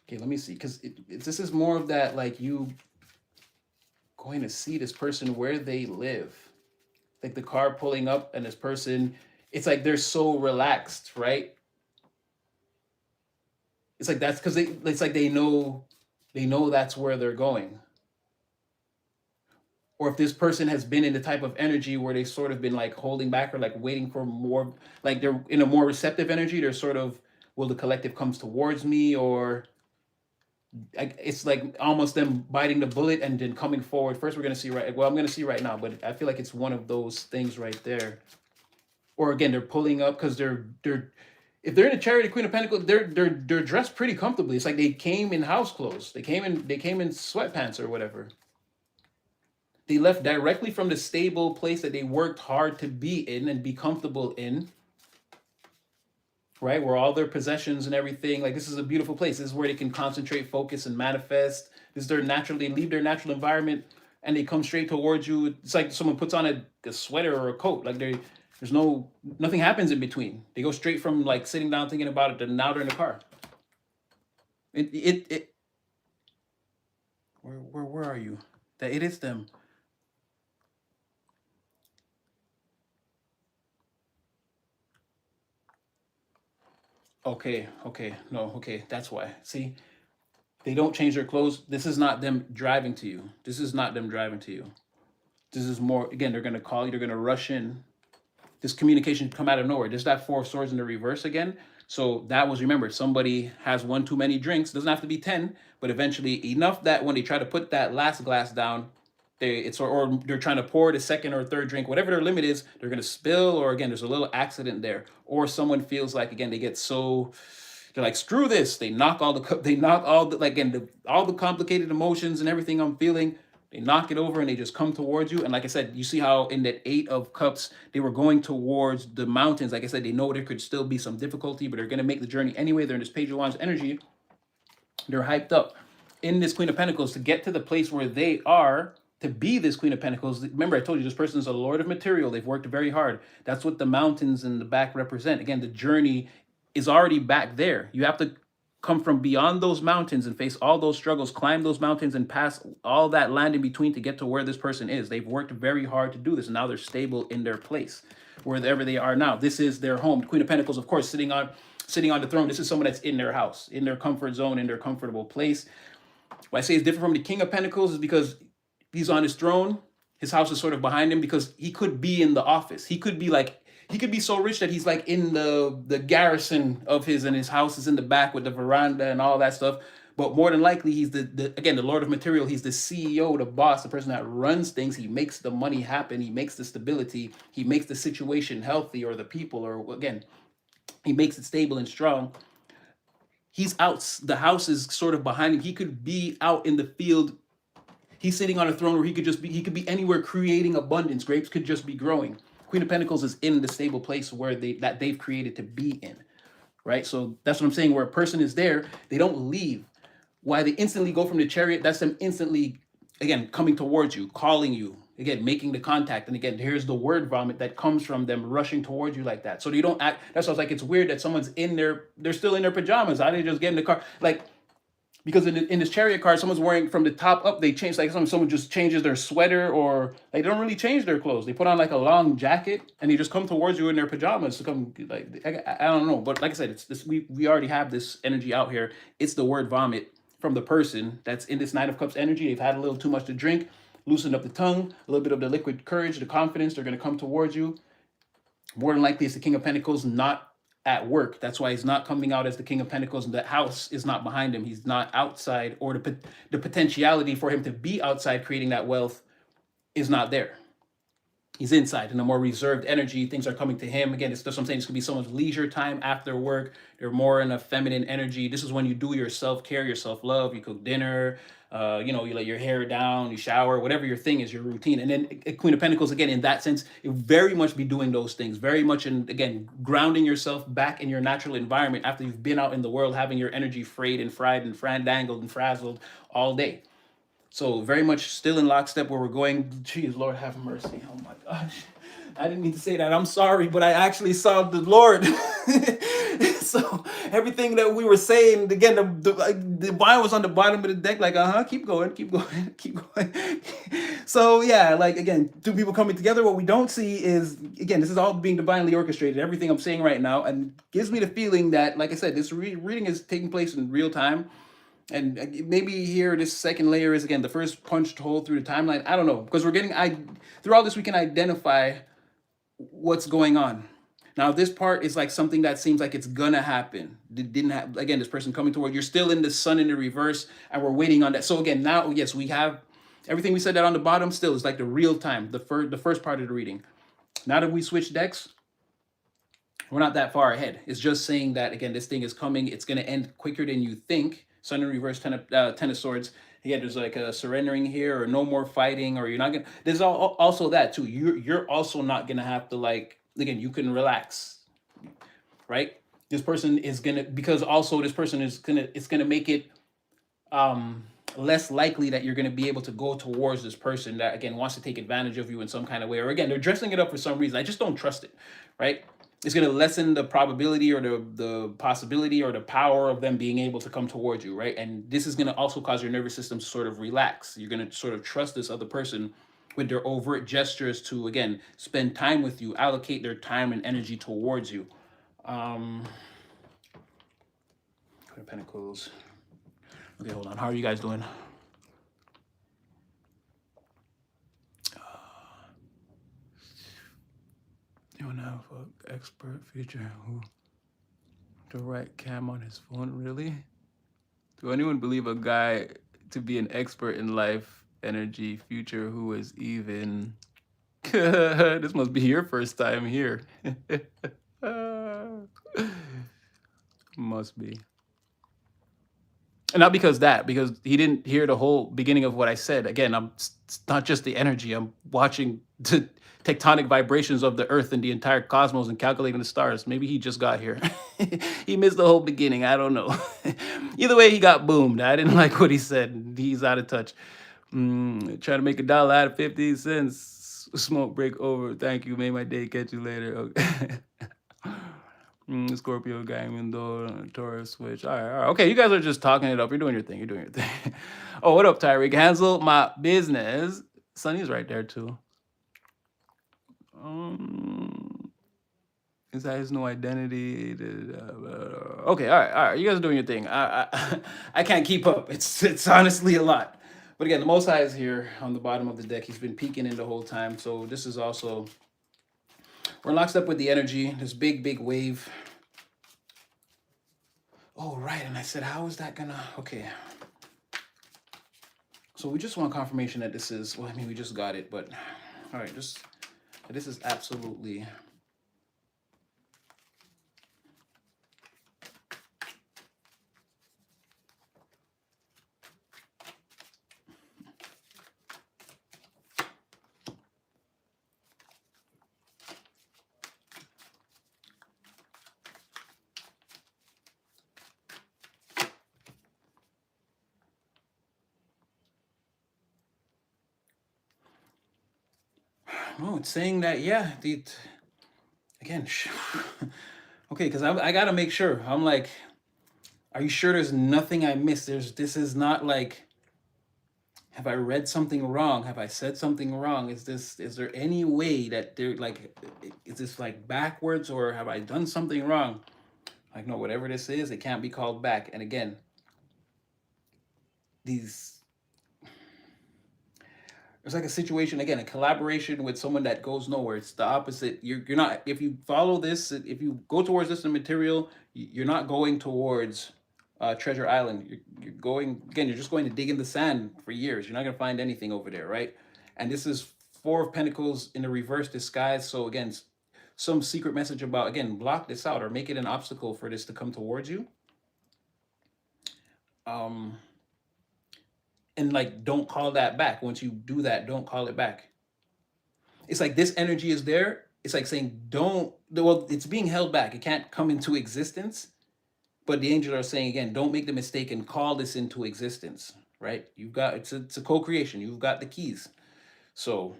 okay, let me see, because this is more of that, like, you going to see this person where they live, like the car pulling up, and this person, it's like they're so relaxed, right? It's like that's because it's like they know that's where they're going. Or if this person has been in the type of energy where they've sort of been like holding back, or like waiting for more, like they're in a more receptive energy, they're sort of, will the collective comes towards me, or it's like almost them biting the bullet and then coming forward. First, we're going to see I'm going to see right now, but I feel like it's one of those things right there. Or again, they're pulling up because they're if they're in a Chariot, Queen of Pentacles, they're dressed pretty comfortably. It's like they came in house clothes. They came in sweatpants or whatever. They left directly from the stable place that they worked hard to be in and be comfortable in. Right? Where all their possessions and everything, like, this is a beautiful place. This is where they can concentrate, focus, and manifest. This is they leave their natural environment and they come straight towards you. It's like someone puts on a sweater or a coat. Like, there's nothing happens in between. They go straight from like sitting down thinking about it to now they're in the car. Where are you? That it is them. Okay, no, okay, that's why. See, they don't change their clothes. This is not them driving to you. This is more, again, they're going to call you, they're going to rush in. This communication come out of nowhere. There's that Four of Swords in the reverse again. So that was, remember, somebody has one too many drinks. Doesn't have to be 10, but eventually enough that when they try to put that last glass down, or they're trying to pour the second or third drink, whatever their limit is, they're going to spill, or again, there's a little accident there. Or someone feels like, again, they They're like, screw this. They knock all the, they knock all the, like, again, all the complicated emotions and everything I'm feeling. They knock it over and they just come towards you. And like I said, you see how in that 8 of Cups, they were going towards the mountains. Like I said, they know there could still be some difficulty, but they're going to make the journey anyway. They're in this Page of Wands energy. They're hyped up in this Queen of Pentacles to get to the place where they are, to be this Queen of Pentacles. Remember, I told you this person is a lord of material. They've worked very hard. That's what the mountains in the back represent. Again, the journey is already back there. You have to come from beyond those mountains and face all those struggles, climb those mountains and pass all that land in between to get to where this person is. They've worked very hard to do this, and now they're stable in their place, wherever they are now. This is their home. Queen of Pentacles, of course, sitting on the throne. This is someone that's in their house, in their comfort zone, in their comfortable place. Why I say it's different from the King of Pentacles is because he's on his throne. His house is sort of behind him, because he could be in the office. He could be like, he could be so rich that he's like in the garrison of his, and his house is in the back with the veranda and all that stuff. But more than likely, he's again, the Lord of Material. He's the CEO, the boss, the person that runs things. He makes the money happen. He makes the stability. He makes the situation healthy, or the people, or again, he makes it stable and strong. He's out. The house is sort of behind him. He could be out in the field. He's sitting on a throne where he could be anywhere creating abundance. Grapes could just be growing. Queen of Pentacles is in the stable place where they've created to be in, right? So that's what I'm saying. Where a person is there, they don't leave. Why they instantly go from the Chariot? That's them instantly, again, coming towards you, calling you, again, making the contact. And again, here's the word vomit that comes from them rushing towards you like that. So you don't act. That's why I was like, it's weird that someone's in their, they're still in their pajamas. How did they just get in the car? Like, because in this Chariot card, someone's wearing from the top up, they change, like someone just changes their sweater, or they don't really change their clothes. They put on like a long jacket and they just come towards you in their pajamas to come, like, I don't know. But like I said, it's this, we already have this energy out here. It's the word vomit from the person that's in this 9 of Cups energy. They've had a little too much to drink, loosened up the tongue, a little bit of the liquid courage, the confidence. They're going to come towards you. More than likely, it's the King of Pentacles, not at work. That's why he's not coming out as the King of Pentacles, and the house is not behind him. He's not outside, or the potentiality for him to be outside creating that wealth is not there. He's inside in a more reserved energy. Things are coming to him. Again, it's just what I'm saying. This could be someone's leisure time after work. They're more in a feminine energy. This is when you do your self-care, your self-love. You cook dinner, you let your hair down, you shower, whatever your thing is, your routine. And then Queen of Pentacles, again, in that sense, you very much be doing those things. Very much in, again, grounding yourself back in your natural environment after you've been out in the world, having your energy frayed and fried and frandangled and frazzled all day. So very much still in lockstep where we're going. Geez, Lord have mercy. Oh my gosh. I didn't mean to say that. I'm sorry, but I actually saw the Lord. So everything that we were saying, again, the wine was on the bottom of the deck, like, keep going, keep going, keep going. So yeah, like, again, two people coming together. What we don't see is, again, this is all being divinely orchestrated, everything I'm saying right now, and gives me the feeling that, like I said, this reading is taking place in real time. And maybe here, this second layer is, again, the first punched hole through the timeline. I don't know, because we're getting, through all this, we can identify what's going on. Now, this part is like something that seems like it's gonna happen. It didn't happen. Again, this person coming toward, you're still in the sun in the reverse, and we're waiting on that. So again, now, yes, we have everything we said that on the bottom still is like the real time, the first part of the reading. Now that we switch decks, we're not that far ahead. It's just saying that, again, this thing is coming. It's gonna end quicker than you think. Sun in reverse, ten of Swords. Yeah, there's like a surrendering here, or no more fighting, or you're not gonna. There's also that too. You're also not gonna have to, like, again, you can relax, right? This person is gonna, because also this person is gonna, it's gonna make it less likely that you're gonna be able to go towards this person that, again, wants to take advantage of you in some kind of way, or again, they're dressing it up for some reason. I just don't trust it, right? It's going to lessen the probability, or the possibility, or the power of them being able to come towards you, right? And this is going to also cause your nervous system to sort of relax. You're going to sort of trust this other person with their overt gestures to, again, spend time with you, allocate their time and energy towards you. Queen of Pentacles. Okay, hold on. How are you guys doing? You want to have an expert feature who the right cam on his phone, really? Do anyone believe a guy to be an expert in life, energy, future, who is even... This must be your first time here. Must be. And not because he didn't hear the whole beginning of what I said. Again, it's not just the energy. I'm watching the tectonic vibrations of the earth and the entire cosmos and calculating the stars. Maybe he just got here. He missed the whole beginning. I don't know. Either way, he got boomed. I didn't like what he said. He's out of touch. Trying to make $1 out of 50 cents. Smoke break over. Thank you. Made my day. Catch you later. Okay. Scorpio gang, window, Taurus switch. All right. Okay, you guys are just talking it up. You're doing your thing. You're doing your thing. Oh, what up, Tyreek? Handle my business. Sunny's right there too. Is that his new identity? Okay, all right. You guys are doing your thing. I can't keep up. It's honestly a lot. But again, the Most High is here on the bottom of the deck. He's been peeking in the whole time. So this is also, we're locked up with the energy. This big wave. Oh, right. And I said, how is that gonna, okay. So we just want confirmation that this is, well, I mean, we just got it, but all right, this is absolutely. No, it's saying that, yeah, again, okay, because I got to make sure. I'm like, are you sure there's nothing I missed? This is not like, have I read something wrong? Have I said something wrong? Is there any way that they're like, is this like backwards, or have I done something wrong? Like, no, whatever this is, it can't be called back. And again, it's like a situation, again, a collaboration with someone that goes nowhere. It's the opposite. You're not, if you follow this, if you go towards this material, you're not going towards Treasure Island. You're going, again, you're just going to dig in the sand for years. You're not going to find anything over there, right? And this is Four of Pentacles in the reverse disguise. So again, some secret message about, again, block this out or make it an obstacle for this to come towards you. And like, don't call that back. Once you do that, don't call it back. It's like this energy is there. It's like saying, don't, well, it's being held back. It can't come into existence. But the angels are saying, again, don't make the mistake and call this into existence, right? You've got, it's a co-creation. You've got the keys. So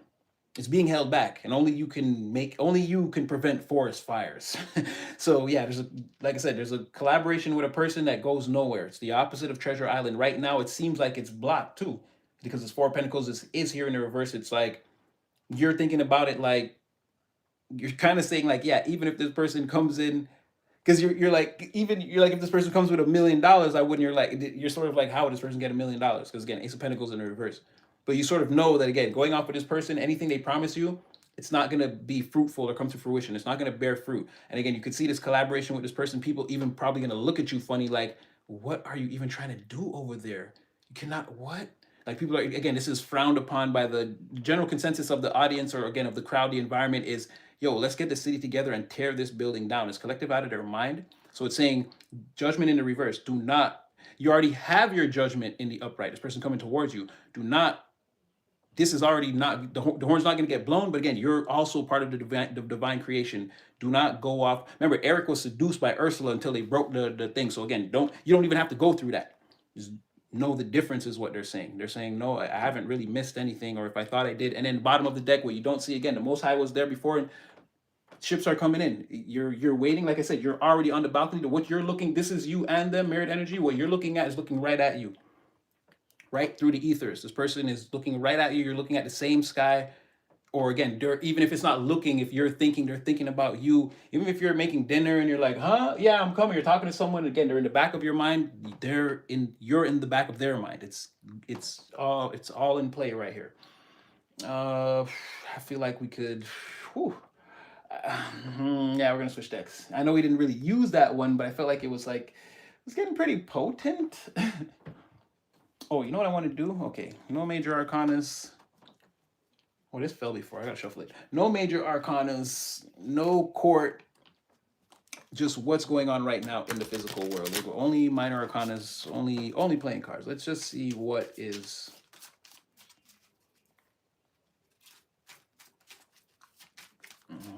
it's being held back, and only you can prevent forest fires. So yeah, like I said, there's a collaboration with a person that goes nowhere. It's the opposite of Treasure Island. Right now, it seems like it's blocked too, because this Four of Pentacles is here in the reverse. It's like, you're thinking about it like, you're kind of saying like, yeah, even if this person comes in, because you're like, if this person comes with $1 million, I wouldn't. You're sort of like, how would this person get $1 million? Because again, Ace of Pentacles in the reverse. But you sort of know that, again, going off with this person, anything they promise you, it's not going to be fruitful or come to fruition. It's not going to bear fruit. And again, you could see this collaboration with this person, people even probably going to look at you funny, like, what are you even trying to do over there? You cannot, what? Like, people are, again, this is frowned upon by the general consensus of the audience, or again, of the crowd, the environment is, yo, let's get the city together and tear this building down. It's collective out of their mind. So it's saying judgment in the reverse. Do not, you already have your judgment in the upright. This person coming towards you. Do not, this is already not, the horn's not going to get blown, but again, you're also part of the divine creation. Do not go off. Remember, Eric was seduced by Ursula until they broke the thing. So again, you don't even have to go through that. Just know the difference is what they're saying. They're saying, no, I haven't really missed anything, or if I thought I did. And then bottom of the deck, what you don't see, again, the Most High was there before, and ships are coming in. You're waiting. Like I said, you're already on the balcony. To what you're looking, this is you and them, mirrored energy. What you're looking at is looking right at you, right through the ethers. This person is looking right at you. You're looking at the same sky. Or again, even if it's not looking, if you're thinking, they're thinking about you. Even if you're making dinner and you're like, huh, yeah, I'm coming. You're talking to someone. Again, they're in the back of your mind. You're in the back of their mind. It's all in play right here. I feel like we could. Whew, yeah, we're gonna switch decks. I know we didn't really use that one, but I felt like it was getting pretty potent. Oh, you know what I want to do? Okay, no major arcanas. Oh, this fell before. I gotta shuffle it. No major arcanas, no court, just what's going on right now in the physical world. We're only minor arcanas, only playing cards. Let's just see what is.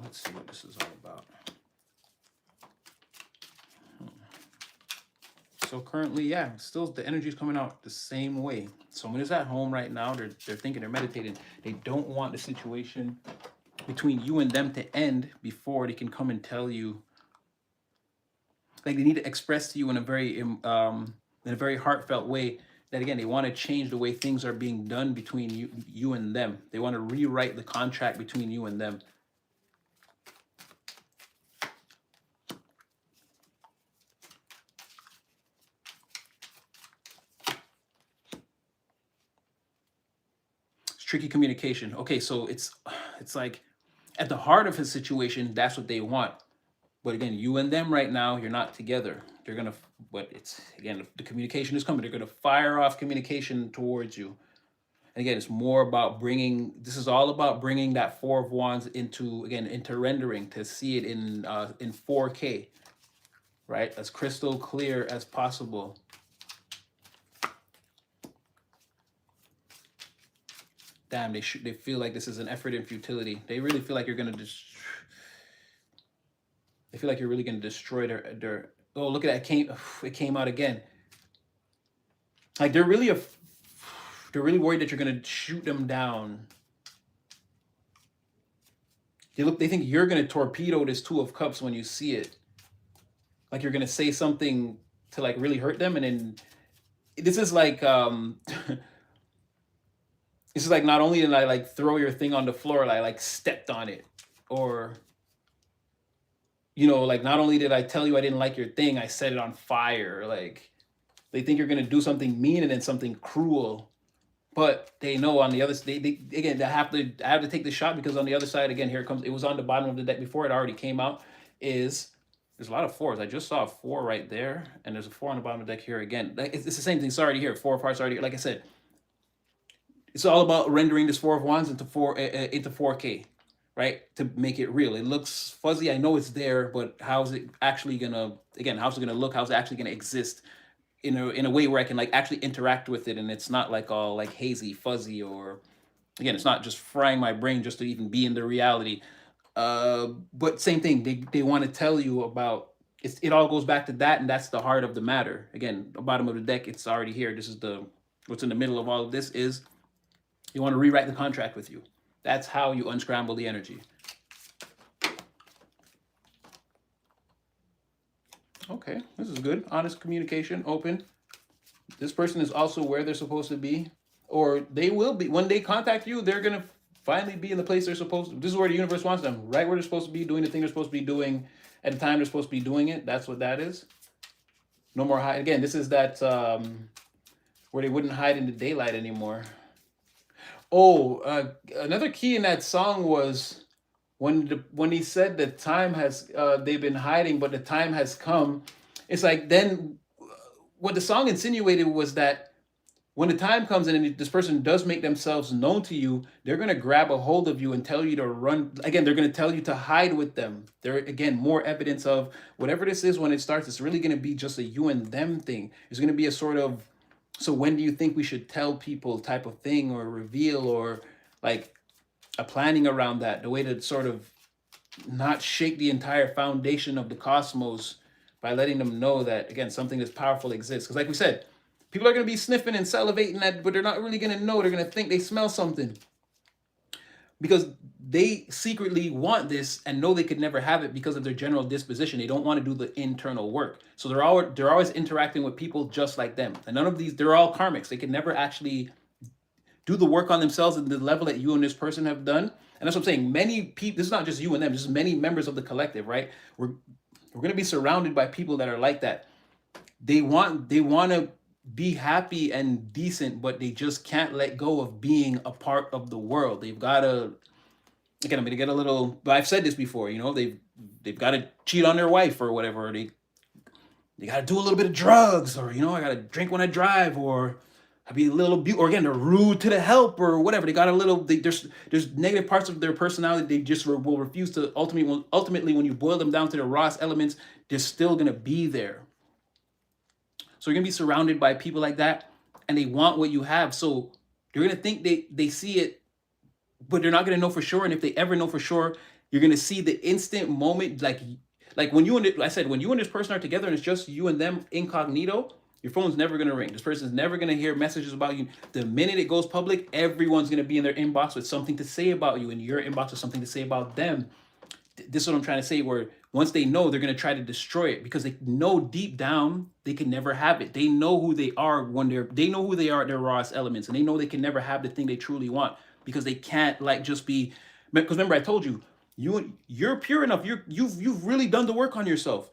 Let's see what this is all about. So currently, yeah, still the energy is coming out the same way. Someone is at home right now. They're thinking, they're meditating. They don't want the situation between you and them to end before they can come and tell you. Like, they need to express to you in a very heartfelt way that, again, they want to change the way things are being done between you and them. They want to rewrite the contract between you and them. Tricky communication. Okay, so it's like at the heart of his situation, that's what they want. But again, you and them right now, you're not together. They're gonna, but it's again, the communication is coming. They're gonna fire off communication towards you. And again, it's more about bringing. This is all about bringing that Four of Wands into rendering, to see it in 4K, right? As crystal clear as possible. Damn, they feel like this is an effort in futility. They really feel like you're gonna they feel like you're really gonna destroy their. Oh, look at that! It came out again. Like they're really worried that you're gonna shoot them down. They think you're gonna torpedo this Two of Cups when you see it. Like you're gonna say something to like really hurt them, and then this is like This is like, not only did I like throw your thing on the floor, I like stepped on it. Or, like not only did I tell you I didn't like your thing, I set it on fire. Like they think you're going to do something mean and then something cruel. But they know on the other side, I have to take the shot, because on the other side, again, here it comes. It was on the bottom of the deck before it already came out. There's a lot of fours. I just saw a 4 right there, and there's a 4 on the bottom of the deck here again. It's the same thing. It's already here. 4 parts already. Like I said, it's all about rendering this 4 of Wands into 4K, right? To make it real. It looks fuzzy. I know it's there, but how's it actually gonna? Again, how's it gonna look? How's it actually gonna exist in a way where I can like actually interact with it, and it's not like all like hazy, fuzzy, or again, it's not just frying my brain just to even be in the reality. But same thing. They want to tell you about. It all goes back to that, and that's the heart of the matter. Again, the bottom of the deck. It's already here. This is what's in the middle of all of this is. You want to rewrite the contract with you. That's how you unscramble the energy. Okay, this is good. Honest communication, open. This person is also where they're supposed to be, or they will be. When they contact you, they're going to finally be in the place they're supposed to. This is where the universe wants them, right where they're supposed to be, doing the thing they're supposed to be doing at the time they're supposed to be doing it. That's what that is. No more hide. Again, this is that where they wouldn't hide in the daylight anymore. Oh, another key in that song was when he said the time has they've been hiding, but the time has come. It's like then what the song insinuated was that when the time comes and this person does make themselves known to you, they're gonna grab a hold of you and tell you to run. Again, they're gonna tell you to hide with them. They're again more evidence of whatever this is when it starts. It's really gonna be just a you and them thing. It's gonna be a sort of. So when do you think we should tell people type of thing, or reveal, or like a planning around that, the way to sort of not shake the entire foundation of the cosmos by letting them know that, again, something that's powerful exists. Because like we said, people are going to be sniffing and salivating that, but they're not really going to know. They're going to think they smell something. Because they secretly want this and know they could never have it because of their general disposition. They don't want to do the internal work. So they're always interacting with people just like them. And none of these, they're all karmics. They can never actually do the work on themselves at the level that you and this person have done. And that's what I'm saying. Many people, this is not just you and them, this is many members of the collective, right? We're going to be surrounded by people that are like that. They want to be happy and decent, but they just can't let go of being a part of the world. They've got to, again, I'm going to get a little, but I've said this before, they've got to cheat on their wife or whatever. Or they got to do a little bit of drugs, or, I got to drink when I drive, or I'd be a little or again, they're rude to the help or whatever. They got a little. There's negative parts of their personality. They just will refuse to ultimately when you boil them down to the rawest elements, they're still gonna be there. So you're gonna be surrounded by people like that, and they want what you have. So they're gonna think they see it, but they're not gonna know for sure. And if they ever know for sure, you're gonna see the instant moment, like when you and I said when you and this person are together and it's just you and them incognito. Your phone's never gonna ring. This person's never gonna hear messages about you. The minute it goes public, everyone's gonna be in their inbox with something to say about you, and your inbox with something to say about them. This is what I'm trying to say. Where once they know, they're gonna try to destroy it because they know deep down they can never have it. They know who they are when they know who they are at their rawest elements, and they know they can never have the thing they truly want because they can't like just be. Because remember, I told you, you're pure enough. You've really done the work on yourself.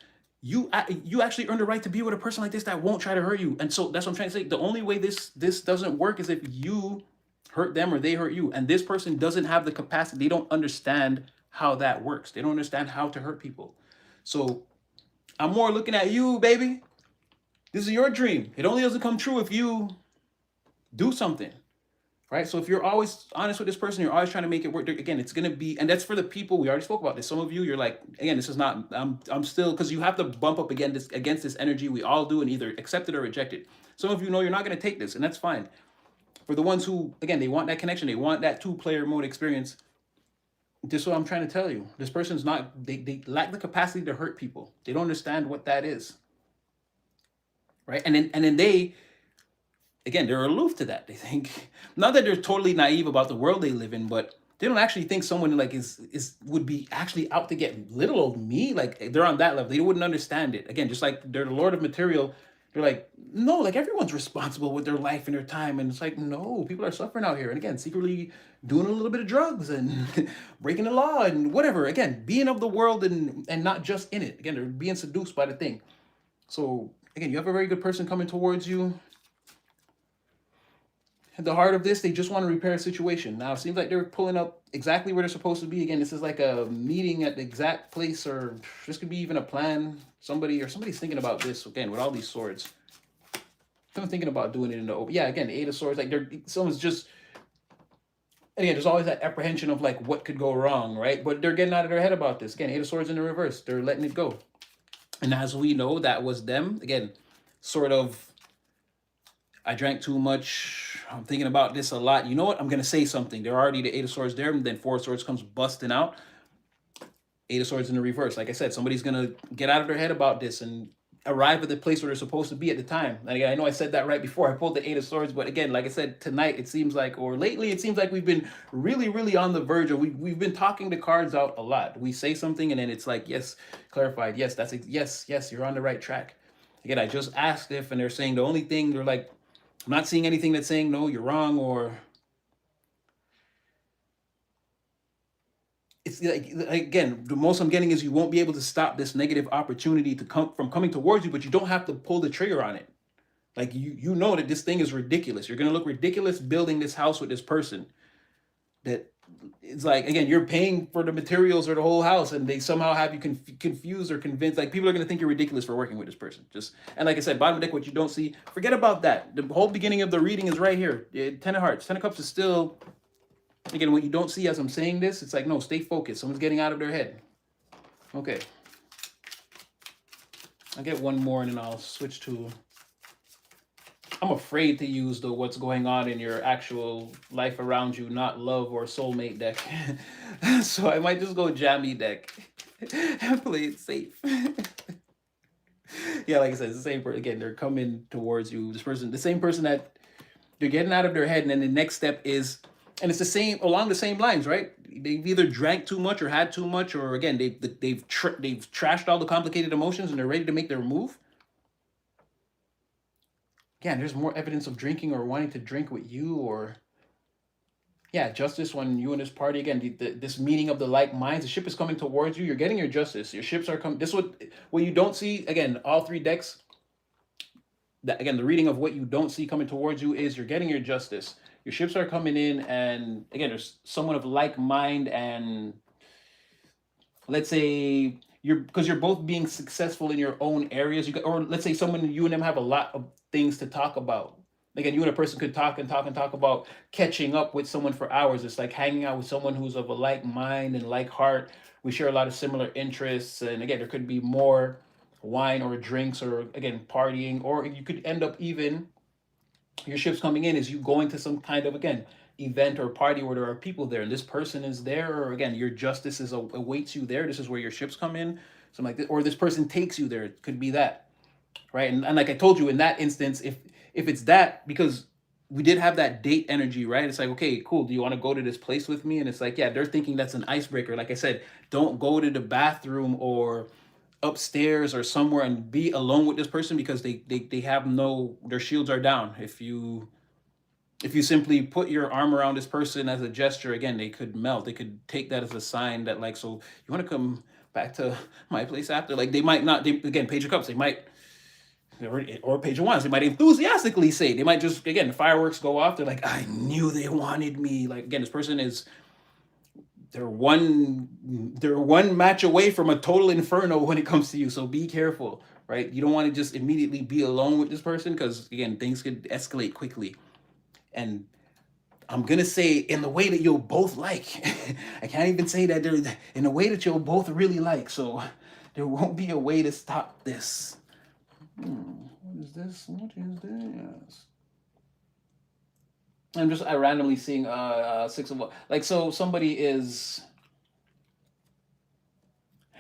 You actually earn the right to be with a person like this that won't try to hurt you. And so that's what I'm trying to say. The only way this doesn't work is if you hurt them or they hurt you. And this person doesn't have the capacity. They don't understand how that works. They don't understand how to hurt people. So I'm more looking at you, baby. This is your dream. It only doesn't come true if you do something. Right? So if you're always honest with this person, you're always trying to make it work. Again, it's gonna be, and that's for the people we already spoke about this. Some of you, you're like, again, this is not. I'm still because you have to bump up against this energy. We all do, and either accept it or reject it. Some of you know you're not gonna take this, and that's fine. For the ones who, again, they want that connection, they want that two-player mode experience. This is what I'm trying to tell you. This person's not. They lack the capacity to hurt people. They don't understand what that is. Right? And then they again, they're aloof to that. They think not that they're totally naive about the world they live in, but they don't actually think someone like is would be actually out to get little old me. Like they're on that level. They wouldn't understand it. Again, just like they're the Lord of material. They're like, no, like everyone's responsible with their life and their time. And it's like, no, people are suffering out here. And again, secretly doing a little bit of drugs and breaking the law and whatever. Again, being of the world and not just in it. Again, they're being seduced by the thing. So again, you have a very good person coming towards you. At the heart of this, they just want to repair a situation. Now, it seems like they're pulling up exactly where they're supposed to be. Again, this is like a meeting at the exact place, or this could be even a plan. Somebody's thinking about this, again, with all these swords. Someone's thinking about doing it in the open. Yeah, again, the Eight of Swords, like someone's just, again, there's always that apprehension of like what could go wrong, right? But they're getting out of their head about this. Again, Eight of Swords in the reverse. They're letting it go. And as we know, that was them. Again, sort of, I drank too much. I'm thinking about this a lot. You know what? I'm going to say something. They're already the Eight of Swords there, and then Four of Swords comes busting out. Eight of Swords in the reverse. Like I said, somebody's going to get out of their head about this and arrive at the place where they're supposed to be at the time. And again, I know I said that right before I pulled the Eight of Swords, but again, like I said, tonight it seems like, or lately it seems like we've been really, really on the verge of, we've been talking the cards out a lot. We say something and then it's like, yes, clarified. Yes, yes, you're on the right track. Again, I just asked if, and they're saying the only thing, they're like, I'm not seeing anything that's saying, no, you're wrong, or it's like, again, the most I'm getting is you won't be able to stop this negative opportunity to come from coming towards you, but you don't have to pull the trigger on it. Like you know that this thing is ridiculous. You're going to look ridiculous building this house with this person. That it's like, again, you're paying for the materials or the whole house, and they somehow have you confused or convinced. Like people are going to think you're ridiculous for working with this person. And like I said, bottom of the deck, what you don't see, forget about that. The whole beginning of the reading is right here. Ten of Hearts, Ten of Cups is still, again, what you don't see as I'm saying this, it's like, no, stay focused. Someone's getting out of their head. Okay. I'll get one more and then I'll switch to, I'm afraid to use the what's going on in your actual life around you, not love or soulmate deck. So I might just go jammy deck and play it safe. Yeah, like I said, it's the same person. Again, they're coming towards you. This person, the same person that they're getting out of their head, and then the next step is, and it's the same along the same lines, right? They've either drank too much or had too much, or again, they've trashed all the complicated emotions and they're ready to make their move. Again, there's more evidence of drinking or wanting to drink with you, or yeah, justice when you and this party, again, this meeting of the like minds, the ship is coming towards you. You're getting your justice. Your ships are coming. This is what you don't see. Again, all three decks. Again, the reading of what you don't see coming towards you is you're getting your justice. Your ships are coming in, and again, there's someone of like mind, and let's say because you're both being successful in your own areas. Or let's say someone, you and them have a lot of things to talk about. Again, you and a person could talk and talk and talk about catching up with someone for hours. It's like hanging out with someone who's of a like mind and like heart. We share a lot of similar interests. And again, there could be more wine or drinks or, again, partying. Or you could end up even, your ship's coming in is you going to some kind of, again, event or party where there are people there and this person is there, or again, your justice is awaits you there. This is where your ships come in, something like that. Or this person takes you there. It could be that, right? And like I told you, in that instance, if it's that, because we did have that date energy, right? It's like, okay, cool, do you want to go to this place with me? And it's like, yeah, they're thinking that's an icebreaker. Like I said, don't go to the bathroom or upstairs or somewhere and be alone with this person, because they have no, their shields are down. If you simply put your arm around this person as a gesture, again, they could melt. They could take that as a sign that, like, so you want to come back to my place after? Like, they might not, they, again, Page of Cups, they might, or Page of Wands, they might enthusiastically say, they might just, again, the fireworks go off. They're like, I knew they wanted me. Like, again, this person is, they're one match away from a total inferno when it comes to you. So be careful, right? You don't want to just immediately be alone with this person, because, again, things could escalate quickly. And I'm going to say in the way that you'll both like. I can't even say that they're in a way that you'll both really like. So there won't be a way to stop this. What is this? What is this? I randomly seeing Six of, like, so somebody is,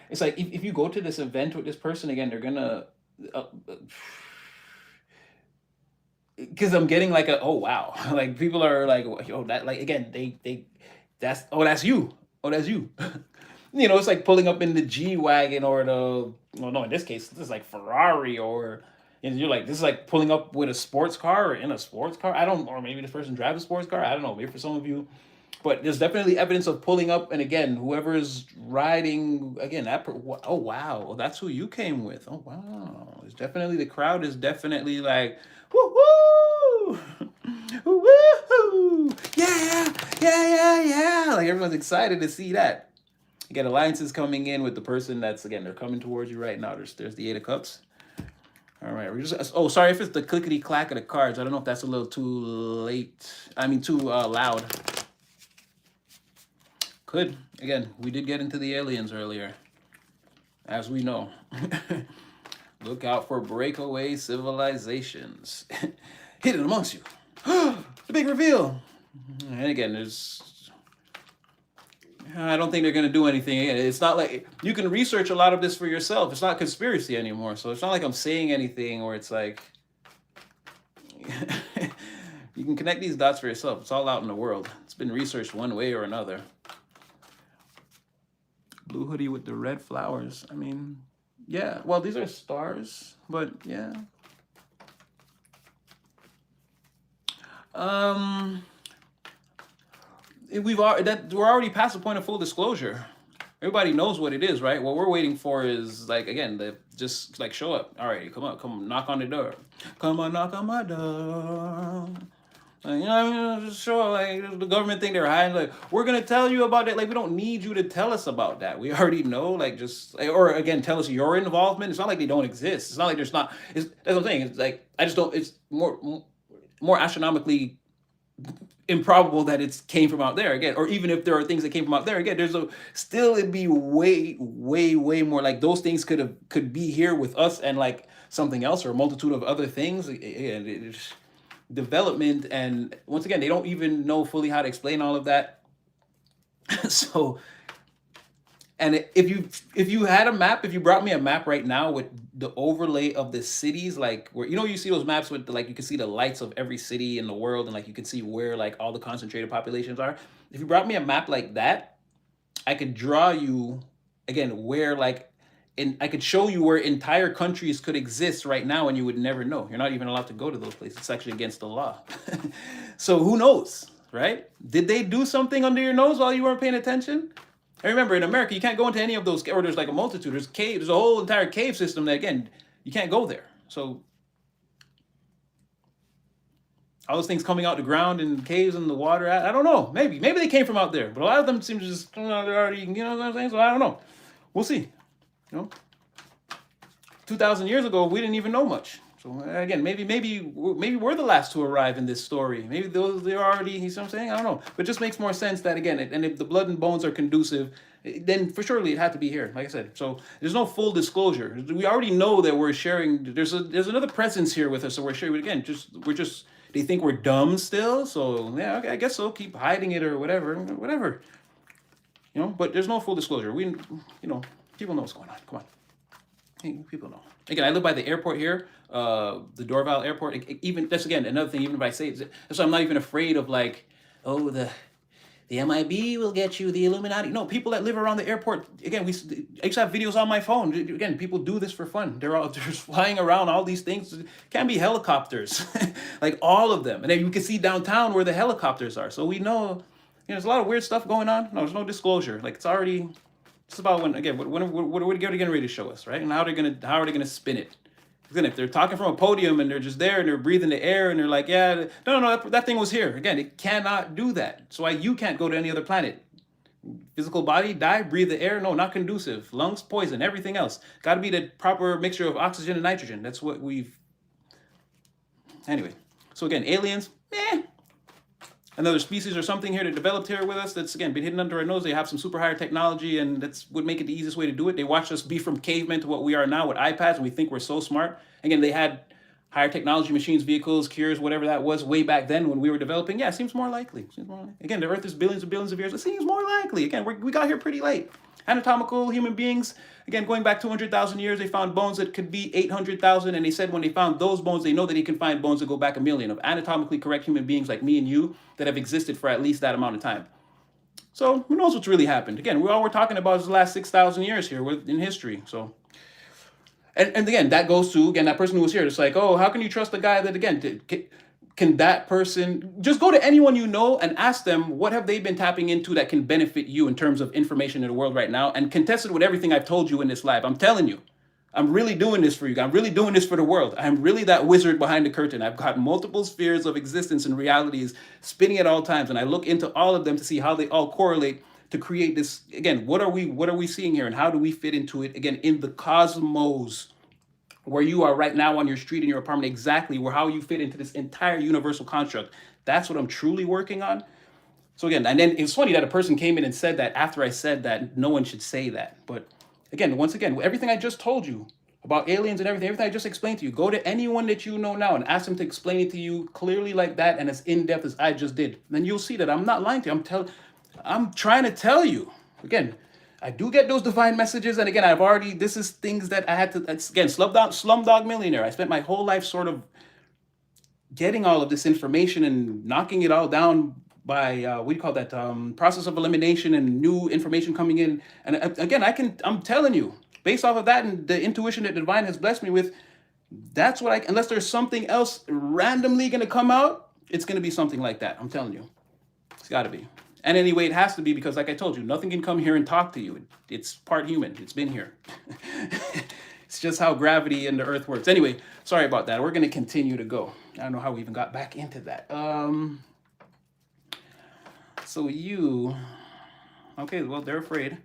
it's like if you go to this event with this person, again, they're gonna because I'm getting like a, oh wow, like people are like, yo, that, like, again, that's, oh, that's you, oh, that's you. You know, it's like pulling up in the G wagon or the, well, no, in this case this is like Ferrari, or, and you're like, this is like pulling up with a sports car or in a sports car. I don't, or maybe this person drives a sports car. I don't know. Maybe for some of you, but there's definitely evidence of pulling up. And again, whoever is riding, again, oh wow, well, that's who you came with. Oh wow, it's definitely, the crowd is definitely like, woo woo, woo, yeah, yeah, yeah, yeah. Like everyone's excited to see that. Again, alliances coming in with the person that's, again, they're coming towards you right now. There's the Eight of Cups. All right, we're just, oh, sorry if it's the clickety clack of the cards. I don't know if that's a little too late. I mean, too loud. Could, again, we did get into the aliens earlier, as we know. Look out for breakaway civilizations hidden amongst you. The big reveal. And again, there's, I don't think they're going to do anything. It's not like, you can research a lot of this for yourself. It's not conspiracy anymore. So it's not like I'm saying anything, or it's like, you can connect these dots for yourself. It's all out in the world. It's been researched one way or another. Blue hoodie with the red flowers. I mean, yeah. Well, these are stars, but yeah. We're already past the point of full disclosure. Everybody knows what it is, right? What we're waiting for is, like, again, just like, show up. All right, come on, knock on the door. Come on, knock on my door. Like, you know what I mean? Just show up. Like, the government think they're hiding. Like, we're gonna tell you about it. Like, we don't need you to tell us about that. We already know. Like, just, or again, tell us your involvement. It's not like they don't exist. It's not like there's not. That's what I'm saying. It's like, I just don't. It's more astronomically improbable that it came from out there, again, or even if there are things that came from out there, again, it'd be way more, like, those things could be here with us, and like something else, or a multitude of other things. And development, and once again, they don't even know fully how to explain all of that. So, and if you had a map, if you brought me a map right now with the overlay of the cities, like, where, you know, you see those maps with like, you can see the lights of every city in the world, and like you can see where like all the concentrated populations are. If you brought me a map like that, I could draw you, again, where, like, I could show you where entire countries could exist right now, and you would never know. You're not even allowed to go to those places. It's actually against the law. So who knows, right? Did they do something under your nose while you weren't paying attention? And remember, in America, you can't go into any of those, or there's like a multitude. There's caves. There's a whole entire cave system that, again, you can't go there. So all those things coming out the ground in caves and the water, I don't know. Maybe they came from out there, but a lot of them seem to just, they're already, you know what I'm saying? So I don't know. We'll see. You know, 2,000 years ago, we didn't even know much. So again, maybe we're the last to arrive in this story. Maybe they're already. You see what I'm saying? I don't know. But it just makes more sense that again, and if the blood and bones are conducive, then for surely it had to be here. Like I said, so there's no full disclosure. We already know that we're sharing. There's another presence here with us, so we're sharing. Again, we're just. They think we're dumb still. So yeah, okay, I guess so. Keep hiding it or whatever. You know, but there's no full disclosure. People know what's going on. Come on. People know. Again, I live by the airport here, the Dorval Airport. Even that's again another thing. Even if I say it, so I'm not even afraid of like, oh, the MIB will get you, the Illuminati. No, people that live around the airport. Again, I used to have videos on my phone. Again, people do this for fun. They're flying around all these things. It can be helicopters, like all of them. And then you can see downtown where the helicopters are. So we know, there's a lot of weird stuff going on. No, there's no disclosure. Like it's already. It's about what are they getting ready to show us, right? And how are they gonna spin it? Then if they're talking from a podium and they're just there and they're breathing the air and they're like, yeah, no, that thing was here. Again, it cannot do that. So why you can't go to any other planet? Physical body, die, breathe the air. No, not conducive. Lungs, poison, everything else. Got to be the proper mixture of oxygen and nitrogen. That's what we've. Anyway, so again, aliens, another species or something here that developed here with us that's, again, been hidden under our nose. They have some super higher technology, and that's would make it the easiest way to do it. They watched us be from cavemen to what we are now with iPads, and we think we're so smart. Again, they had higher technology machines, vehicles, cures, whatever that was way back then when we were developing. Yeah, it seems more likely. Again, the Earth is billions and billions of years. It seems more likely. Again, we got here pretty late. Anatomical human beings, again, going back 200,000 years, they found bones that could be 800,000, and they said when they found those bones, they know that they can find bones that go back 1,000,000 of anatomically correct human beings like me and you that have existed for at least that amount of time. So who knows what's really happened? Again, all we're talking about is the last 6,000 years here in history. So, and again, that goes to, again, that person who was here. It's like, oh, how can you trust the guy that, again, can that person just go to anyone you know and ask them what have they been tapping into that can benefit you in terms of information in the world right now, and contest it with everything I've told you in this live. I'm telling you, I'm really doing this for you. I'm really doing this for the world. I'm really that wizard behind the curtain. I've got multiple spheres of existence and realities spinning at all times, and I look into all of them to see how they all correlate to create this. Again, what are we seeing here, and how do we fit into it, again, in the cosmos, where you are right now on your street in your apartment, exactly how you fit into this entire universal construct. That's what I'm truly working on. So again, and then it's funny that a person came in and said that after I said that no one should say that. But again, once again, everything I just told you about aliens and everything I just explained to you, go to anyone that you know now and ask them to explain it to you clearly like that and as in-depth as I just did. Then you'll see that I'm not lying to you. I'm trying to tell you. Again, I do get those divine messages, and again, this is things that I had to, again, Slumdog Millionaire. I spent my whole life sort of getting all of this information and knocking it all down by, what do you call that, process of elimination and new information coming in. And again, I'm telling you, based off of that and the intuition that the divine has blessed me with, that's what unless there's something else randomly going to come out, it's going to be something like that. I'm telling you, it's got to be. And anyway, it has to be, because like I told you, nothing can come here and talk to you. It's part human. It's been here. It's just how gravity and the earth works. Anyway, sorry about that. We're going to continue to go. I don't know how we even got back into that. Okay, well, they're afraid.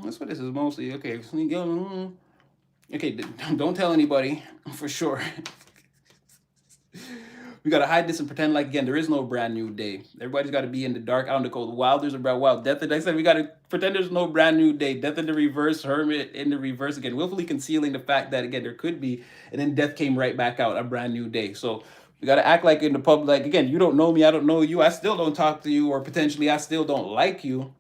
That's what this is mostly. Okay, don't tell anybody for sure. We got to hide this and pretend like, again, there is no brand new day. Everybody's got to be in the dark, out in the cold. Wild, there's a wild death. And I said we got to pretend there's no brand new day. Death in the reverse, hermit in the reverse again. Willfully concealing the fact that, again, there could be. And then death came right back out, a brand new day. So we got to act like in the public, like, again, you don't know me, I don't know you. I still don't talk to you, or potentially I still don't like you.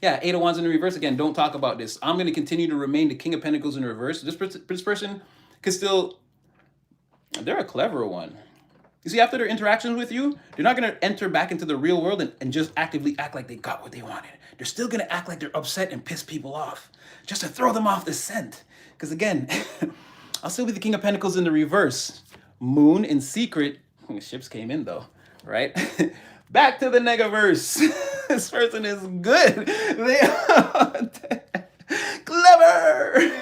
Yeah, Eight of Wands in the reverse. Again, don't talk about this. I'm going to continue to remain the King of Pentacles in reverse. This person could still... They're a clever one. You see, after their interactions with you, they're not going to enter back into the real world and just actively act like they got what they wanted. They're still going to act like they're upset and piss people off, just to throw them off the scent. Because again, I'll still be the King of Pentacles in the reverse. Moon in secret. Ships came in though, right? Back to the negaverse. This person is good. They are clever.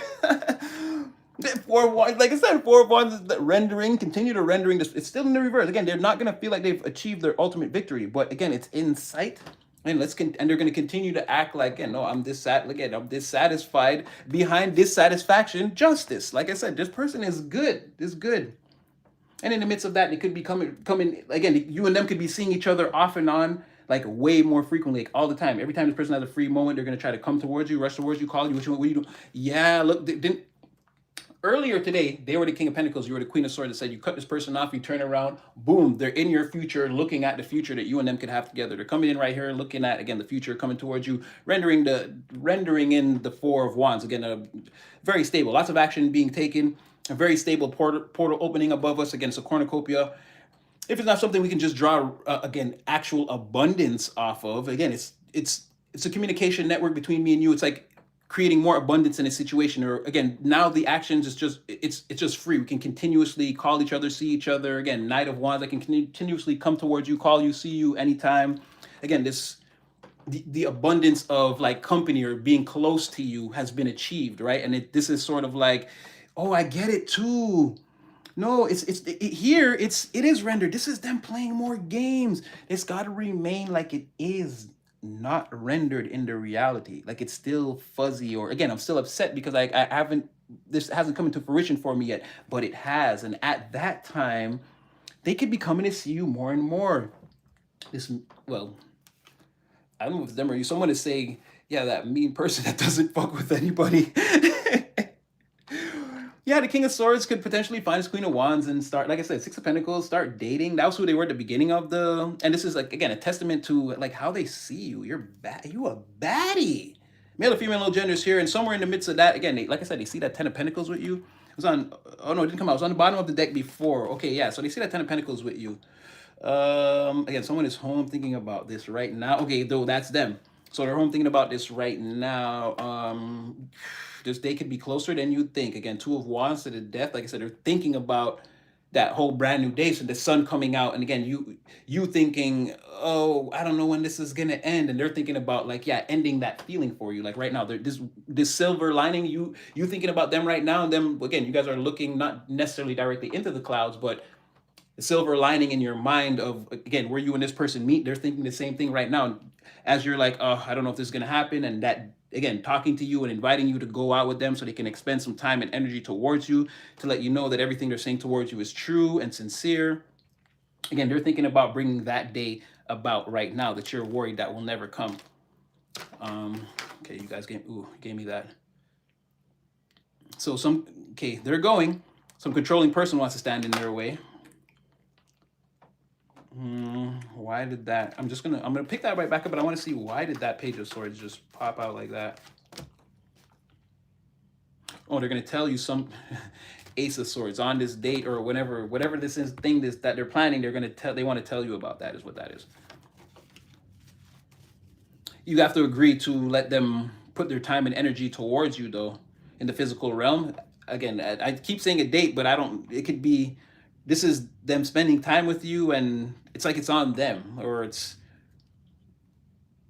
Like I said, Four of Wands rendering, continue to rendering this. It's still in the reverse. Again, they're not going to feel like they've achieved their ultimate victory. But again, it's in sight. And and they're going to continue to act like, no, I'm dissatisfied behind dissatisfaction, justice. Like I said, this person is good. Is good. And in the midst of that, they could be coming again. You and them could be seeing each other off and on, like way more frequently, like all the time. Every time this person has a free moment, they're gonna try to come towards you, rush towards you, call you. What you do? Yeah, look, didn't earlier today they were the King of Pentacles, you were the Queen of Swords. That said you cut this person off, you turn around, boom, they're in your future, looking at the future that you and them could have together. They're coming in right here, looking at again the future coming towards you, rendering in the Four of Wands again. Very stable, lots of action being taken. A very stable portal opening above us against a cornucopia. If it's not something we can just draw again actual abundance off of, again it's a communication network between me and you. It's like creating more abundance in a situation. Or again, now the actions is just it's just free. We can continuously call each other, see each other. Again, Knight of Wands, I can continuously come towards you, call you, see you anytime. Again, the abundance of like company or being close to you has been achieved, right? And this is sort of like, oh, I get it too. No, it is rendered. This is them playing more games. It's got to remain like it is, not rendered into reality. Like it's still fuzzy. Or again, I'm still upset because I haven't, this hasn't come into fruition for me yet, but it has. And at that time, they could be coming to see you more and more. Well, I don't know if it's them or you. Someone is saying, yeah, that mean person that doesn't fuck with anybody. Yeah, the King of Swords could potentially find his Queen of Wands and start, like I said, Six of Pentacles, start dating. That was who they were at the beginning of and this is like, again, a testament to like how they see you. You a baddie. Male or female, no genders here. And somewhere in the midst of that, again, like I said, they see that Ten of Pentacles with you. It was on, oh no, it didn't come out. It was on the bottom of the deck before. Okay, yeah, so they see that Ten of Pentacles with you. Again, someone is home thinking about this right now. Okay, though that's them. So they're home thinking about this right now. This day could be closer than you think. Again, Two of Wands to the death. Like I said, they're thinking about that whole brand new day. So the sun coming out, and again, you thinking, oh, I don't know when this is gonna end, and they're thinking about like, yeah, ending that feeling for you. Like right now, this silver lining. You thinking about them right now, and them again. You guys are looking not necessarily directly into the clouds, but the silver lining in your mind of again where you and this person meet. They're thinking the same thing right now. As you're like, oh, I don't know if this is gonna happen, and that again, talking to you and inviting you to go out with them so they can expend some time and energy towards you to let you know that everything they're saying towards you is true and sincere. Again, they're thinking about bringing that day about right now that you're worried that will never come. Okay, you guys gave me that. So they're going. Some controlling person wants to stand in their way. Why did that? I'm gonna pick that right back up, but I want to see why did that Page of Swords just pop out like that? Oh, they're gonna tell you some Ace of Swords on this date or whatever this is thing that they're planning. They want to tell you about that is what that is. You have to agree to let them put their time and energy towards you though in the physical realm. Again, I keep saying a date, but it could be. This is them spending time with you, and it's like it's on them, or it's,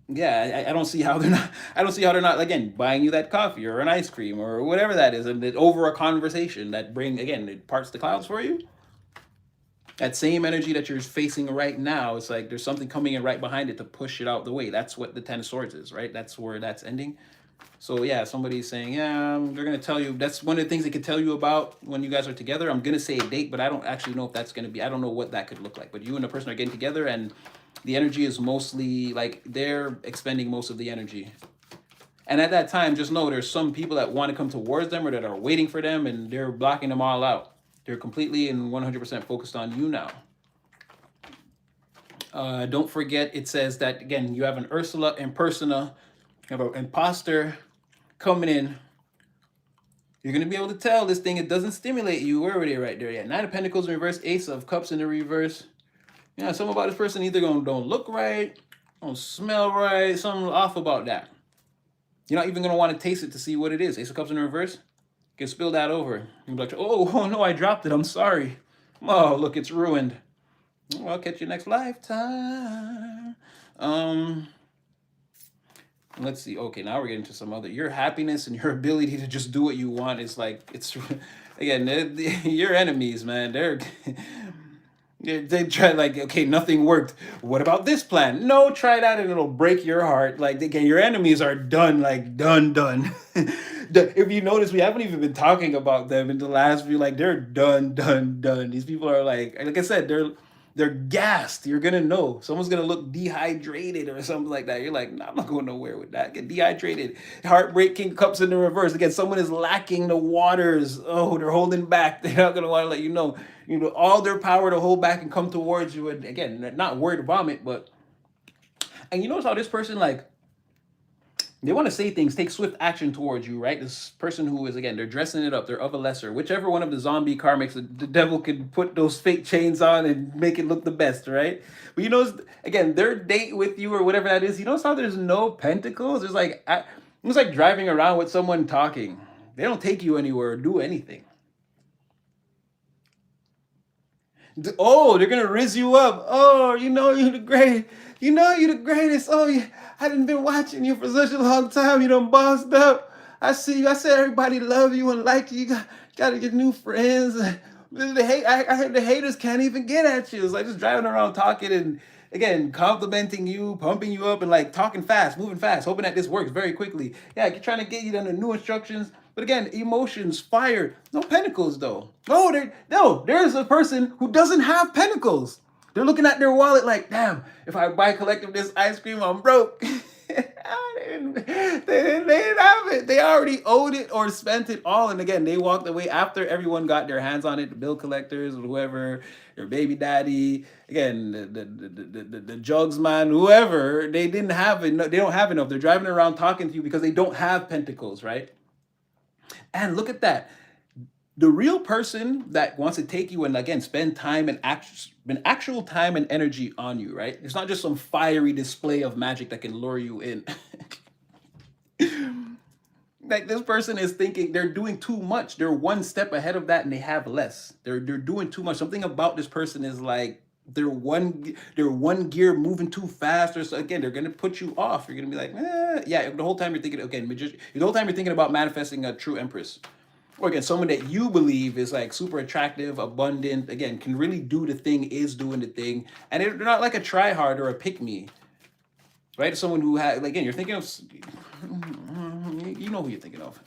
yeah. I don't see how they're not. I don't see how they're not again buying you that coffee or an ice cream or whatever that is, and over a conversation that it parts the clouds for you. That same energy that you're facing right now, it's like there's something coming in right behind it to push it out the way. That's what the Ten of Swords is, right? That's where that's ending. So yeah, somebody's saying, yeah, they're going to tell you. That's one of the things they could tell you about when you guys are together. I'm going to say a date, but I don't actually know if that's going to be, I don't know what that could look like. But you and the person are getting together, and the energy is mostly like they're expending most of the energy. And at that time, just know there's some people that want to come towards them or that are waiting for them, and they're blocking them all out. They're completely and 100% focused on you now. Don't forget, it says that, again, you have an Ursula in persona. You have an imposter coming in. You're going to be able to tell this thing, it doesn't stimulate you. Where were they right there? Yeah, Nine of Pentacles in reverse, Ace of Cups in the reverse. Yeah, something about this person either don't look right, don't smell right, something off about that. You're not even going to want to taste it to see what it is. Ace of Cups in the reverse. You can spill that over. You'll be like, oh no, I dropped it. I'm sorry. Oh, look, it's ruined. Well, I'll catch you next lifetime. Let's see. Okay, now we're getting to some other. Your happiness and your ability to just do what you want is like, it's again, your enemies, man. They try like, okay, nothing worked. What about this plan? No, try that and it'll break your heart. Like again, your enemies are done, like done. If you notice, we haven't even been talking about them in the last few. Like they're done. These people are like I said, they're gassed. You're gonna know. Someone's gonna look dehydrated or something like that. You're like, nah, I'm not going nowhere with that. Get dehydrated. Heartbreaking cups in the reverse. Again, someone is lacking the waters. Oh, they're holding back. They're not gonna want to let you know. You know, all their power to hold back and come towards you. And again, not word vomit, but and you notice how this person like they want to say things, take swift action towards you, right? This person who is, again, they're dressing it up, they're of a lesser. Whichever one of the zombie karmics, the devil can put those fake chains on and make it look the best, right? But you know, again, their date with you or whatever that is, you notice how there's no pentacles? There's like, it's like driving around with someone talking. They don't take you anywhere or do anything. Oh, they're gonna riz you up. Oh, you know you're the great. You know you're the greatest. Oh, yeah. I done been watching you for such a long time. You done bossed up. I see you. I said everybody love you and like you. Got to get new friends. The hate. I heard the haters can't even get at you. It's like just driving around talking and again complimenting you, pumping you up, and like talking fast, moving fast, hoping that this works very quickly. Yeah, trying to get you down to new instructions. But again, emotions, fire, no pentacles though. No, there's a person who doesn't have pentacles. They're looking at their wallet like, damn, if I buy collective this ice cream, I'm broke. They didn't have it. They already owed it or spent it all. And again, they walked away after everyone got their hands on it, the bill collectors, whoever, your baby daddy, again, the jugs man, whoever, they didn't have it. They don't have enough. They're driving around talking to you because they don't have pentacles, right? And look at that. The real person that wants to take you and again spend time and actual time and energy on you, right? It's not just some fiery display of magic that can lure you in. Like this person is thinking they're doing too much. They're one step ahead of that and they have less. They're doing too much. Something about this person is like they're one gear moving too fast, or so again they're gonna put you off. You're gonna be like, yeah. The whole time you're thinking again, the whole time you're thinking about manifesting a true empress, or again someone that you believe is like super attractive, abundant. Again, can really do the thing, is doing the thing, and they're not like a try hard or a pick me, right? Someone who has like, again, you're thinking of, you know who you're thinking of.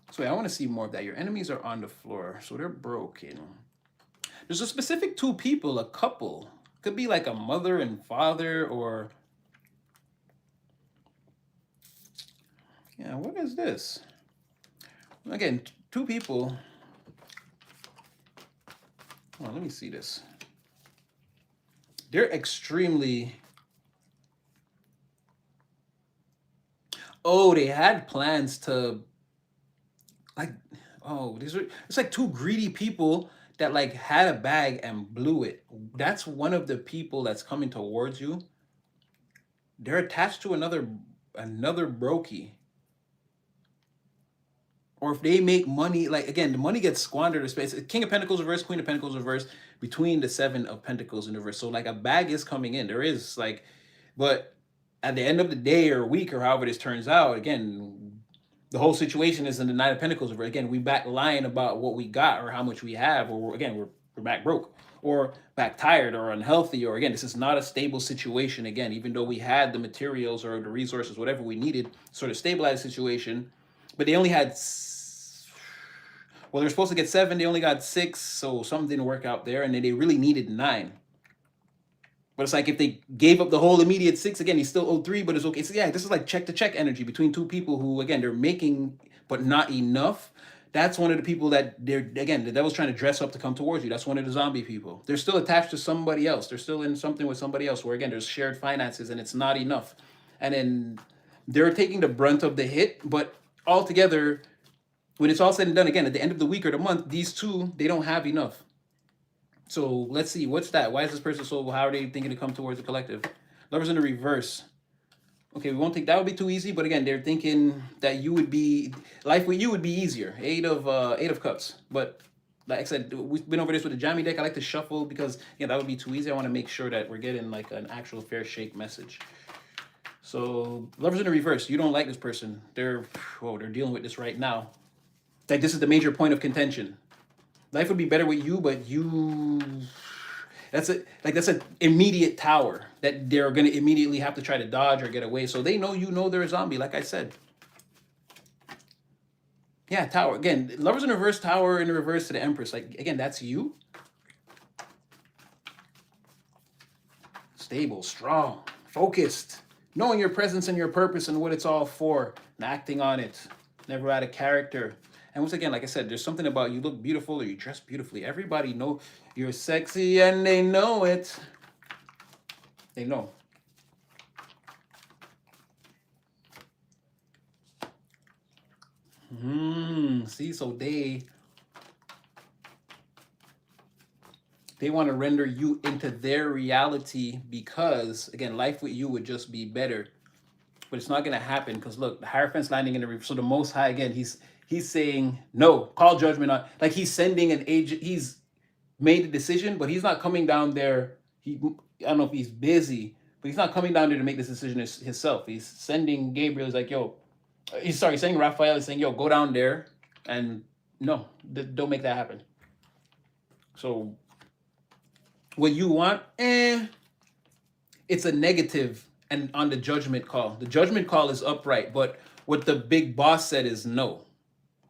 So I want to see more of that. Your enemies are on the floor, so they're broken. There's a specific two people, a couple. Could be like a mother and father, or yeah, what is this? Again, two people. Oh, let me see this. They're extremely. Oh, they had plans to like, oh, these are, it's like two greedy people that like had a bag and blew it. That's one of the people that's coming towards you. They're attached to another brokey. Or if they make money, like again, the money gets squandered in space. King of Pentacles reverse, Queen of Pentacles reverse, between the Seven of Pentacles in reverse. So like a bag is coming in. There is like, but at the end of the day or week or however this turns out, again, the whole situation is in the Nine of Pentacles. Again, we back lying about what we got or how much we have, or again, we're back broke or back tired or unhealthy, or again, this is not a stable situation. Again, even though we had the materials or the resources, whatever we needed, to sort of stabilize the situation, but they only had, well, they're supposed to get 7, they only got 6, so something didn't work out there, and then they really needed 9. But it's like if they gave up the whole immediate 6, again, he still owed 3, but it's okay. So yeah, this is like check to check energy between two people who, again, they're making, but not enough. That's one of the people that they're, again, the devil's trying to dress up to come towards you. That's one of the zombie people. They're still attached to somebody else. They're still in something with somebody else where, again, there's shared finances and it's not enough. And then they're taking the brunt of the hit, but altogether, when it's all said and done, again, at the end of the week or the month, these two, they don't have enough. So let's see, what's that? Why is this person so, how are they thinking to come towards the collective? Lovers in the reverse. Okay, we won't think that would be too easy, but again, they're thinking that you would be, life with you would be easier. Eight of Cups. But like I said, we've been over this with the jammy deck. I like to shuffle because, yeah, that would be too easy. I want to make sure that we're getting like an actual fair shake message. So lovers in the reverse, you don't like this person. They're dealing with this right now. Like this is the major point of contention. Life would be better with you, but you, that's an immediate tower that they're gonna immediately have to try to dodge or get away. So they know you know they're a zombie, like I said. Yeah, tower. Again, lovers in reverse, tower in reverse to the Empress. Like again, that's you. Stable, strong, focused, knowing your presence and your purpose and what it's all for, and acting on it. Never out of character. And once again, like I said, there's something about you look beautiful or you dress beautifully. Everybody know you're sexy and they know it. They know. See, so they want to render you into their reality because again, life with you would just be better. But it's not going to happen because look, the Hierophant's landing in the reef. So the Most High again, he's saying no, call judgment on. Like he's sending an agent. He's made a decision, but he's not coming down there. I don't know if he's busy, but he's not coming down there to make this decision himself. He's sending Gabriel. He's like, yo, he's saying Raphael. He's saying, yo, go down there, and no, don't make that happen. So what you want, it's a negative. And on the judgment call, the judgment call is upright, but what the big boss said is no.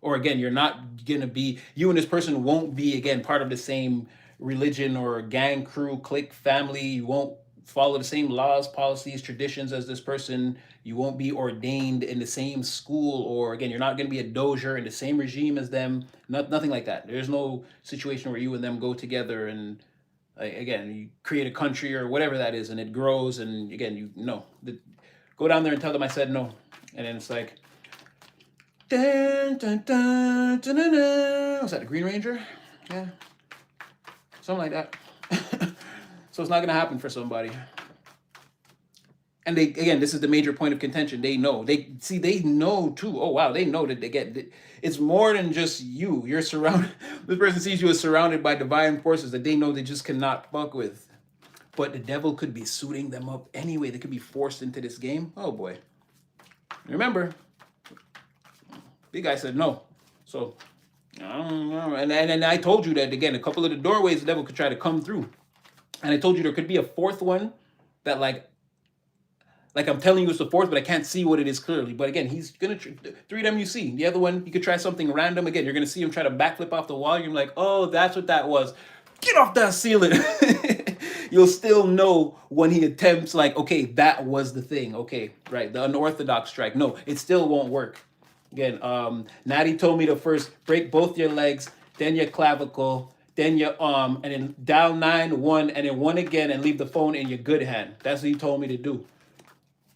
Or again, you're not gonna be, you and this person won't be again part of the same religion or gang, crew, clique, family. You won't follow the same laws, policies, traditions as this person. You won't be ordained in the same school, or again, you're not gonna be a dozier in the same regime as them. Nothing like that. There's no situation where you and them go together and again, you create a country or whatever that is, and it grows. And again, you know, go down there and tell them I said no, and then it's like, dun, dun, dun, dun, dun, dun. Was that the Green Ranger? Yeah, something like that. So it's not gonna happen for somebody. And they again, this is the major point of contention. They know. They know too. Oh wow, they know that they get. It's more than just you. You're surrounded. This person sees you as surrounded by divine forces that they know they just cannot fuck with. But the devil could be suiting them up anyway. They could be forced into this game. Oh boy. Remember, big guy said no. So I don't know. And I told you that again. A couple of the doorways the devil could try to come through. And I told you there could be a fourth one that like I'm telling you it's the fourth, but I can't see what it is clearly. But again, he's gonna three of them you see. The other one, you could try something random. Again, you're gonna see him try to backflip off the wall. You're like, oh, that's what that was. Get off that ceiling. You'll still know when he attempts, like, okay, that was the thing. Okay, right, the unorthodox strike. No, it still won't work. Again, Natty told me to first break both your legs, then your clavicle, then your arm, and then down 9, 1, and then 1 again, and leave the phone in your good hand. That's what he told me to do.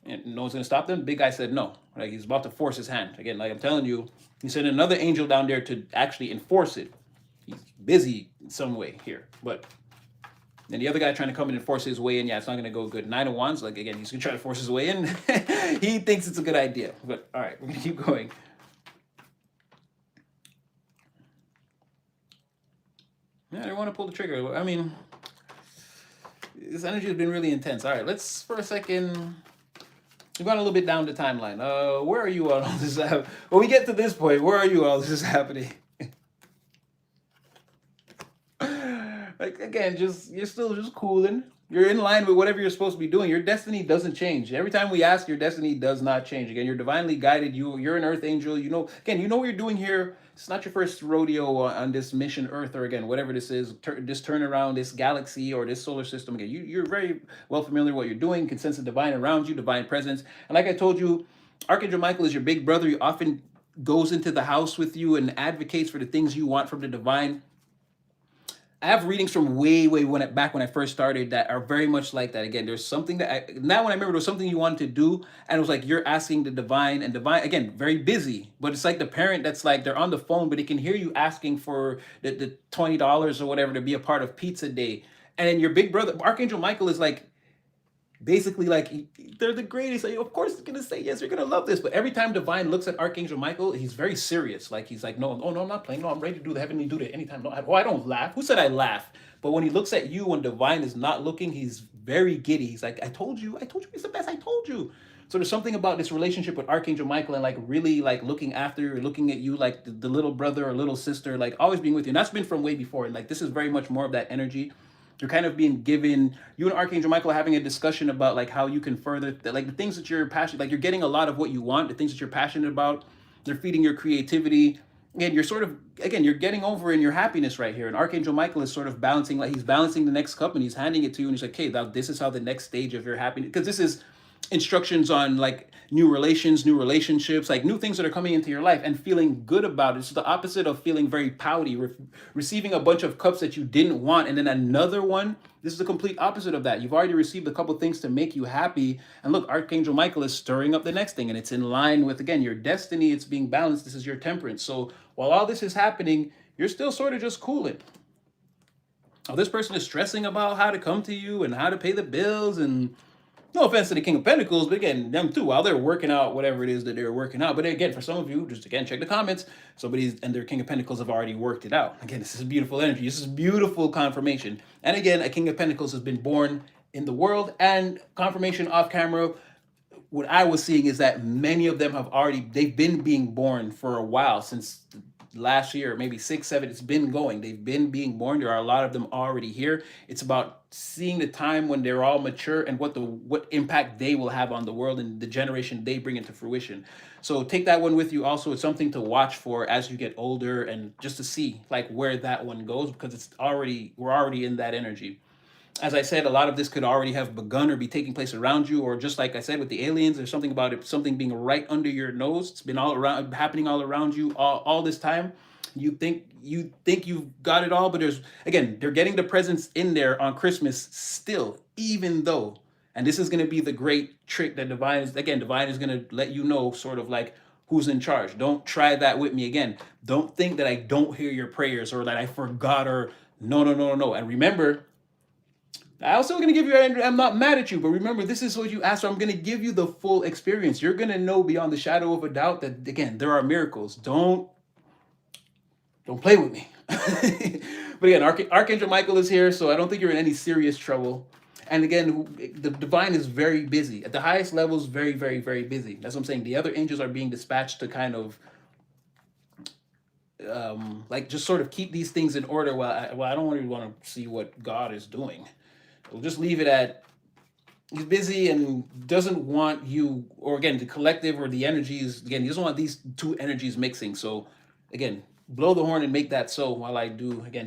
And no one's gonna stop them. Big guy said no. Like he's about to force his hand. Again, like I'm telling you, he sent another angel down there to actually enforce it. He's busy in some way here. But then the other guy trying to come in and force his way in, yeah, it's not gonna go good. 9 of Wands, like again, he's gonna try to force his way in. He thinks it's a good idea. But all right, we're gonna keep going. Yeah, I don't want to pull the trigger. I mean, this energy has been really intense. All right, let's for a second. We've gone a little bit down the timeline. Where are you on all this? When we get to this point, where are you all this is happening? Like again, you're still just cooling. You're in line with whatever you're supposed to be doing. Your destiny doesn't change. Every time we ask, your destiny does not change. Again, you're divinely guided. You're an earth angel. You know, again, you know what you're doing here. It's not your first rodeo on this mission Earth, or again, whatever this is, this turnaround, this galaxy or this solar system. Again, you're very well familiar with what you're doing. Can sense the divine around you, divine presence. And like I told you, Archangel Michael is your big brother. He often goes into the house with you and advocates for the things you want from the divine. I have readings from way back when I first started that are very much like that. Again, there's something that now when I remember there was something you wanted to do, and it was like you're asking the divine, and divine again very busy, but it's like the parent that's like they're on the phone, but they can hear you asking for the $20 or whatever to be a part of pizza day, and then your big brother Archangel Michael is like basically like they're the greatest. Like, of course, they're gonna say yes. You're gonna love this. But every time Divine looks at Archangel Michael, he's very serious. Like he's like, no, I'm not playing. No, I'm ready to do the heavenly duty anytime. No, I don't laugh. Who said I laugh? But when he looks at you, when Divine is not looking, he's very giddy. He's like, I told you, he's the best. I told you. So there's something about this relationship with Archangel Michael and like really like looking after you, or looking at you like the little brother or little sister, like always being with you. And that's been from way before. And like this is very much more of that energy. You're kind of being given, you and Archangel Michael are having a discussion about like how you can further like the things that you're passionate, like you're getting a lot of what you want, the things that you're passionate about. They're feeding your creativity. Again, you're sort of, again, you're getting over in your happiness right here. And Archangel Michael is sort of balancing, like he's balancing the next cup and he's handing it to you. And he's like, okay, now this is how the next stage of your happiness, because this is instructions on like new relations, new relationships, like new things that are coming into your life and feeling good about it. It's the opposite of feeling very pouty, receiving a bunch of cups that you didn't want and then another one. This is the complete opposite of that. You've already received a couple things to make you happy. And look, Archangel Michael is stirring up the next thing and it's in line with, again, your destiny. It's being balanced. This is your temperance. So while all this is happening, you're still sort of just cooling. Oh, this person is stressing about how to come to you and how to pay the bills, and no offense to the King of Pentacles, but again, them too, while they're working out whatever it is that they're working out. But again, for some of you, just again, check the comments. Somebody's and their King of Pentacles have already worked it out. Again, this is beautiful energy. This is beautiful confirmation. And again, a King of Pentacles has been born in the world, and confirmation off camera. What I was seeing is that many of them they've been being born for a while, since last year, maybe 6, 7, it's been going. They've been being born. There are a lot of them already here. It's about seeing the time when they're all mature and what impact they will have on the world and the generation they bring into fruition. So take that one with you. Also, it's something to watch for as you get older and just to see like where that one goes, because we're already in that energy. As I said, a lot of this could already have begun or be taking place around you, or just like I said with the aliens, there's something about it, something being right under your nose. It's been all around, happening all around you all this time. You think you've got it all, but they're getting the presents in there on Christmas still, even though, and this is going to be the great trick that divine is going to let you know sort of like who's in charge. Don't try that with me again. Don't think that I don't hear your prayers or that I forgot, or no. And remember, I also going to give you, I'm not mad at you, but remember, this is what you asked for. I'm going to give you the full experience. You're going to know beyond the shadow of a doubt that, again, there are miracles. Don't play with me. But again, Archangel Michael is here, so I don't think you're in any serious trouble. And again, the divine is very busy. At the highest levels, very, very, very busy. That's what I'm saying. The other angels are being dispatched to kind of like just sort of keep these things in order. Well, I don't really want to see what God is doing. We'll just leave it at he's busy and doesn't want you, or again, the collective or the energies, again, he doesn't want these two energies mixing. So again, blow the horn and make that so while I do. Again,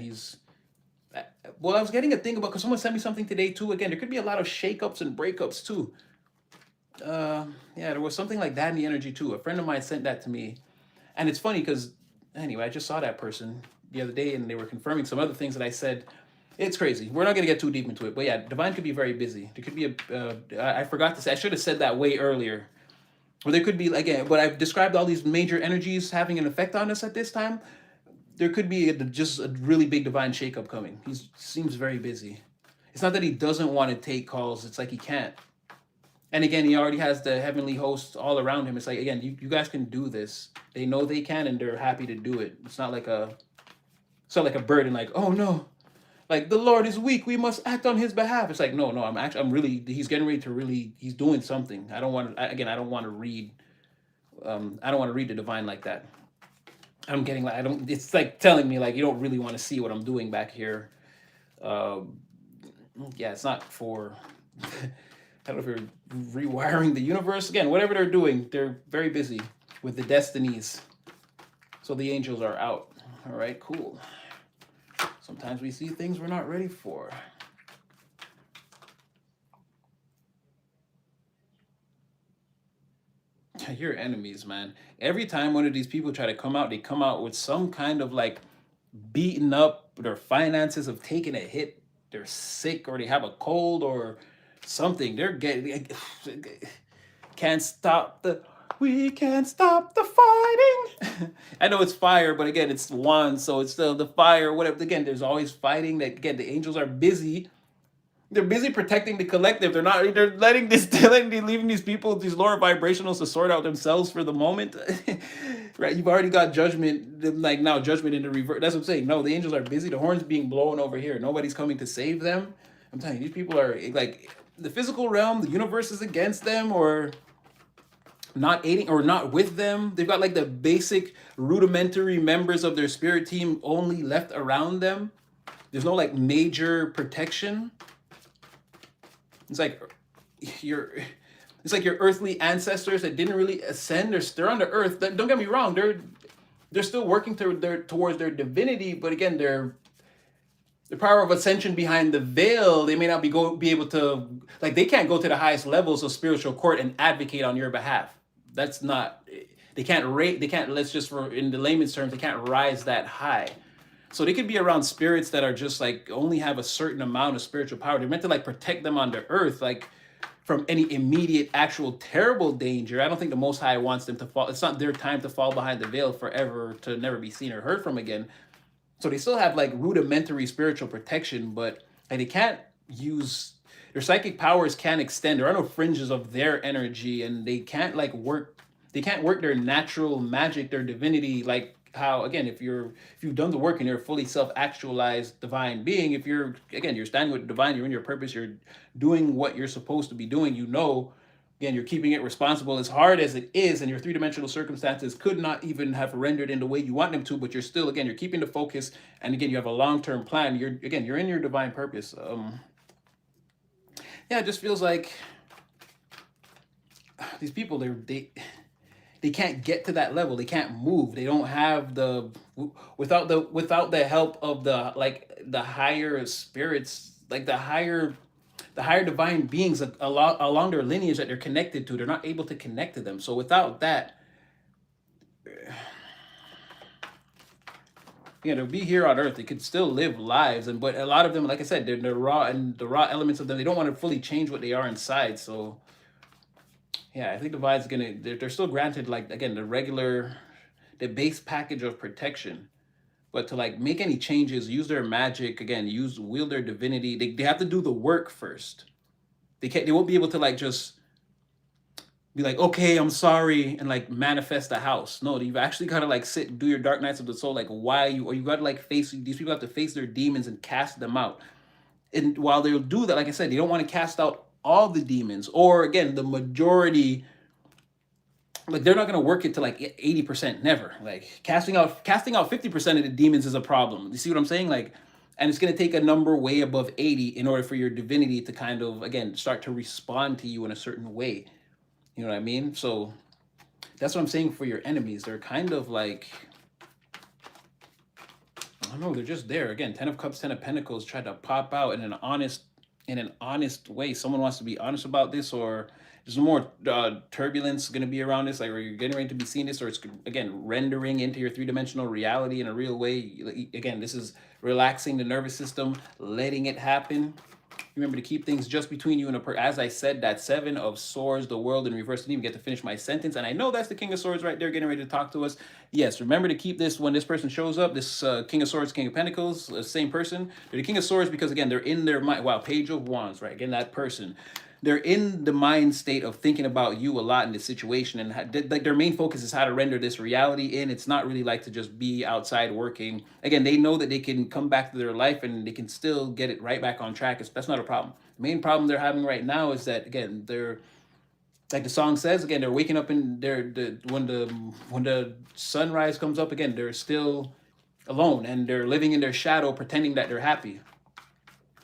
I was getting a thing about, because someone sent me something today too. Again, there could be a lot of shakeups and breakups too. Yeah, there was something like that in the energy too. A friend of mine sent that to me. And it's funny because, anyway, I just saw that person the other day and they were confirming some other things that I said. It's crazy. We're not going to get too deep into it. But yeah, divine could be very busy. There could be I forgot to say, I should have said that way earlier. Or there could be, again, but I've described all these major energies having an effect on us at this time. There could be just a really big divine shakeup coming. He seems very busy. It's not that he doesn't want to take calls. It's like he can't. And again, he already has the heavenly hosts all around him. It's like, again, you guys can do this. They know they can, and they're happy to do it. It's not like a burden, like, oh no, like the Lord is weak, we must act on his behalf. It's like, no, he's getting ready to really, he's doing something. I don't want to read the divine like that. It's like telling me like, you don't really want to see what I'm doing back here. Yeah, it's not for, I don't know if you're rewiring the universe. Again, whatever they're doing, they're very busy with the destinies. So the angels are out. All right, cool. Sometimes we see things we're not ready for. Your enemies, man. Every time one of these people try to come out, they come out with some kind of like beaten up, their finances have taken a hit, they're sick, or they have a cold or something. They're getting we can't stop the fighting. I know it's fire, but again, it's one, so it's still the fire, whatever. Again, there's always fighting. That again, the angels are busy. They're busy protecting the collective. They're leaving these people, these lower vibrationals, to sort out themselves for the moment. Right? You've already got judgment, like now judgment in the reverse. That's what I'm saying. No, the angels are busy. The horn's being blown over here. Nobody's coming to save them. I'm telling you, these people are like, the physical realm, the universe is against them, or not aiding or not with them. They've got like the basic rudimentary members of their spirit team only left around them. There's no like major protection. It's like your it's like your earthly ancestors that didn't really ascend. They're on the earth. Don't get me wrong. They're still working towards their divinity, but again, the power of ascension behind the veil, they may not be able to, like, they can't go to the highest levels of spiritual court and advocate on your behalf. That's not, they can't, let's just, for in the layman's terms, they can't rise that high. So they could be around spirits that are just like only have a certain amount of spiritual power. They're meant to like protect them on the earth, like from any immediate, actual, terrible danger. I don't think the Most High wants them to fall. It's not their time to fall behind the veil forever, to never be seen or heard from again. So they still have like rudimentary spiritual protection, but like they can't use their psychic powers, can't extend. There are no fringes of their energy, and they can't like work. They can't work their natural magic, their divinity, like how again, if you've done the work and you're a fully self-actualized divine being, if you're standing with the divine, you're in your purpose, you're doing what you're supposed to be doing, again, you're keeping it responsible as hard as it is, and your three-dimensional circumstances could not even have rendered in the way you want them to, but you're still, again, you're keeping the focus, and again, you have a long-term plan. You're in your divine purpose. Yeah, it just feels like these people, they can't get to that level. They can't move. They don't have without the help of the higher spirits, like the higher divine beings along their lineage that they're connected to. They're not able to connect to them. So without that, they'll be here on Earth. They could still live lives, but a lot of them, like I said, they're raw, and the raw elements of them, they don't want to fully change what they are inside. So yeah, I think the Divine's they're still granted, like, again, the base package of protection. But to like make any changes, use their magic, again, wield their divinity, they have to do the work first. They won't be able to like just be like, okay, I'm sorry, and like manifest a house. No, you've actually got to like sit, do your dark nights of the soul, like you got to like face, these people have to face their demons and cast them out. And while they'll do that, like I said, they don't want to cast out all the demons, or again, the majority. Like they're not going to work it to like 80%, never. Like casting out 50% of the demons is a problem. You see what I'm saying? Like, and it's going to take a number way above 80 in order for your divinity to kind of, again, start to respond to you in a certain way. You know what I mean? So that's what I'm saying for your enemies. They're kind of like, I don't know, they're just there. Again, 10 of Cups, 10 of Pentacles try to pop out in an honest way. Someone wants to be honest about this, or there's more turbulence going to be around this, like, or you're getting ready to be seeing this, or it's, again, rendering into your three-dimensional reality in a real way. Again, this is relaxing the nervous system, letting it happen. Remember to keep things just between you and as I said, that 7 of Swords, the world in reverse. I didn't even get to finish my sentence, and I know that's the King of Swords right there getting ready to talk to us. Yes, remember to keep this when this person shows up, this King of Swords, King of Pentacles, same person. They're the King of Swords because, again, they're in their mind. Wow, Page of Wands, right? Again, that person. They're in the mind state of thinking about you a lot in this situation, and like their main focus is how to render this reality in. It's not really like to just be outside working. Again, they know that they can come back to their life and they can still get it right back on track. That's not a problem. The main problem they're having right now is that, again, they're, like the song says, again, they're waking up and when the sunrise comes up, again, they're still alone and they're living in their shadow, pretending that they're happy.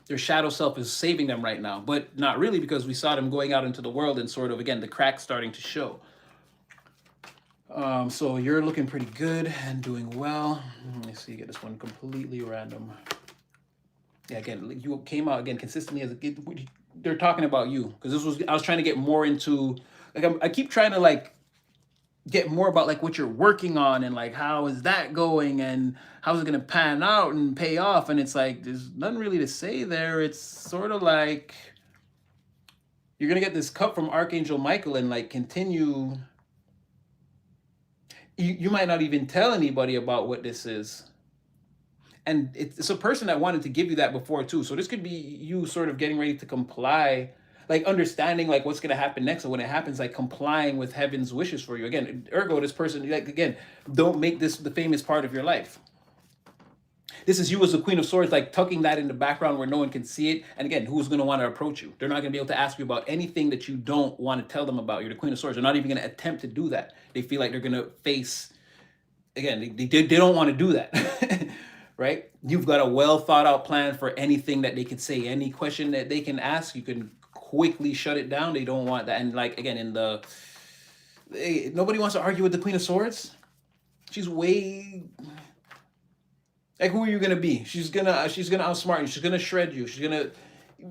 Their shadow self is saving them right now, but not really, because we saw them going out into the world and sort of, again, the cracks starting to show. So you're looking pretty good and doing well. Let me see, get this one completely random. Yeah, again, you came out again consistently as they're talking about you, because I was trying to get more into, like, I keep trying to like get more about like what you're working on and like how is that going and how's it gonna pan out and pay off, and it's like there's nothing really to say there. It's sort of like you're gonna get this cup from Archangel Michael and like continue. You might not even tell anybody about what this is, and it's a person that wanted to give you that before too. So this could be you sort of getting ready to comply, like understanding like what's going to happen next, and when it happens, like complying with heaven's wishes for you. Again, ergo, this person, like, again, don't make this the famous part of your life. This is you as the Queen of Swords, like tucking that in the background where no one can see it. And again, who's going to want to approach you? They're not going to be able to ask you about anything that you don't want to tell them about. You're the Queen of Swords. They're not even going to attempt to do that. They feel like they're going to face, again, they don't want to do that. Right? You've got a well thought out plan for anything that they could say, any question that they can ask, you can quickly shut it down. They don't want that. And like, again, nobody wants to argue with the Queen of Swords. She's way, like, who are you gonna be? She's gonna outsmart you. She's gonna shred you.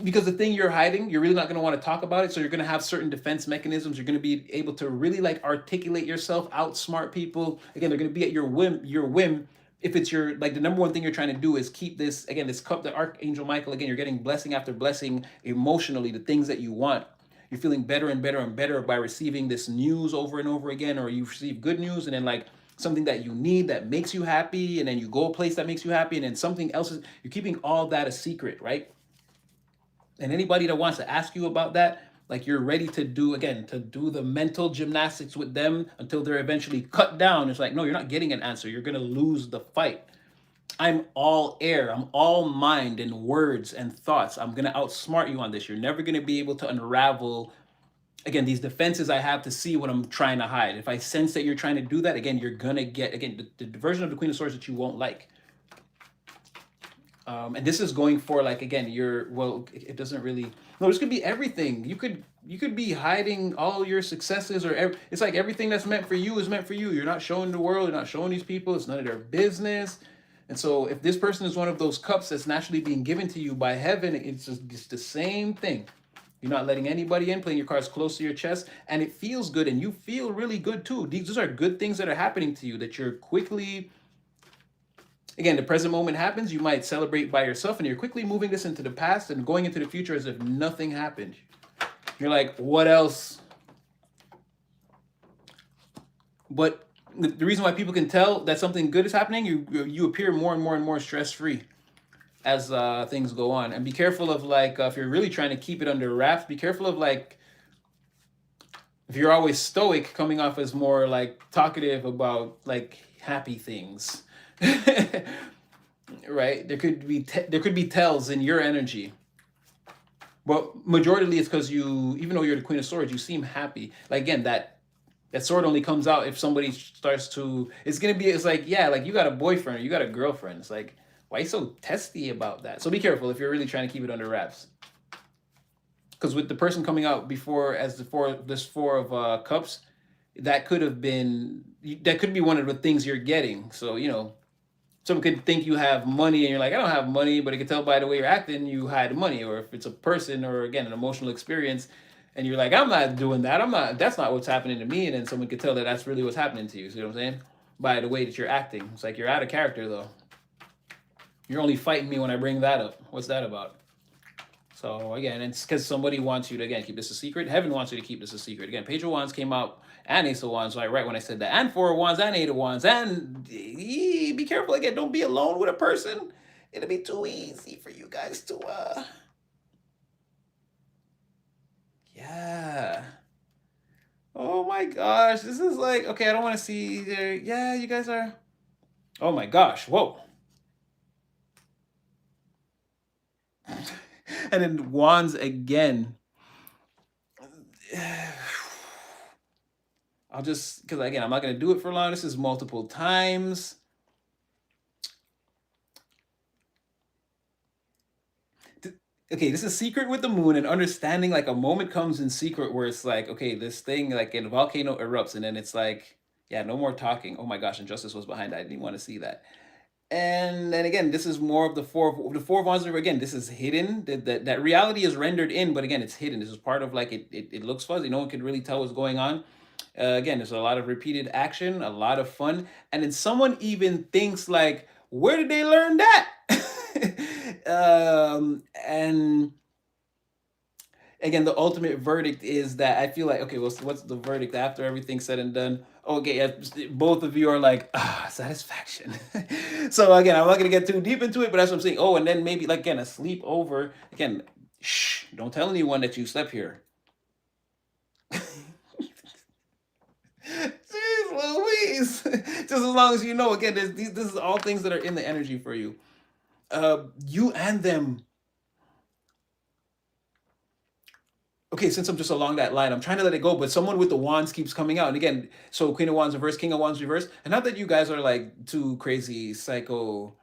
Because the thing you're hiding, you're really not gonna want to talk about it. So you're gonna have certain defense mechanisms. You're gonna be able to really like articulate yourself, outsmart people. Again, they're gonna be at your whim. If it's your, like, the number one thing you're trying to do is keep this, again, this cup, the Archangel Michael, again, you're getting blessing after blessing emotionally, the things that you want. You're feeling better and better and better by receiving this news over and over again, or you receive good news and then like something that you need that makes you happy, and then you go a place that makes you happy, and then something else you're keeping all that a secret, right? And anybody that wants to ask you about that, like, you're ready to do the mental gymnastics with them until they're eventually cut down. It's like, no, you're not getting an answer. You're gonna lose the fight. I'm all air. I'm all mind and words and thoughts. I'm gonna outsmart you on this. You're never gonna be able to unravel, again, these defenses I have to see what I'm trying to hide. If I sense that you're trying to do that, again, you're gonna get, again, the version of the Queen of Swords that you won't like. And this is going for, like, again, it doesn't really, no, this could be everything. You could be hiding all your successes, or it's like everything that's meant for you is meant for you. You're not showing the world, you're not showing these people, it's none of their business. And so if this person is one of those cups that's naturally being given to you by heaven, it's the same thing. You're not letting anybody in, playing your cards close to your chest, and it feels good, and you feel really good too. These are good things that are happening to you that you're quickly, again, the present moment happens, you might celebrate by yourself, and you're quickly moving this into the past and going into the future as if nothing happened. You're like, what else? But the reason why people can tell that something good is happening, you appear more and more and more stress-free as things go on. And be careful of, like, if you're really trying to keep it under wraps, be careful of, like, if you're always stoic, coming off as more like talkative about like happy things. Right? There could be tells in your energy. But majorly it's because even though you're the Queen of Swords, you seem happy. Like, again, that sword only comes out if somebody starts to, it's like, yeah, like, you got a boyfriend or you got a girlfriend. It's like, why are you so testy about that? So be careful if you're really trying to keep it under wraps. Because with the person coming out before as this four of cups, that could be one of the things you're getting. So, someone could think you have money and you're like, I don't have money, but it could tell by the way you're acting you hide money. Or if it's a person, or again, an emotional experience, and you're like, I'm not doing that. That's not what's happening to me. And then someone could tell that that's really what's happening to you. See what I'm saying? By the way that you're acting. It's like, you're out of character though. You're only fighting me when I bring that up. What's that about? So again, it's because somebody wants you to, again, keep this a secret. Heaven wants you to keep this a secret. Again, Page of Wands came out, and Ace of Wands, right when I said that, and Four of Wands, and Eight of Wands, and be careful, again, don't be alone with a person. It'll be too easy for you guys to, yeah. Oh my gosh, this is like, okay, I don't want to see there. Yeah, you guys are, oh my gosh, whoa. And then Wands again. I'll just, because again, I'm not going to do it for long. This is multiple times. Okay, this is secret with the moon, and understanding, like, a moment comes in secret where it's like, okay, this thing, like, in a volcano erupts, and then it's like, yeah, no more talking. Oh my gosh, injustice was behind that. I didn't want to see that. And then again, this is more of the four of wands. Again, this is hidden. That reality is rendered in, but again, it's hidden. This is part of, like, it looks fuzzy. No one can really tell what's going on. Again, there's a lot of repeated action, a lot of fun, and then someone even thinks like, where did they learn that? And again, the ultimate verdict is that I feel like, okay, well, what's the verdict after everything's said and done? Okay, yeah, both of you are like, satisfaction. So again, I'm not gonna get too deep into it, but that's what I'm saying. Oh, and then maybe, like, again, a sleepover. Again, shh, don't tell anyone that you slept here. Jeez Louise. Just as long as you know, again, this is all things that are in the energy for you. you and them. Okay, since I'm just along that line, I'm trying to let it go, but someone with the wands keeps coming out. And again, so Queen of Wands reverse, King of Wands reverse. And not that you guys are like two crazy psycho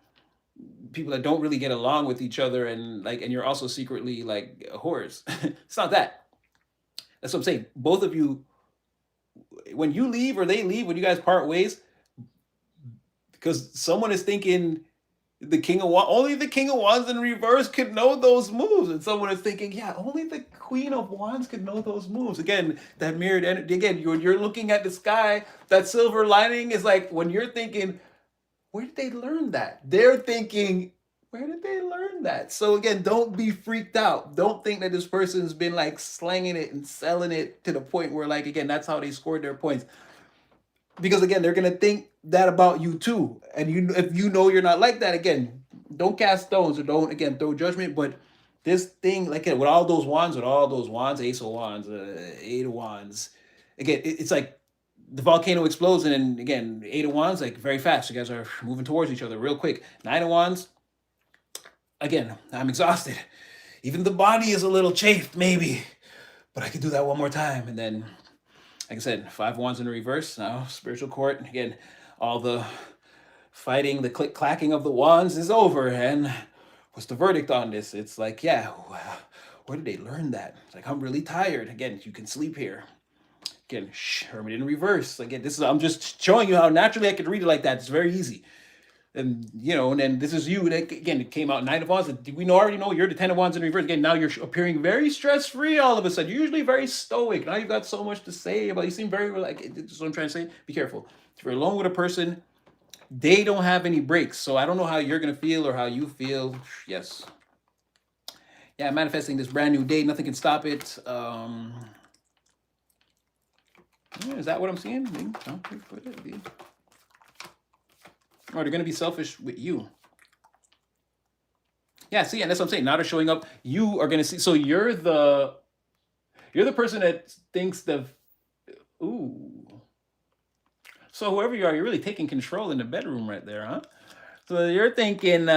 people that don't really get along with each other, and like, and you're also secretly like whores. It's not that. That's what I'm saying. Both of you, when you leave or they leave, when you guys part ways, because someone is thinking the King of Wands, only the King of Wands in reverse could know those moves, and someone is thinking, yeah, only the Queen of Wands could know those moves. Again, that mirrored energy. Again, you're looking at the sky. That silver lining is like when you're thinking, where did they learn that? They're thinking, where did they learn that? So again, don't be freaked out. Don't think that this person's been like slanging it and selling it to the point where, like, again, that's how they scored their points. Because again, they're gonna think that about you too. And you, if you know you're not like that, again, don't cast stones or don't again throw judgment. But this thing, like with all those wands, Ace of Wands, Eight of Wands, again, it's like the volcano explodes, and then again, Eight of Wands, like very fast. You guys are moving towards each other real quick. Nine of Wands, again, I'm exhausted. Even the body is a little chafed, maybe, but I could do that one more time. And then, like I said, Five of Wands in reverse. Now, spiritual court. Again, all the fighting, the click clacking of the wands is over. And what's the verdict on this? It's like, yeah, where did they learn that? It's like, I'm really tired. Again, you can sleep here. Again, Hermit in reverse. Again, this is, I'm just showing you how naturally I could read it like that. It's very easy. And you know, and then this is you. That again, it came out Nine of Wands. We already know you're the Ten of Wands in reverse. Again, now you're appearing very stress free. All of a sudden, you're usually very stoic. Now you've got so much to say about. You seem very like. That's what I'm trying to say. Be careful. If you're alone with a person, they don't have any breaks. So I don't know how you're gonna feel or how you feel. Yes. Yeah, manifesting this brand new day. Nothing can stop it. Is that what I'm seeing? Or they're going to be selfish with you. Yeah, see, and that's what I'm saying. Now they're showing up. You are going to see. So you're the person that thinks the, ooh. So whoever you are, you're really taking control in the bedroom right there, huh? So you're thinking,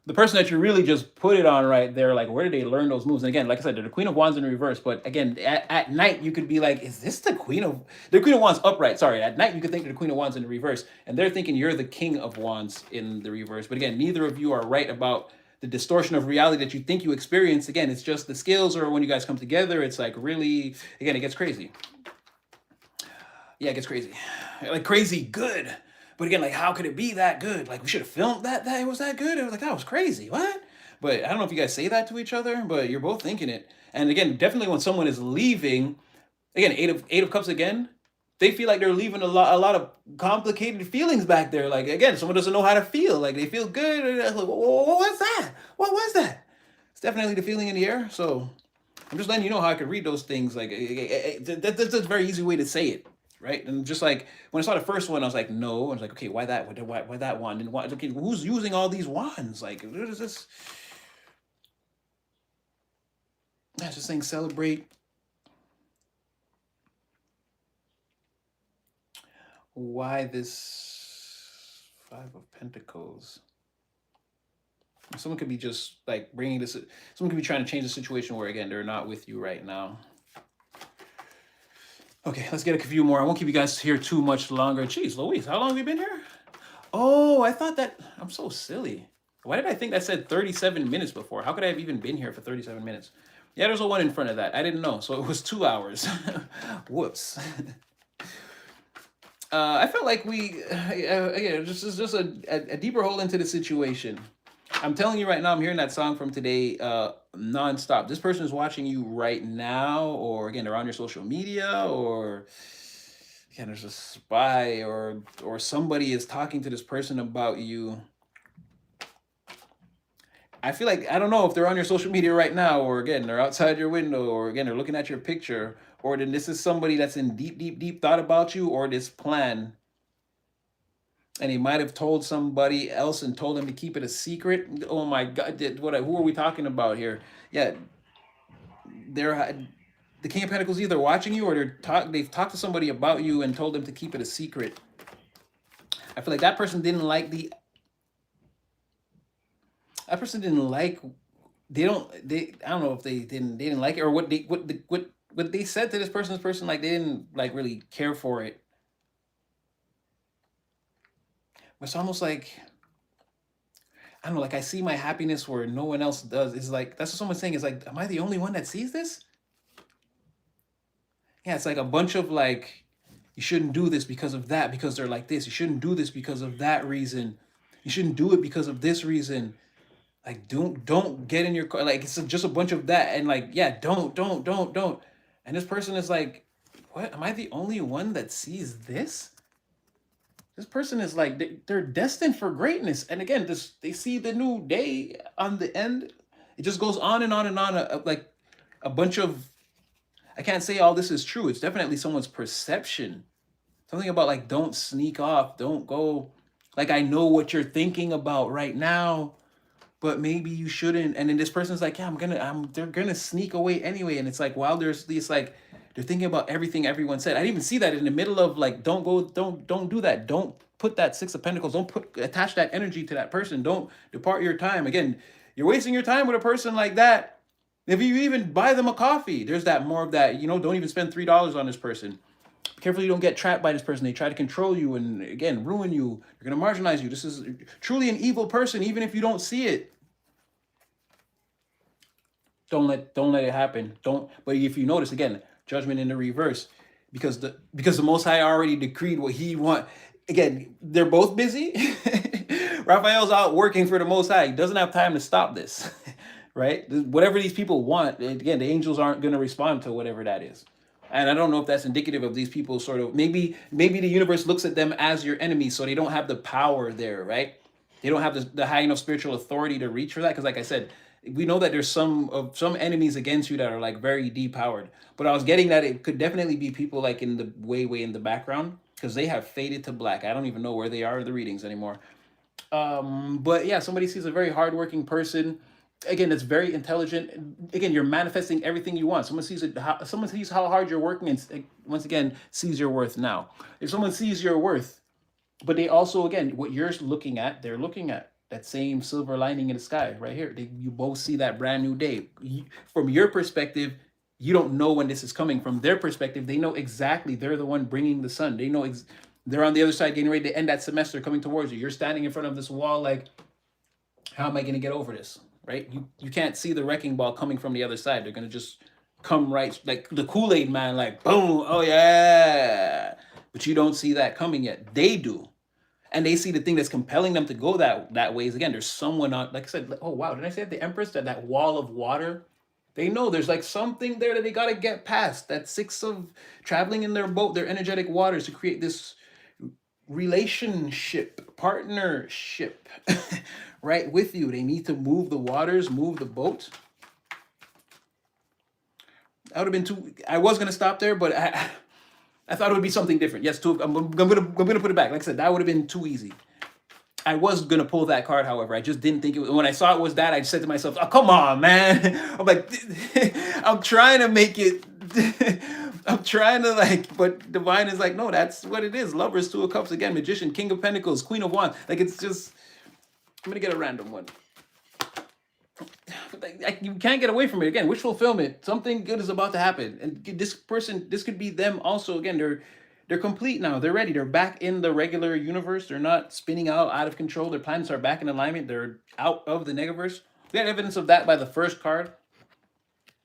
the person that you really just put it on right there, like, where did they learn those moves? And again, like I said, they're the Queen of Wands in reverse. But again, at night, you could be like, is this the Queen of Wands upright? Sorry, at night, you could think they're the Queen of Wands in the reverse. And they're thinking you're the King of Wands in the reverse. But again, neither of you are right about the distortion of reality that you think you experience. Again, it's just the skills, or when you guys come together, it's like really, again, it gets crazy. Yeah, it gets crazy. Like crazy good. But again, like, how could it be that good? Like, we should have filmed that it was that good. It was like, that was crazy. What? But I don't know if you guys say that to each other, but you're both thinking it. And again, definitely when someone is leaving, again, Eight of Cups again, they feel like they're leaving a lot of complicated feelings back there. Like, again, someone doesn't know how to feel. Like, they feel good. Like, what was that? What was that? It's definitely the feeling in the air. So I'm just letting you know how I could read those things. Like, that's a very easy way to say it. Right, and just like when I saw the first one, I was like, no. I was like, okay, why that? Why that one? And why? Okay, who's using all these wands? Like, what is this? That's just saying celebrate. Why this Five of Pentacles? Someone could be just like bringing this. Someone could be trying to change the situation where again they're not with you right now. Okay, let's get a few more. I won't keep you guys here too much longer. Jeez, Louise, how long have you been here? Oh, I thought that... I'm so silly. Why did I think that said 37 minutes before? How could I have even been here for 37 minutes? Yeah, there's a 1 in front of that. I didn't know. So it was 2 hours. Whoops. I felt like we... again, just a deeper hole into the situation. I'm telling you right now, I'm hearing that song from today nonstop. This person is watching you right now, or again, they're on your social media, or again, there's a spy, or somebody is talking to this person about you. I feel like, I don't know if they're on your social media right now, or again, they're outside your window, or again, they're looking at your picture, or then this is somebody that's in deep thought about you, or this plan. And he might have told somebody else and told them to keep it a secret. Oh my God! Who are we talking about here? Yeah, the King of Pentacles either watching you, or they've talked to somebody about you and told them to keep it a secret. I feel like that person didn't like the that person didn't like, I don't know if they didn't like it, or what they said to this person, like they didn't like really care for it. It's almost like, I don't know, like I see my happiness where no one else does. It's like that's what someone's saying. Is like, am I the only one that sees this? Yeah, it's like a bunch of like, you shouldn't do this because of that, because they're like this. You shouldn't do this because of that reason. You shouldn't do it because of this reason. Like, don't get in your car. Like, it's just a bunch of that, and like, yeah, don't. And this person is like, what? Am I the only one that sees this? This person is like, they're destined for greatness. And again, this, they see the new day on the end. It just goes on and on and on. Like a bunch of, I can't say all this is true. It's definitely someone's perception. Something about like, don't sneak off, don't go. Like, I know what you're thinking about right now, but maybe you shouldn't. And then this person's like, yeah, they're gonna sneak away anyway. And it's like, while there's these like, they're thinking about everything everyone said. I didn't even see that in the middle of like, don't do that. Don't put that Six of Pentacles. Don't attach that energy to that person. Don't depart your time. Again, you're wasting your time with a person like that. If you even buy them a coffee, there's that more of that, don't even spend $3 on this person. Careful you don't get trapped by this person. They try to control you and again, ruin you. They're gonna marginalize you. This is truly an evil person, even if you don't see it. Don't let it happen. Don't. But if you notice, again, judgment in the reverse, because the Most High already decreed what He want. Again, they're both busy. Raphael's out working for the Most High. He doesn't have time to stop this, right? Whatever these people want, again, the angels aren't going to respond to whatever that is. And I don't know if that's indicative of these people sort of, maybe the universe looks at them as your enemies, so they don't have the power there, right? They don't have the high enough spiritual authority to reach for that. Because like I said, we know that there's some enemies against you that are like very depowered. But I was getting that it could definitely be people like in the way in the background, because they have faded to black. I don't even know where they are in the readings anymore. But yeah, somebody sees a very hardworking person. Again, that's very intelligent. Again, you're manifesting everything you want. Someone sees how hard you're working, and once again sees your worth now. If someone sees your worth, but they also, again, what you're looking at, they're looking at that same silver lining in the sky right here. You both see that brand new day. From your perspective, you don't know when this is coming. From their perspective, they know exactly. They're the one bringing the sun. They know they're on the other side, getting ready to end that semester, coming towards you. You're standing in front of this wall like, how am I going to get over this? Right? You can't see the wrecking ball coming from the other side. They're going to just come right, like the Kool-Aid man, like, boom, oh yeah. But you don't see that coming yet. They do. And they see the thing that's compelling them to go that way is, again, there's someone on, like I said, oh wow, did I say at the Empress that wall of water? They know there's like something there that they got to get past. That six of traveling in their boat, their energetic waters, to create this relationship, partnership, right, with you. They need to move the waters, move the boat. That would have been too, I was going to stop there, but I thought it would be something different. Yes, I'm gonna put it back. Like I said, that would have been too easy. I was gonna pull that card, however, I just didn't think it was. When I saw it was that, I said to myself, "Oh, come on, man!" I'm like, I'm trying to make it. I'm trying to like, but divine is like, no, that's what it is. Lovers, Two of Cups again, Magician, King of Pentacles, Queen of Wands. Like, it's just. I'm gonna get a random one. Like, you can't get away from it. Again, wish fulfillment. Something good is about to happen, and this person, this could be them also. Again, they're complete now. They're ready. They're back in the regular universe. They're not spinning out of control. Their planets are back in alignment. They're out of the negaverse. We had evidence of that by the first card.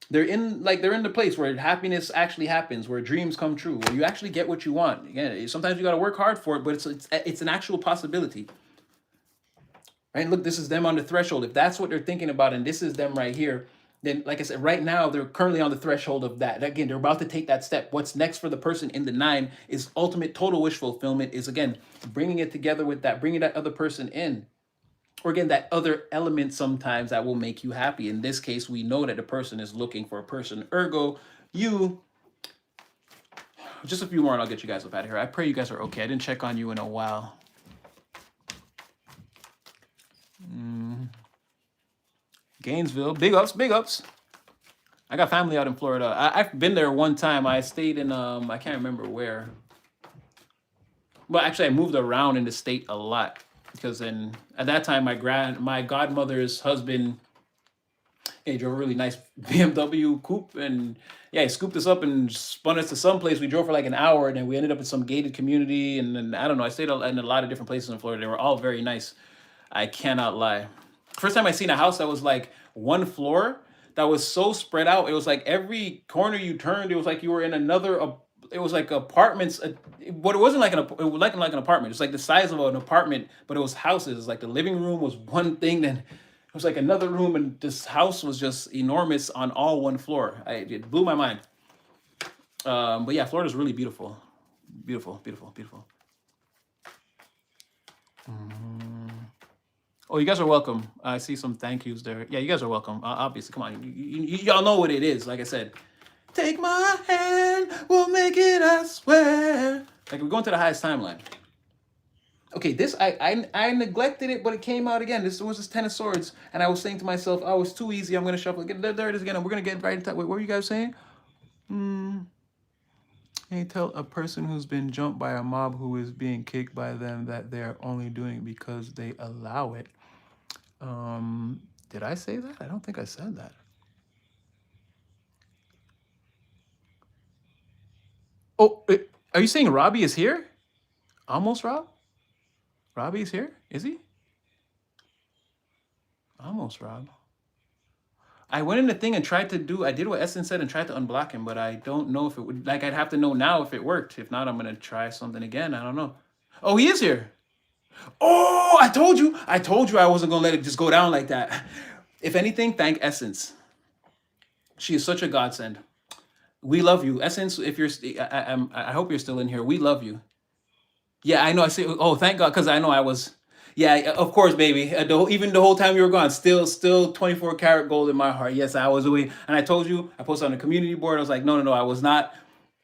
They're in the place where happiness actually happens, where dreams come true, where you actually get what you want. Again, sometimes you got to work hard for it, but it's an actual possibility. Right? Look, this is them on the threshold. If that's what they're thinking about, and this is them right here, then, like I said, right now, they're currently on the threshold of that. Again, they're about to take that step. What's next for the person in the 9 is ultimate total wish fulfillment, is, again, bringing it together with that, bringing that other person in. Or, again, that other element sometimes that will make you happy. In this case, we know that the person is looking for a person. Ergo, you... Just a few more and I'll get you guys up out of here. I pray you guys are okay. I didn't check on you in a while. Gainesville, big ups, big ups. I got family out in Florida. I've been there one time. I stayed in, I can't remember where. Well, actually, I moved around in the state a lot. because then at that time my godmother's husband, he drove a really nice BMW coupe, and yeah, he scooped us up and spun us to some place. We drove for like an hour, and then we ended up in some gated community, and then I don't know. I stayed in a lot of different places in Florida. They were all very nice. I cannot lie. First time I seen a house that was like one floor, that was so spread out. It was like every corner you turned, it was like you were in another. It was like apartments, but it wasn't like it was like an apartment. It's like the size of an apartment, but it was houses. Like the living room was one thing, then it was like another room, and this house was just enormous on all one floor. It blew my mind. But yeah, Florida's really beautiful, beautiful, beautiful, beautiful. Oh, you guys are welcome. I see some thank yous there. Yeah, you guys are welcome. Obviously, come on, y'all know what it is. Like I said, take my hand, we'll make it. I swear. Like we're going to the highest timeline. Okay, this I neglected it, but it came out again. This was this Ten of Swords, and I was saying to myself, "Oh, it's too easy. I'm gonna shuffle it. There it is again. And we're gonna get right into. Wait, what were you guys saying? Can you tell a person who's been jumped by a mob who is being kicked by them that they're only doing it because they allow it? Did I say that? I don't think I said that. Oh, are you saying Robbie is here? Almost Rob? Robbie's here? Is he? Almost Rob. I went in the thing and tried to do. I did what Essence said and tried to unblock him, but I don't know if it would. Like I'd have to know now if it worked. If not, I'm gonna try something again. I don't know. Oh, he is here. Oh, I told you. I told you I wasn't gonna let it just go down like that. If anything, thank Essence. She is such a godsend. We love you, Essence. If you're, I hope you're still in here. We love you. Yeah, I know. I see. Oh, thank God, because I know I was. Yeah, of course, baby. Even the whole time you were gone, still 24 karat gold in my heart. Yes, I was away, and I told you. I posted on the community board. I was like, no, no, no, I was not.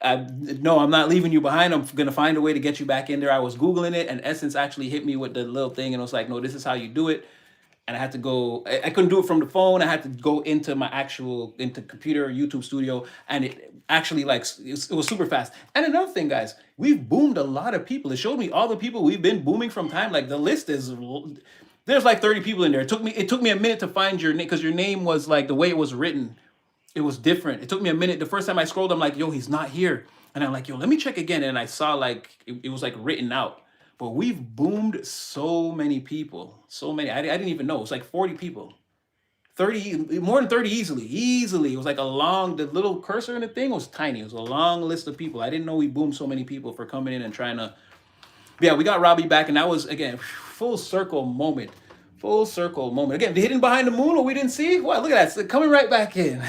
No, I'm not leaving you behind. I'm gonna find a way to get you back in there. I was googling it, and Essence actually hit me with the little thing, and I was like, no, this is how you do it. And I had to go. I couldn't do it from the phone. I had to go into my actual into computer YouTube studio, and it actually like it was super fast. And another thing, guys, we've boomed a lot of people. It showed me all the people we've been booming from time. Like the list is there's like 30 people in there. It took me a minute to find your name because your name was like the way it was written. It was different. It took me a minute. The first time I scrolled, I'm like, yo, he's not here. And I'm like, yo, let me check again. And I saw like it was like written out. But we've boomed so many people. So many. I didn't even know. It was like 40 people. 30, more than 30 easily. Easily. It was like the little cursor in the thing was tiny. It was a long list of people. I didn't know we boomed so many people for coming in and trying to. Yeah, we got Robbie back, and that was, again, full circle moment. Full circle moment. Again, the hidden behind the moon, what we didn't see? Wow, look at that. It's coming right back in.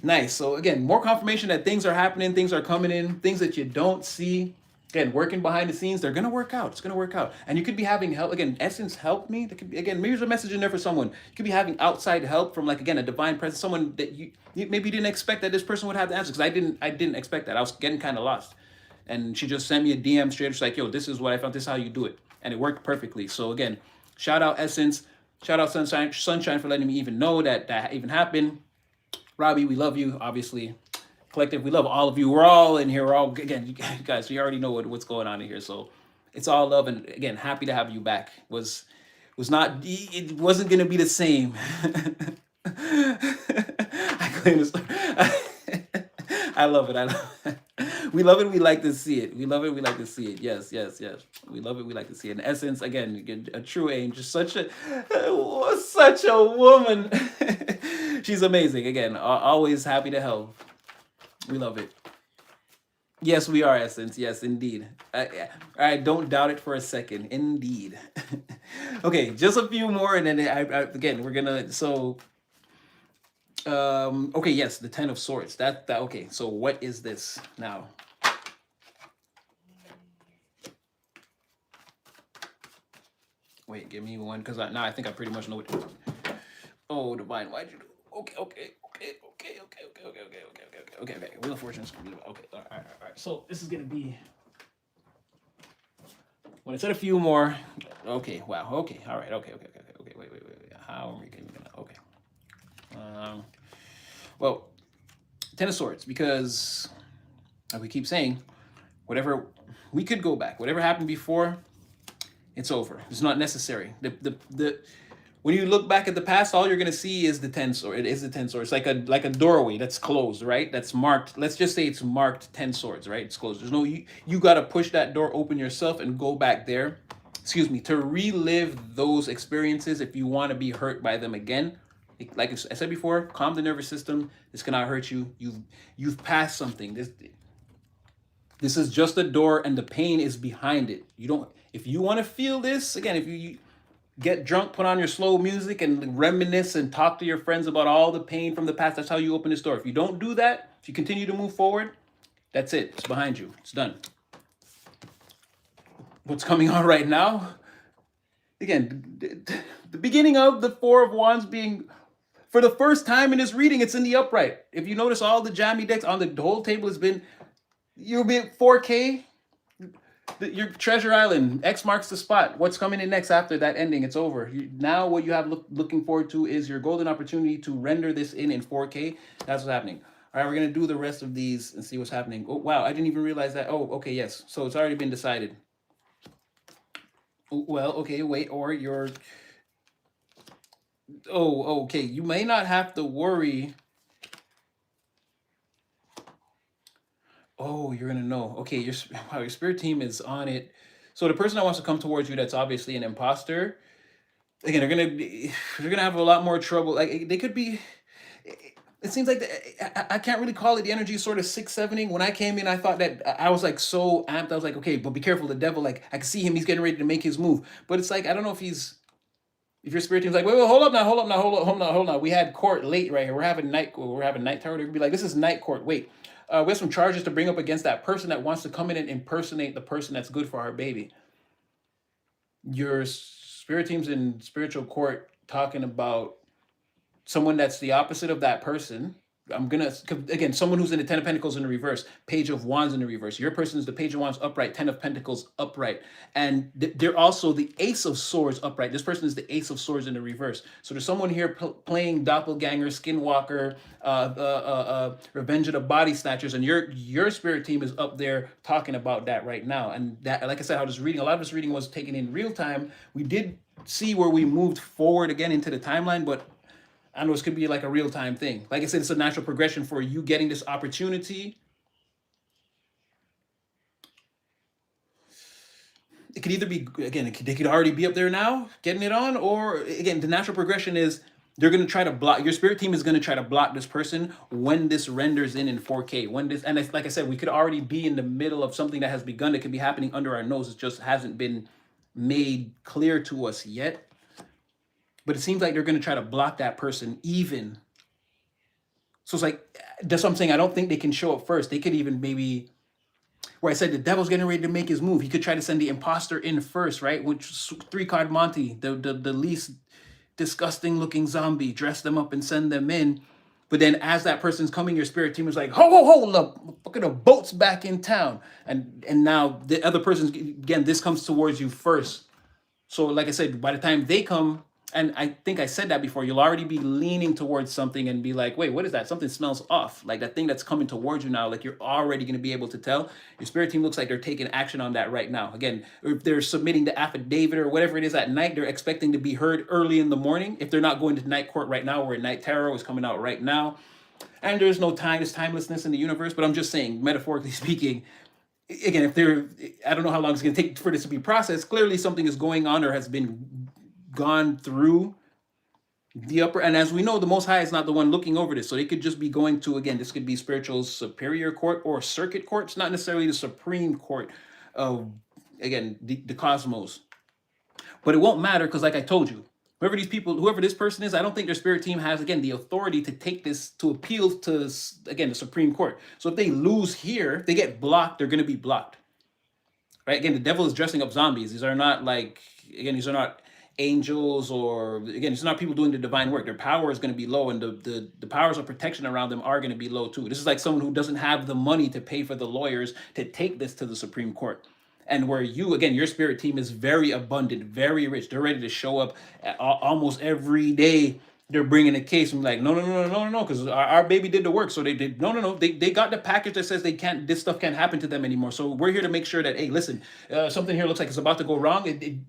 Nice. So, again, more confirmation that things are happening, things are coming in, things that you don't see. Again, working behind the scenes, they're gonna work out. It's gonna work out, and you could be having help. Again, Essence helped me. There could be, again, maybe there's a message in there for someone. You could be having outside help from, like, again, a divine presence, someone that you maybe didn't expect that this person would have the answer. Because I didn't expect that. I was getting kind of lost, and she just sent me a DM straight. She's like, "Yo, this is what I found. This is how you do it," and it worked perfectly. So again, shout out Essence, shout out Sunshine for letting me even know that that even happened. Robbie, we love you. Obviously, collective, we love all of you. We're all in here. We're all, again, you guys, you already know what's going on in here. So it's all love, and again, happy to have you back. Was not, it wasn't gonna be the same. I claim this. I love it. I love it. We love it. We like to see it. We love it. We like to see it. Yes, yes, yes. We love it. We like to see it. In Essence, again, a true angel, such a woman. She's amazing. Again, always happy to help. We love it. Yes, we are Essence. Yes, indeed. I don't doubt it for a second. Indeed. Okay, just a few more, and then again, we're gonna. So, okay, yes, the Ten of Swords. That. Okay. So, what is this now? Wait, give me one, because now I think I pretty much know what. Oh, divine, why'd you do? Okay. Wheel of Fortune. Okay, all right. So this is gonna be. When I said a few more. Okay, wow. Okay, all right. Okay. Wait. How are we gonna? Okay. Well, Ten of Swords, because like we keep saying, whatever we could go back, whatever happened before, It's over. It's not necessary. The when you look back at the past, all you're gonna see is the tensor. It is the tensor. It's like a doorway that's closed, right? That's marked. Let's just say it's marked 10 swords, right? It's closed. There's no you gotta push that door open yourself and go back there. Excuse me, to relive those experiences if you want to be hurt by them again. Like I said before, calm the nervous system. This cannot hurt you. You've passed something. This is just a door, and the pain is behind it. You don't. If you want to feel this again, if you get drunk, put on your slow music, and reminisce and talk to your friends about all the pain from the past, that's how you open this door. If you don't do that, if you continue to move forward, that's it. It's behind you. It's done. What's coming on right now? Again, the beginning of the Four of Wands being, for the first time in this reading, it's in the upright. If you notice, all the jammy decks on the whole table has been, you'll be at 4K. Your Treasure Island, X marks the spot. What's coming in next after that ending? It's over. Now what you have looking forward to is your golden opportunity to render this in 4K. That's what's happening. All right, we're going to do the rest of these and see what's happening. Oh, wow, I didn't even realize that. Oh, okay, yes. So it's already been decided. Well, okay, wait, or you're... Oh, okay, you may not have to worry. Oh, you're gonna know. Okay, wow, your spirit team is on it. So the person that wants to come towards you, that's obviously an imposter. Again, they're gonna have a lot more trouble. Like they could be. It seems like I can't really call it. The energy is sort of 6-7ing. When I came in, I thought that I was like so amped. I was like, okay, but be careful, the devil. Like I can see him. He's getting ready to make his move. But it's like I don't know if he's. If your spirit team's like, wait, hold up now, hold on. We had court late right here. We're having night terror. They could be like, this is night court. Wait, we have some charges to bring up against that person that wants to come in and impersonate the person that's good for our baby. Your spirit team's in spiritual court talking about someone that's the opposite of that person. I'm gonna, again, someone who's in the 10 of Pentacles in the reverse, Page of Wands in the reverse. Your person is the Page of Wands upright, 10 of Pentacles upright, and they're also the Ace of Swords upright. This person is the Ace of Swords in the reverse. So there's someone here playing doppelganger, skinwalker, Revenge of the Body Snatchers, and your spirit team is up there talking about that right now. And that, like I said, how this reading, a lot of this reading was taken in real time. We did see where we moved forward again into the timeline, but I know this could be like a real-time thing. Like I said, it's a natural progression for you getting this opportunity. It could either be, again, they could already be up there now, getting it on, or again, the natural progression is they're going to try to block, your spirit team is going to try to block this person when this renders in 4K. When this, and like I said, we could already be in the middle of something that has begun. It could be happening under our nose. It just hasn't been made clear to us yet. But it seems like they're going to try to block that person even. So it's like, that's what I'm saying. I don't think they can show up first. They could even maybe, where I said the devil's getting ready to make his move. He could try to send the imposter in first, right? Which 3-card Monty, the least disgusting looking zombie, dress them up and send them in. But then as that person's coming, your spirit team is like, hold up, look at the boat's back in town. And now the other person's, again, this comes towards you first. So like I said, by the time they come, and I think I said that before, you'll already be leaning towards something and be like, wait, what is that? Something smells off. Like that thing that's coming towards you now, like you're already going to be able to tell. Your spirit team looks like they're taking action on that right now. Again, if they're submitting the affidavit or whatever it is at night, they're expecting to be heard early in the morning. If they're not going to night court right now, where night tarot is coming out right now. And there's no time, there's timelessness in the universe. But I'm just saying, metaphorically speaking, again, if they're, I don't know how long it's going to take for this to be processed. Clearly something is going on or has been gone through the upper, and as we know, the Most High is not the one looking over this, so they could just be going to, again, this could be spiritual superior court or circuit court. It's not necessarily the supreme court of, again, the cosmos, but it won't matter, because like I told you, whoever this person is, I don't think their spirit team has, again, the authority to take this, to appeal to, again, the Supreme Court. So if they lose here, they get blocked, they're going to be blocked, right? Again, the devil is dressing up zombies. These are not like, again, these are not angels, or again, it's not people doing the divine work. Their power is going to be low, and the powers of protection around them are going to be low too. This is like someone who doesn't have the money to pay for the lawyers to take this to the Supreme Court. And where you, again, your spirit team is very abundant, very rich. They're ready to show up almost every day. They're bringing a case and like, no, because our baby did the work. So they did, no. They got the package that says this stuff can't happen to them anymore. So we're here to make sure that, hey, listen, something here looks like it's about to go wrong.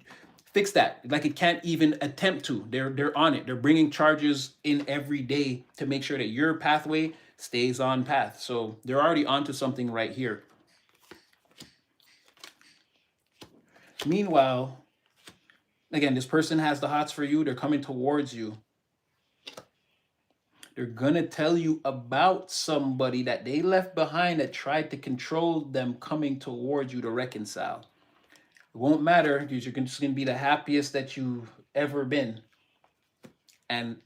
fix that. Like it can't even attempt to. They're on it. They're bringing charges in every day to make sure that your pathway stays on path. So they're already onto something right here. Meanwhile, again, this person has the hots for you. They're coming towards you. They're gonna tell you about somebody that they left behind that tried to control them coming towards you to reconcile. It won't matter because you're just gonna be the happiest that you've ever been. And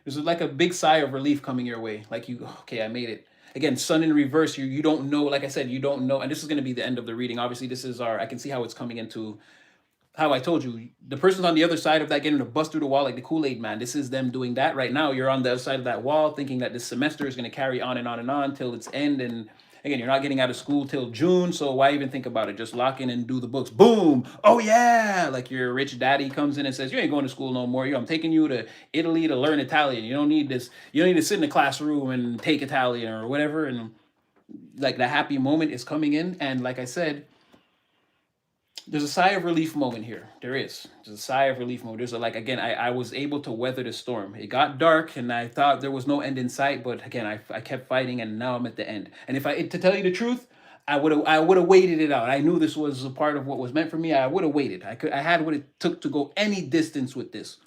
there's like a big sigh of relief coming your way. Like you, okay, I made it. Again, sun in reverse, you don't know, like I said, you don't know. And this is gonna be the end of the reading. Obviously, this is our, I can see how it's coming into how I told you, the person's on the other side of that getting to bust through the wall like the Kool-Aid man. This is them doing that right now. You're on the other side of that wall thinking that this semester is going to carry on and on and on till its end. And again, you're not getting out of school till June. So why even think about it? Just lock in and do the books. Boom. Oh yeah. Like your rich daddy comes in and says, you ain't going to school no more. I'm taking you to Italy to learn Italian. You don't need this. You don't need to sit in the classroom and take Italian or whatever. And like the happy moment is coming in. And like I said, there's a sigh of relief moment here. There is. There's a sigh of relief moment. There's a, like, again, I was able to weather the storm. It got dark and I thought there was no end in sight, but again, I kept fighting and now I'm at the end. And if to tell you the truth, I would have waited it out. I knew this was a part of what was meant for me. I would have waited. I had what it took to go any distance with this.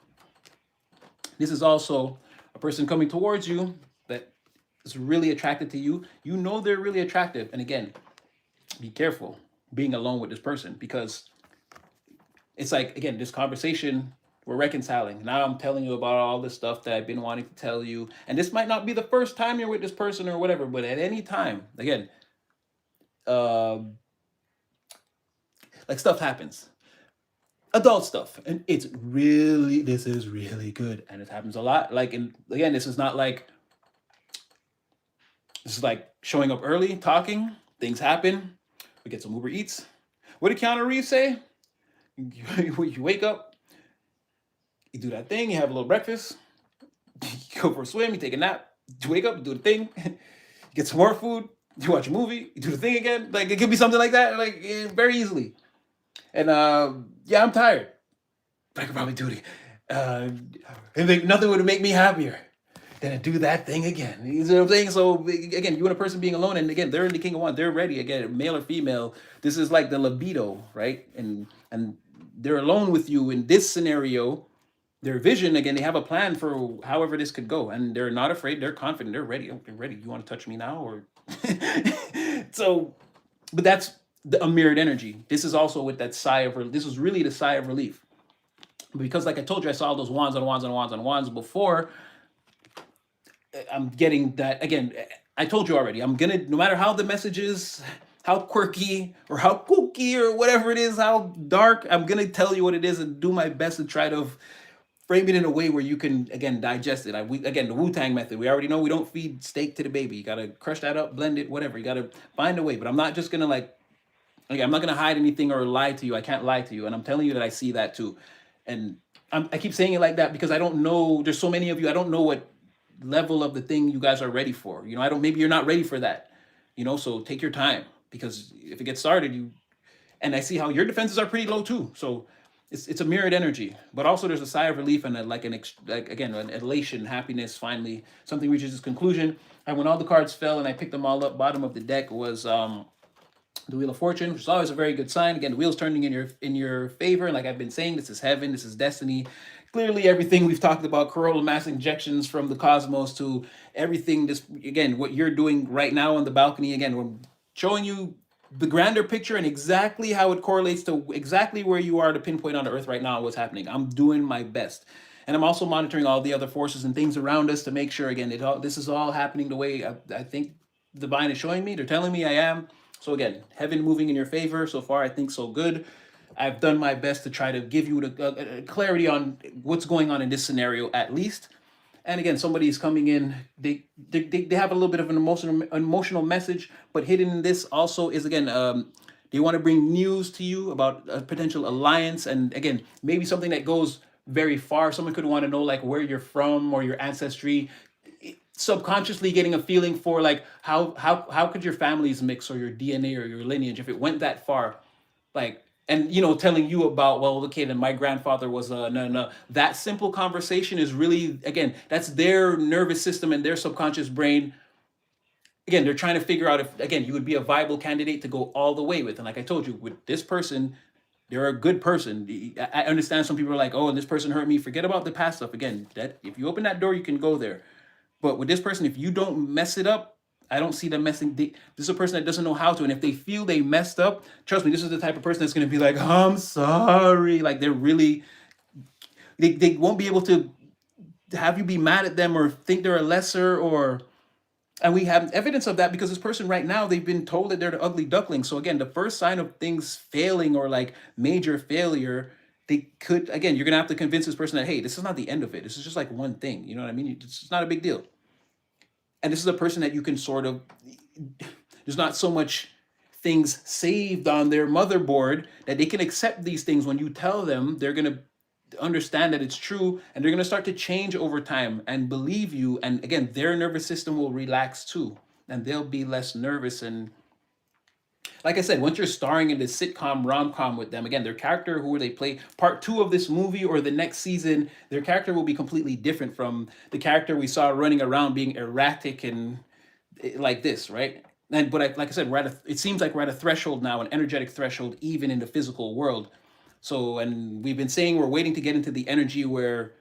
This is also a person coming towards you that is really attracted to you. You know they're really attractive. And again, be careful being alone with this person because it's like, again, this conversation, we're reconciling. Now I'm telling you about all this stuff that I've been wanting to tell you. And this might not be the first time you're with this person or whatever, but at any time, again, like stuff happens. Adult stuff. And this is really good. And it happens a lot. Like, and again, this is like showing up early, talking, things happen. We get some Uber Eats. What did Keanu Reeves say? You wake up, you do that thing, you have a little breakfast, you go for a swim, you take a nap, you wake up, you do the thing, you get some more food, you watch a movie, you do the thing again. Like it could be something like that, like very easily. And yeah, I'm tired, but I could probably do it. And nothing would make me happier than to do that thing again. You know what I'm saying? So again, you and a person being alone, and again, they're in the King of Wands, they're ready. Again, male or female, this is like the libido, right? And they're alone with you in this scenario. Their vision, again, they have a plan for however this could go, and they're not afraid. They're confident. They're ready. They're ready. You want to touch me now, or so? But that's a mirrored energy. This is also with that sigh of. This was really the sigh of relief, because, like I told you, I saw those wands on wands on wands on wands before. I'm getting that again. I told you already. I'm gonna, no matter how the message is, how quirky or how kooky or whatever it is, how dark, I'm gonna tell you what it is and do my best to try to frame it in a way where you can again digest it. Again, the Wu-Tang method. We already know we don't feed steak to the baby. You gotta crush that up, blend it, whatever. You gotta find a way. But I'm not just gonna I'm not gonna hide anything or lie to you. I can't lie to you, and I'm telling you that I see that too. And I keep saying it like that because I don't know. There's so many of you. I don't know what level of the thing you guys are ready for. You know, I don't. Maybe you're not ready for that. You know, so take your time because if it gets started, and I see how your defenses are pretty low too. So it's a mirrored energy, but also there's a sigh of relief and again an elation, happiness. Finally, something reaches its conclusion. And when all the cards fell and I picked them all up, bottom of the deck was the Wheel of Fortune, which is always a very good sign. Again, the wheel's turning in your favor. And like I've been saying, this is heaven, this is destiny. Clearly, everything we've talked about, coronal mass injections from the cosmos to everything, this again, what you're doing right now on the balcony, again, we're showing you the grander picture and exactly how it correlates to exactly where you are to pinpoint on the earth right now what's happening. I'm doing my best. And I'm also monitoring all the other forces and things around us to make sure, again, this is all happening the way I think the divine is showing me. They're telling me I am. So again, heaven moving in your favor. So far, I think so good. I've done my best to try to give you the clarity on what's going on in this scenario, at least. And again, somebody is coming in. They have a little bit of an emotional message, but hidden in this also is, again, they want to bring news to you about a potential alliance. And again, maybe something that goes very far. Someone could want to know like where you're from or your ancestry. subconsciously getting a feeling for like how could your families mix or your DNA or your lineage if it went that far, like, and telling you about, well, okay, then my grandfather was no, no, that simple conversation is really, again, that's their nervous system and their subconscious brain. Again, they're trying to figure out if, again, you would be a viable candidate to go all the way with. And like I told you, with this person, they're a good person. I understand some people are like, oh, and this person hurt me, forget about the past stuff. Again, that if you open that door, you can go there. But with this person, if you don't mess it up, I don't see them messing. This is a person that doesn't know how to. And if they feel they messed up, trust me, this is the type of person that's going to be like, I'm sorry. Like, they're really, they won't be able to have you be mad at them or think they're a lesser or. And we have evidence of that because this person right now, they've been told that they're the ugly duckling. So again, the first sign of things failing or like major failure, they could, again, you're going to have to convince this person that, hey, this is not the end of it. This is just like one thing. You know what I mean? It's not a big deal. And this is a person that you can sort of, there's not so much things saved on their motherboard that they can accept these things. When you tell them, they're going to understand that it's true, and they're going to start to change over time and believe you. And again, their nervous system will relax too, and they'll be less nervous. And like I said, once you're starring in this sitcom rom-com with them, again, their character, who they play, part 2 of this movie or the next season, their character will be completely different from the character we saw running around being erratic and like this, right? And but like I said, it seems like we're at a threshold now, an energetic threshold, even in the physical world. So, and we've been saying we're waiting to get into the energy where,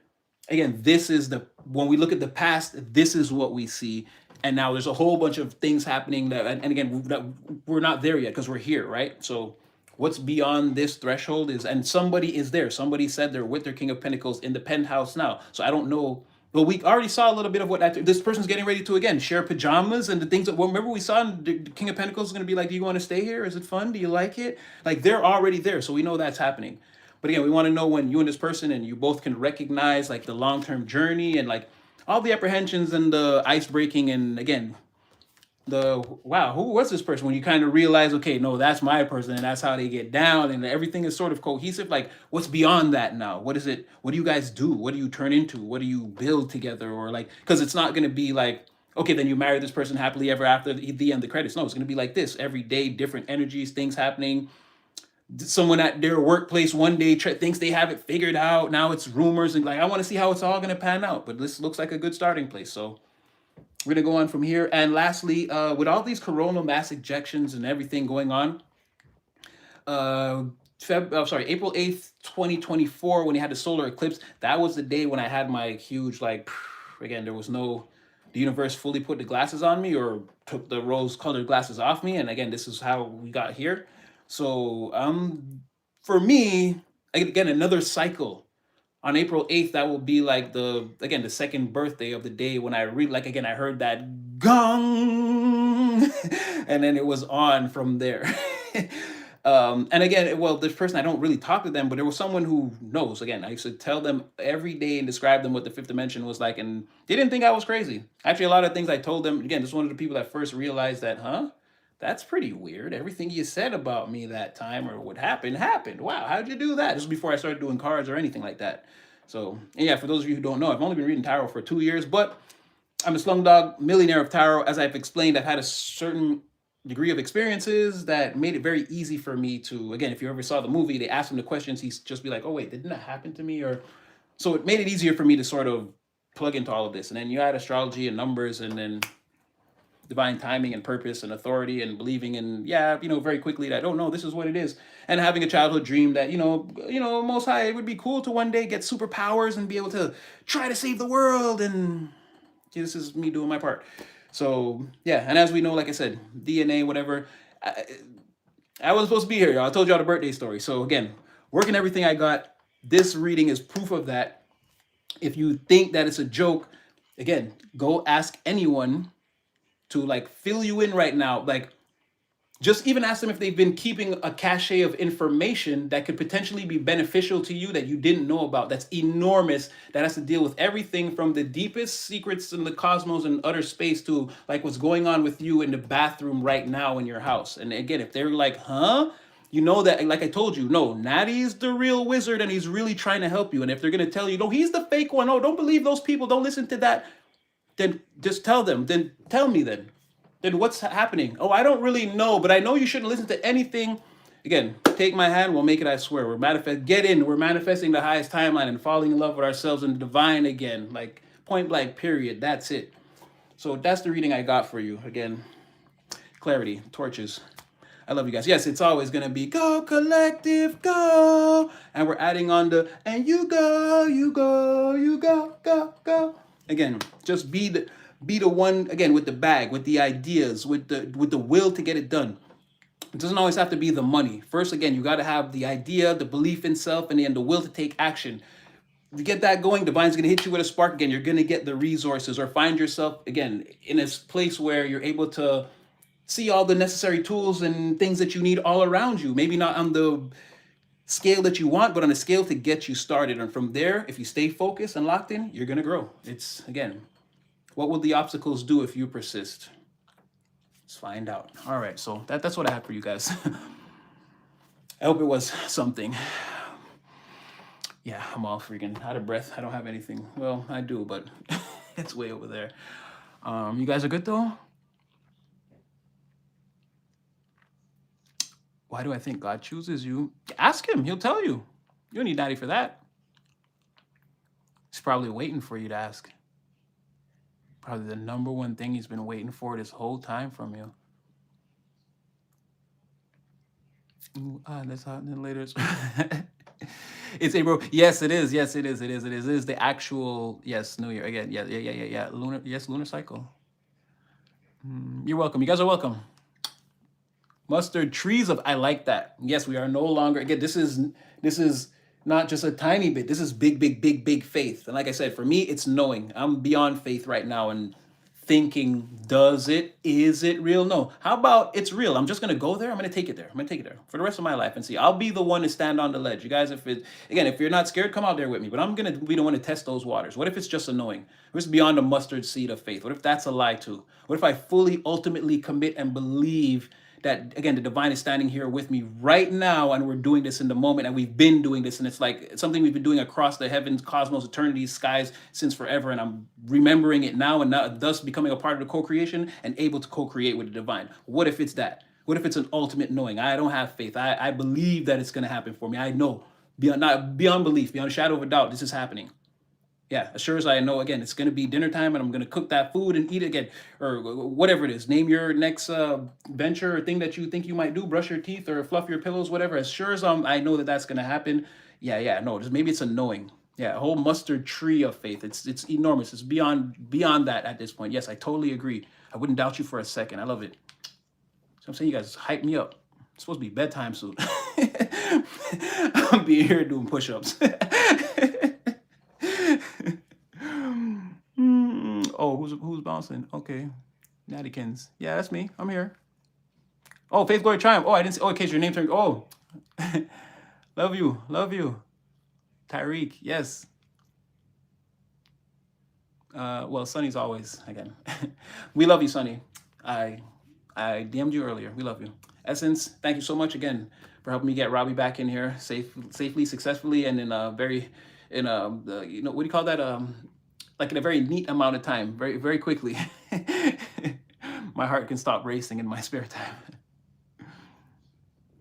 again, this is when we look at the past, this is what we see. And now there's a whole bunch of things happening that, and again, that we're not there yet because we're here, right? So what's beyond this threshold is, and somebody is there. Somebody said they're with their King of Pentacles in the penthouse now. So I don't know. But we already saw a little bit of what this person's getting ready to, again, share pajamas and the things that, well, remember we saw the King of Pentacles is going to be like, do you want to stay here? Is it fun? Do you like it? Like, they're already there. So we know that's happening. But again, we want to know when you and this person and you both can recognize like the long-term journey and like all the apprehensions and the ice breaking. And again, wow, who was this person? When you kind of realize, okay, no, that's my person and that's how they get down and everything is sort of cohesive. Like, what's beyond that now? What is it? What do you guys do? What do you turn into? What do you build together? Or like, because it's not going to be like, okay, then you marry this person happily ever after the end of the credits. No, it's going to be like this every day, different energies, things happening. Someone at their workplace one day thinks they have it figured out. Now it's rumors and like, I want to see how it's all going to pan out. But this looks like a good starting place. So we're going to go on from here. And lastly, with all these coronal mass ejections and everything going on, April 8th, 2024, when you had the solar eclipse, that was the day when I had my huge, like, again, there was no, the universe fully put the glasses on me or took the rose-colored glasses off me. And again, this is how we got here. So for me, again, another cycle. On April 8th, that will be like the second birthday of the day when I I heard that gong, and then it was on from there. And again, well, this person, I don't really talk to them, but there was someone who knows. Again, I used to tell them every day and describe them what the fifth dimension was like, and they didn't think I was crazy. Actually, a lot of things I told them, again, this is one of the people that first realized that, that's pretty weird. Everything you said about me that time or what happened. Wow, how'd you do that? This was before I started doing cards or anything like that. So, yeah, for those of you who don't know, I've only been reading tarot for 2 years, but I'm a slumdog millionaire of tarot. As I've explained, I've had a certain degree of experiences that made it very easy for me to, again, if you ever saw the movie, they asked him the questions, he's just be like, oh, wait, didn't that happen to me? Or so it made it easier for me to sort of plug into all of this. And then you add astrology and numbers and then divine timing and purpose and authority and believing in, very quickly that, oh no, this is what it is. And having a childhood dream that, Most High, it would be cool to one day get superpowers and be able to try to save the world. And this is me doing my part. So, yeah. And as we know, like I said, DNA, whatever, I wasn't supposed to be here, y'all. I told y'all the birthday story. So again, working everything I got. This reading is proof of that. If you think that it's a joke, again, go ask anyone to like fill you in right now. Like, just even ask them if they've been keeping a cache of information that could potentially be beneficial to you that you didn't know about. That's enormous. That has to deal with everything from the deepest secrets in the cosmos and utter space to like what's going on with you in the bathroom right now in your house. And again, if they're like, you know that, like I told you, no, Natty's the real wizard and he's really trying to help you. And if they're going to tell you, no, he's the fake one. Oh, don't believe those people. Don't listen to that. then just tell them. Then tell me then. Then what's happening? Oh, I don't really know, but I know you shouldn't listen to anything. Again, take my hand, we'll make it, I swear. We're manifesting the highest timeline and falling in love with ourselves and the divine again. Like point blank, period. That's it. So that's the reading I got for you. Again, clarity, torches. I love you guys. Yes, it's always gonna be go collective, go. And we're adding on the and you go, you go, you go, go, go. Again, just be the one again with the bag, with the ideas, with the will to get it done. It doesn't always have to be the money. First, again, you got to have the idea, the belief in self, and then the will to take action. To get that going, divine's going to hit you with a spark again. You're going to get the resources or find yourself, again, in a place where you're able to see all the necessary tools and things that you need all around you. Maybe not on the scale that you want, but on a scale to get you started. And from there, if you stay focused and locked in, you're going to grow. It's, again, what will the obstacles do if you persist? Let's find out. All right, so that's what I have for you guys. I hope it was something. Yeah, I'm all freaking out of breath. I don't have anything. Well, I do, but it's way over there. You guys are good though? Why do I think God chooses you? Ask him. He'll tell you. You don't need daddy for that. He's probably waiting for you to ask. Probably the number one thing he's been waiting for this whole time from you. Ooh, that's hot. And then later it's April. Yes, it is. Yes, it is. It is. It is. It is the actual, yes, New Year. Again, yeah. Lunar, yes, lunar cycle. You're welcome. You guys are welcome. Mustard trees of, I like that. Yes, we are no longer, again, this is not just a tiny bit. This is big faith. And like I said, for me, it's knowing. I'm beyond faith right now and thinking, is it real? No. How about it's real? I'm just going to go there. I'm going to take it there. I'm going to take it there for the rest of my life and see. I'll be the one to stand on the ledge. You guys, if you're not scared, come out there with me. But I'm going to be the one to test those waters. What if it's just a knowing? What if it's beyond a mustard seed of faith? What if that's a lie too? What if I fully, ultimately commit and believe that, again, the divine is standing here with me right now and we're doing this in the moment and we've been doing this and it's like something we've been doing across the heavens, cosmos, eternity, skies since forever, and I'm remembering it now and thus becoming a part of the co-creation and able to co-create with the divine. What if it's that? What if it's an ultimate knowing? I don't have faith. I believe that it's going to happen for me. I know beyond belief, beyond a shadow of a doubt, this is happening. Yeah, as sure as I know, again, it's going to be dinner time and I'm going to cook that food and eat it again, or whatever it is. Name your next venture or thing that you think you might do, brush your teeth or fluff your pillows, whatever. As sure as I know that that's going to happen. No, just maybe it's a knowing. Yeah, a whole mustard tree of faith. It's enormous. It's beyond that at this point. Yes, I totally agree. I wouldn't doubt you for a second. I love it. So I'm saying you guys hype me up. It's supposed to be bedtime soon. I'll be here doing push-ups. Oh, who's bouncing? Okay, Nattykins. Yeah, that's me. I'm here. Oh, Faith, Glory, Triumph. Oh, I didn't see. Oh, in case your name turned. Oh, love you. Tyreek. Yes. Well, Sonny's always again. We love you, Sonny. I DM'd you earlier. We love you. Essence, thank you so much again for helping me get Robbie back in here safely, successfully, and in a very, what do you call that? Like in a very neat amount of time, very, very quickly. My heart can stop racing in my spare time.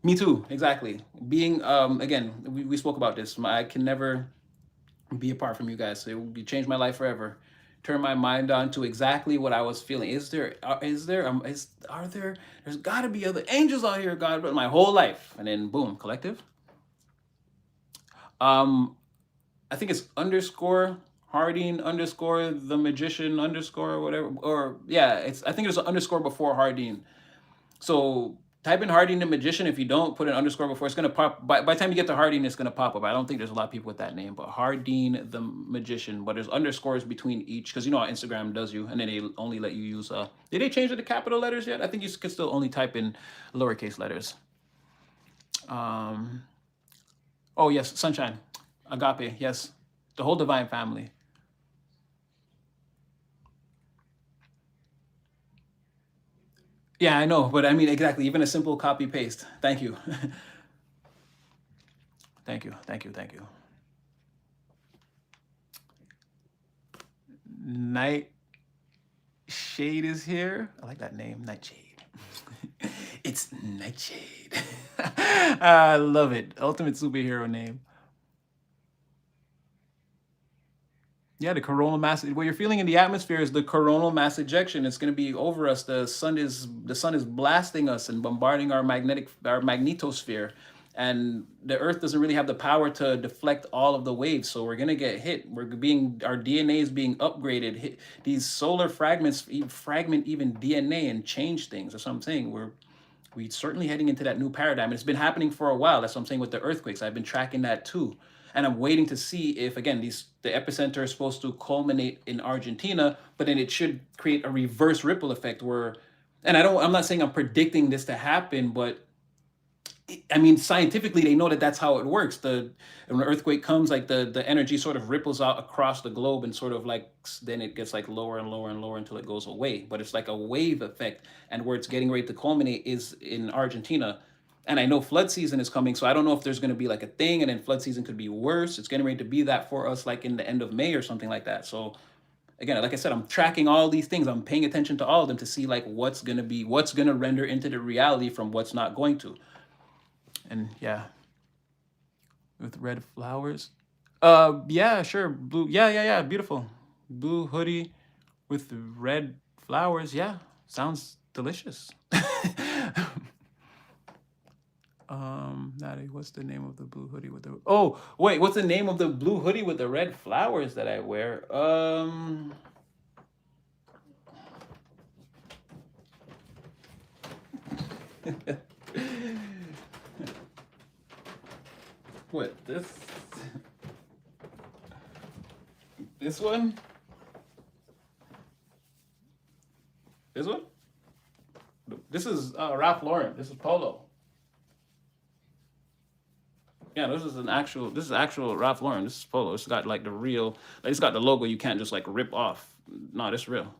Me too, exactly. Being, again, we spoke about this. I can never be apart from you guys. So it changed my life forever. Turn my mind on to exactly what I was feeling. There's got to be other angels out here, God, but my whole life. And then boom, collective. I think it's _ Harding _ the magician _ whatever, or yeah, I think there's an underscore before Harding. So type in Harding the magician. If you don't put an underscore before, it's gonna pop. By the time you get to Harding, it's gonna pop up. I don't think there's a lot of people with that name, but Harding the magician. But there's underscores between each, because you know how Instagram does you, and then they only let you use. Did they change it to capital letters yet? I think you could still only type in lowercase letters. Oh yes, sunshine, agape. Yes, the whole divine family. Yeah, I know, but I mean, exactly, even a simple copy paste. Thank you. Thank you. Night Nightshade is here. I like that name, Nightshade. It's Nightshade. I love it. Ultimate superhero name. Yeah, the coronal mass. What you're feeling in the atmosphere is the coronal mass ejection. It's going to be over us. The sun is blasting us and bombarding our magnetosphere, and the Earth doesn't really have the power to deflect all of the waves. So we're going to get hit. Our DNA is being upgraded. These solar fragments fragment even DNA and change things. That's what I'm saying. We're certainly heading into that new paradigm. And it's been happening for a while. That's what I'm saying with the earthquakes. I've been tracking that too. And I'm waiting to see if, again, the epicenter is supposed to culminate in Argentina, but then it should create a reverse ripple effect where, and I'm not saying I'm predicting this to happen, but I mean, scientifically, they know that that's how it works. When an earthquake comes, like the energy sort of ripples out across the globe and sort of like, then it gets like lower and lower and lower until it goes away. But it's like a wave effect. And where it's getting ready to culminate is in Argentina. And I know flood season is coming, so I don't know if there's going to be like a thing, and then flood season could be worse. It's getting ready to be that for us, like in the end of May or something like that. So again, like I said, I'm tracking all these things. I'm paying attention to all of them to see like what's going to render into the reality from what's not going to. And yeah, with red flowers. Yeah, sure. Blue. Yeah. Beautiful. Blue hoodie with red flowers. Yeah, sounds delicious. Natty, what's the name of the blue hoodie with the? Oh, wait, what's the name of the blue hoodie with the red flowers that I wear? What, this one? This one? This is Ralph Lauren. This is Polo. Yeah, this is actual Ralph Lauren. This is Polo. It's got like the real, like, it's got the logo you can't just like rip off. No, this real.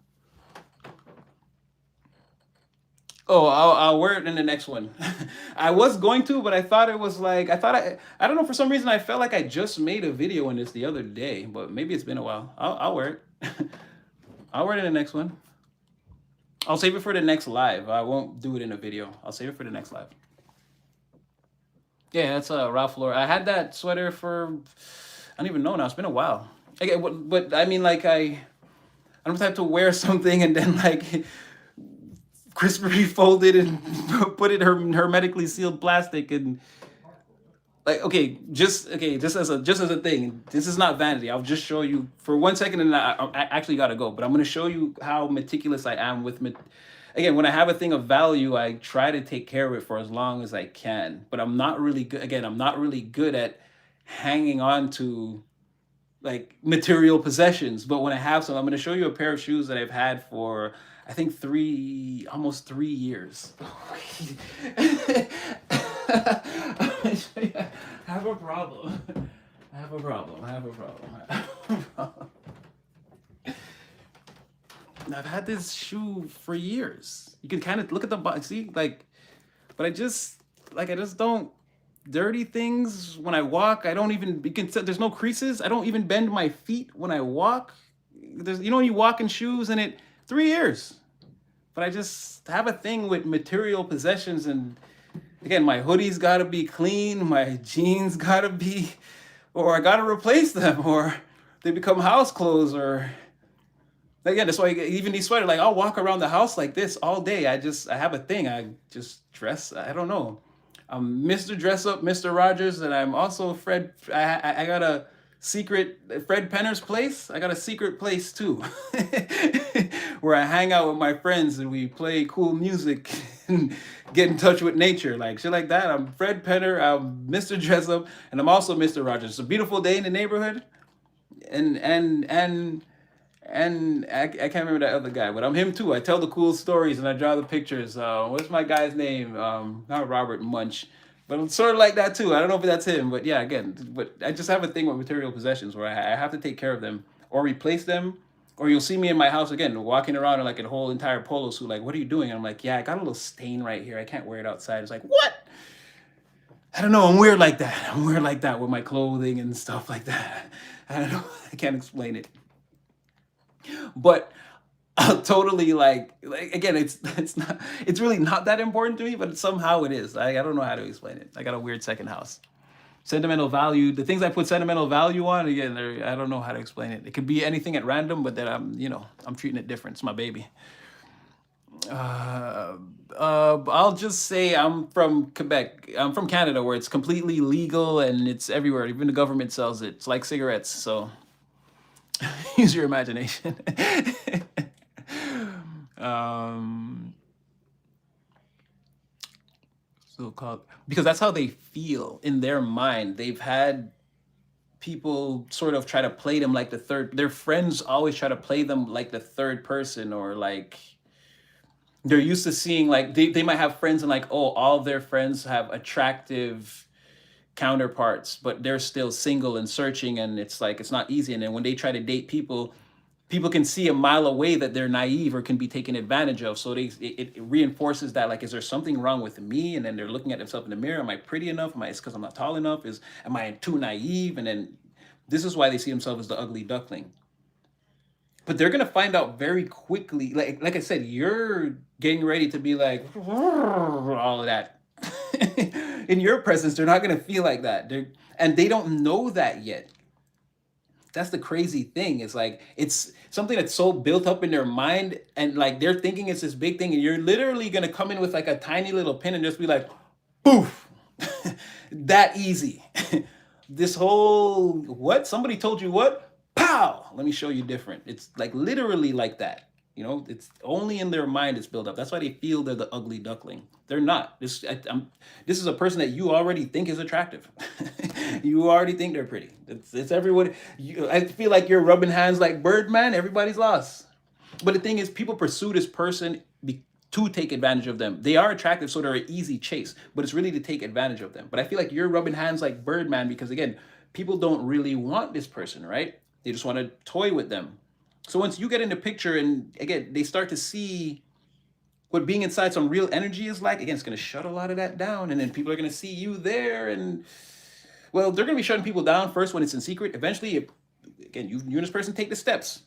Oh, I'll wear it in the next one. I was going to, but I thought it was like, I don't know, for some reason I felt like I just made a video on this the other day, but maybe it's been a while. I'll wear it. I'll wear it in the next one. I'll save it for the next live. I won't do it in a video. I'll save it for the next live. Yeah, that's Ralph Lauren. I had that sweater for, I don't even know now. It's been a while. Okay, but I mean, like, I don't have to wear something and then like crisply folded and put it hermetically sealed plastic and like, just as a thing. This is not vanity. I'll just show you for 1 second, and I actually gotta go. But I'm gonna show you how meticulous I am with again, when I have a thing of value, I try to take care of it for as long as I can. But I'm not really good. Again, I'm not really good at hanging on to like material possessions. But when I have some, I'm going to show you a pair of shoes that I've had for, I think, almost 3 years. I have a problem. I have a problem. I've had this shoe for years. You can kind of look at the box, see, like, but I just don't dirty things when I walk. I don't even, there's no creases. I don't even bend my feet when I walk. When you walk in shoes and 3 years. But I just have a thing with material possessions, and again, my hoodies gotta be clean, my jeans gotta be, or I gotta replace them, or they become house clothes, or again, that's why even these sweaters, like, I'll walk around the house like this all day. I have a thing. I just dress. I don't know. I'm Mr. Dress Up, Mr. Rogers, and I'm also Fred. I got a secret, Fred Penner's place. I got a secret place too, where I hang out with my friends and we play cool music and get in touch with nature, like shit like that. I'm Fred Penner. I'm Mr. Dress Up, and I'm also Mr. Rogers. It's a beautiful day in the neighborhood, and I can't remember that other guy, but I'm him too. I tell the cool stories and I draw the pictures. What's my guy's name? Not Robert Munch, but I'm sort of like that too. I don't know if that's him, but yeah, again, but I just have a thing with material possessions where I have to take care of them or replace them. Or you'll see me in my house again, walking around in like a whole entire polo suit. Like, what are you doing? And I'm like, yeah, I got a little stain right here. I can't wear it outside. It's like, what? I don't know. I'm weird like that. I'm weird like that with my clothing and stuff like that. I don't know. I can't explain it. But I'll totally like again, it's really not that important to me, but somehow it is. I don't know how to explain it. I got a weird second house. Sentimental value, the things I put sentimental value on, again, I don't know how to explain it. It could be anything at random, but then I'm treating it different. It's my baby. I'll just say I'm from Quebec. I'm from Canada, where it's completely legal and it's everywhere. Even the government sells it. It's like cigarettes, so use your imagination. um, so called because that's how they feel in their mind. They've had people sort of try to play them like the third. Their friends always try to play them like the third person, or like they're used to seeing like they might have friends and like, oh, all of their friends have attractive counterparts, but they're still single and searching, and it's like it's not easy. And then when they try to date people, people can see a mile away that they're naive or can be taken advantage of. So it reinforces that, like, is there something wrong with me? And then they're looking at themselves in the mirror. Am I pretty enough? Am I, it's because I'm not tall enough? Am I too naive? And then this is why they see themselves as the ugly duckling. But they're gonna find out very quickly. Like I said, you're getting ready to be like all of that. In your presence, they're not gonna feel like that. And they don't know that yet. That's the crazy thing. It's like it's something that's so built up in their mind, and like they're thinking it's this big thing, and you're literally gonna come in with like a tiny little pin and just be like, poof, that easy. This whole what? Somebody told you what? Pow! Let me show you different. It's like literally like that. It's only in their mind it's built up. That's why they feel they're the ugly duckling. They're not. This is a person that you already think is attractive. You already think they're pretty. It's everyone. I feel like you're rubbing hands like Birdman. Everybody's lost. But the thing is, people pursue this person to take advantage of them. They are attractive, so they're an easy chase. But it's really to take advantage of them. But I feel like you're rubbing hands like Birdman because, again, people don't really want this person, right? They just want to toy with them. So once you get in the picture and, again, they start to see what being inside some real energy is like, again, it's going to shut a lot of that down. And then people are going to see you there. And, well, they're going to be shutting people down first when it's in secret. Eventually, again, you and this person take the steps.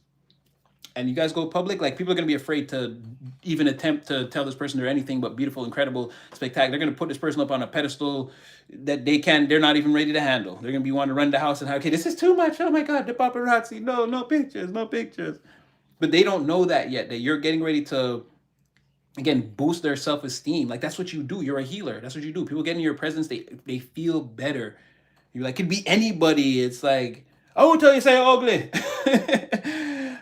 And you guys go public, like people are going to be afraid to even attempt to tell this person they're anything but beautiful, incredible, spectacular. They're going to put this person up on a pedestal that they're not even ready to handle. They're going to be wanting to run the house and okay, this is too much. Oh my God, the paparazzi. No, no pictures, no pictures. But they don't know that yet, that you're getting ready to, again, boost their self-esteem. Like that's what you do. You're a healer. That's what you do. People get in your presence, they feel better. You're like, could be anybody. It's like, I won't tell you say ugly.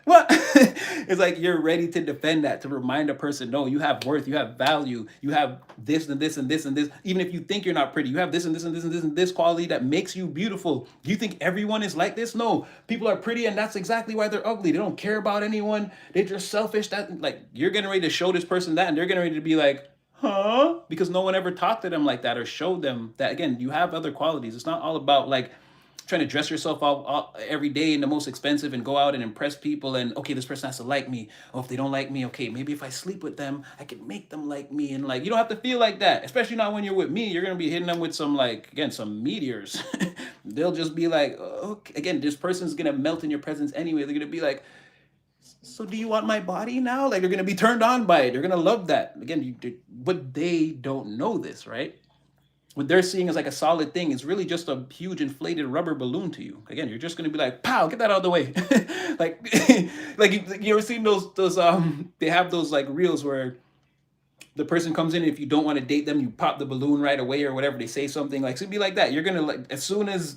What? It's like you're ready to defend that, to remind a person, no, you have worth, you have value, you have this and this and this and this. Even if you think you're not pretty, you have this and this and this and this and this quality that makes you beautiful. Do you think everyone is like this? No, people are pretty, and that's exactly why they're ugly. They don't care about anyone. They're just selfish. That, like, you're getting ready to show this person that, and they're getting ready to be like, huh? Because no one ever talked to them like that or showed them that, again, you have other qualities. It's not all about like trying to dress yourself up every day in the most expensive and go out and impress people and, okay, this person has to like me. Oh, if they don't like me, okay, maybe if I sleep with them, I can make them like me. And like, you don't have to feel like that, especially not when you're with me. You're going to be hitting them with some, like, again, some meteors. They'll just be like, oh, okay. Again, this person's going to melt in your presence anyway. They're going to be like, so do you want my body now? Like, they're going to be turned on by it. They're going to love that. Again, but they don't know this, right? What they're seeing as like a solid thing is really just a huge inflated rubber balloon to you. Again, you're just going to be like, pow, get that out of the way. Like, like you ever seen those they have those like reels where the person comes in and if you don't want to date them, you pop the balloon right away or whatever. They say something like, so it'd be like that. You're going to, like, as soon as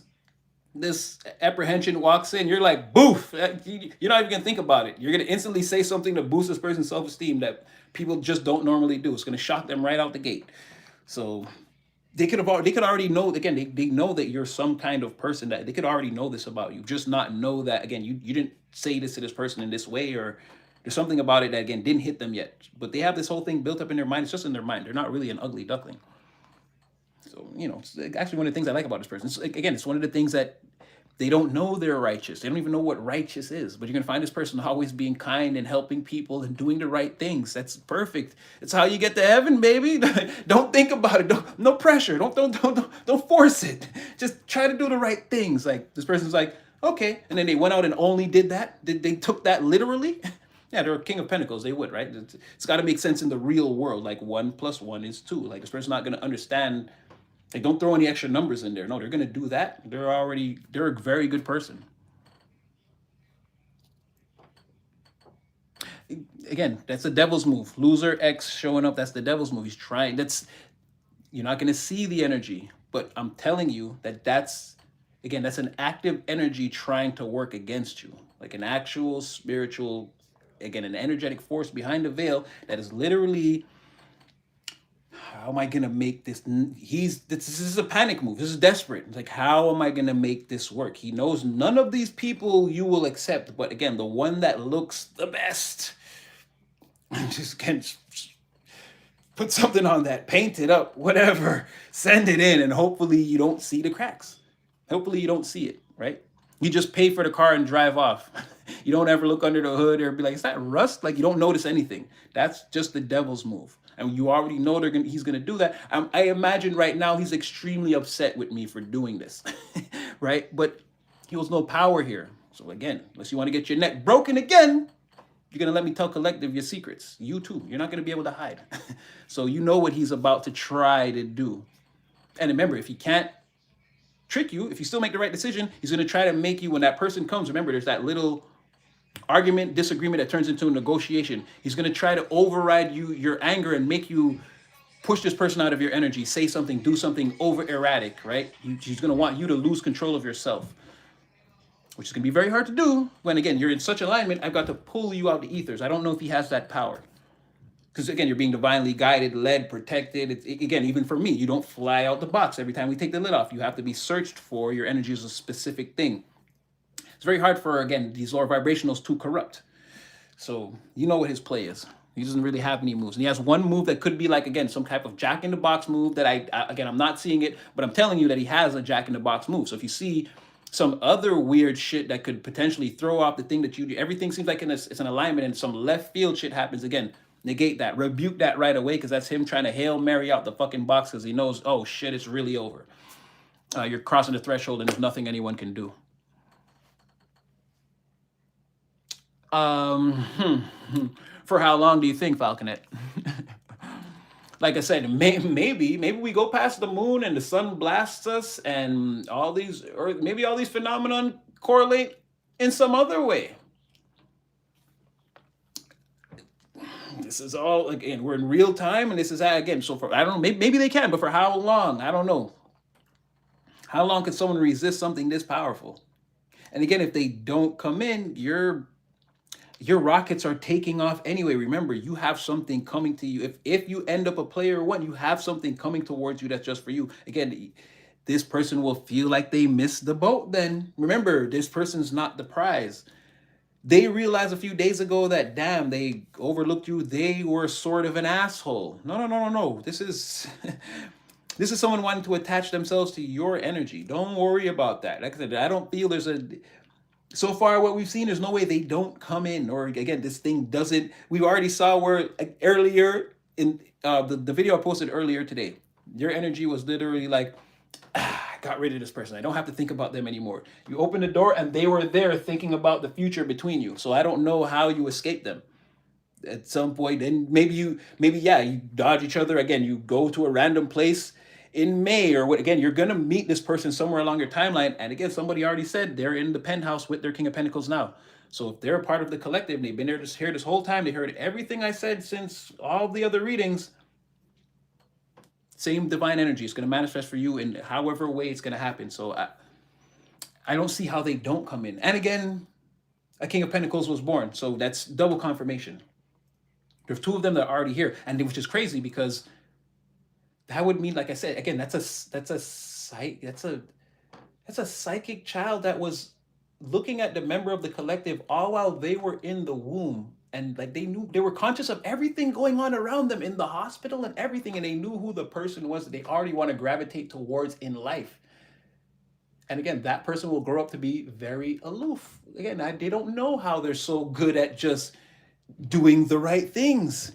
this apprehension walks in, you're like, boof. You're not even going to think about it. You're going to instantly say something to boost this person's self-esteem that people just don't normally do. It's going to shock them right out the gate. So they could already know, again, they know that you're some kind of person, that they could already know this about you, just not know that, again, you didn't say this to this person in this way, or there's something about it that, again, didn't hit them yet. But they have this whole thing built up in their mind. It's just in their mind. They're not really an ugly duckling. So, it's actually one of the things I like about this person. It's one of the things that they don't know they're righteous. They don't even know what righteous is. But you're going to find this person always being kind and helping people and doing the right things. That's perfect. It's how you get to heaven, baby. Don't think about it. No pressure. Don't force it. Just try to do the right things. Like, this person's like, okay. And then they went out and only did that. They took that literally. Yeah, they're a king of pentacles. They would, right? It's got to make sense in the real world. Like 1 + 1 is 2. Like this person's not going to understand. Like don't throw any extra numbers in there. No, they're going to do that. They're a very good person. Again, that's the devil's move. Loser X showing up. That's the devil's move. He's trying. You're not going to see the energy, but I'm telling you that's again, that's an active energy trying to work against you, like an actual spiritual, again, an energetic force behind the veil that is literally, how am I gonna make this? This is a panic move. This is desperate. It's like, how am I gonna make this work? He knows none of these people you will accept, but again, the one that looks the best, just can put something on that, paint it up, whatever, send it in, and hopefully you don't see the cracks. Hopefully you don't see it, right? You just pay for the car and drive off. You don't ever look under the hood or be like, is that rust? Like you don't notice anything. That's just the devil's move. And you already know he's going to do that. I imagine right now he's extremely upset with me for doing this, right? But he holds no power here. So again, unless you want to get your neck broken again, you're going to let me tell Collective your secrets. You too. You're not going to be able to hide. So you know what he's about to try to do. And remember, if he can't trick you, if you still make the right decision, he's going to try to make you, when that person comes, remember, there's that little argument, disagreement that turns into a negotiation. He's going to try to override your anger and make you push this person out of your energy, say something, do something over erratic, right? He's going to want you to lose control of yourself, which is going to be very hard to do when, again, you're in such alignment. I've got to pull you out the ethers. I don't know if he has that power. Because, again, you're being divinely guided, led, protected. Again, even for me, you don't fly out the box every time we take the lid off. You have to be searched for. Your energy is a specific thing. It's very hard for, again, these lower vibrationals to corrupt. So you know what his play is. He doesn't really have any moves. And he has one move that could be like, again, some type of jack-in-the-box move that again, I'm not seeing it, but I'm telling you that he has a jack-in-the-box move. So if you see some other weird shit that could potentially throw off the thing that you do, everything seems like it's an alignment and some left field shit happens, again, negate that, rebuke that right away, because that's him trying to Hail Mary out the fucking box because he knows, oh shit, it's really over. You're crossing the threshold and there's nothing anyone can do. For how long do you think, Falconet? Like I said, maybe we go past the moon and the sun blasts us and maybe all these phenomenon correlate in some other way. This is all, again, we're in real time, and this is, again, so for, I don't know, maybe they can, but for how long? I don't know. How long could someone resist something this powerful? And again, if they don't come in, your rockets are taking off anyway. Remember, you have something coming to you. If you end up a player one, you have something coming towards you that's just for you. Again, this person will feel like they missed the boat then. Remember, this person's not the prize. They realized a few days ago that, damn, they overlooked you. They were sort of an asshole. No. This is this is someone wanting to attach themselves to your energy. Don't worry about that. Like I said, I don't feel so far what we've seen, there's no way they don't come in. Or again, this thing doesn't, we already saw where earlier in the video I posted earlier today, your energy was literally like, I got rid of this person. I don't have to think about them anymore. You open the door and they were there thinking about the future between you. So I don't know how you escape them. At some point, then maybe you dodge each other. Again, you go to a random place in May or what, again, you're going to meet this person somewhere along your timeline. And again, somebody already said they're in the penthouse with their King of Pentacles now. So if they're a part of the collective, they've been here this whole time. They heard everything I said since all the other readings. Same divine energy is going to manifest for you in however way it's going to happen. So I don't see how they don't come in. And again, a King of Pentacles was born. So that's double confirmation. There's two of them that are already here. And which is crazy because that would mean, like I said, again, that's a psychic child that was looking at the member of the collective all while they were in the womb. And like they were conscious of everything going on around them in the hospital and everything. And they knew who the person was that they already want to gravitate towards in life. And again, that person will grow up to be very aloof. Again, they don't know how they're so good at just doing the right things.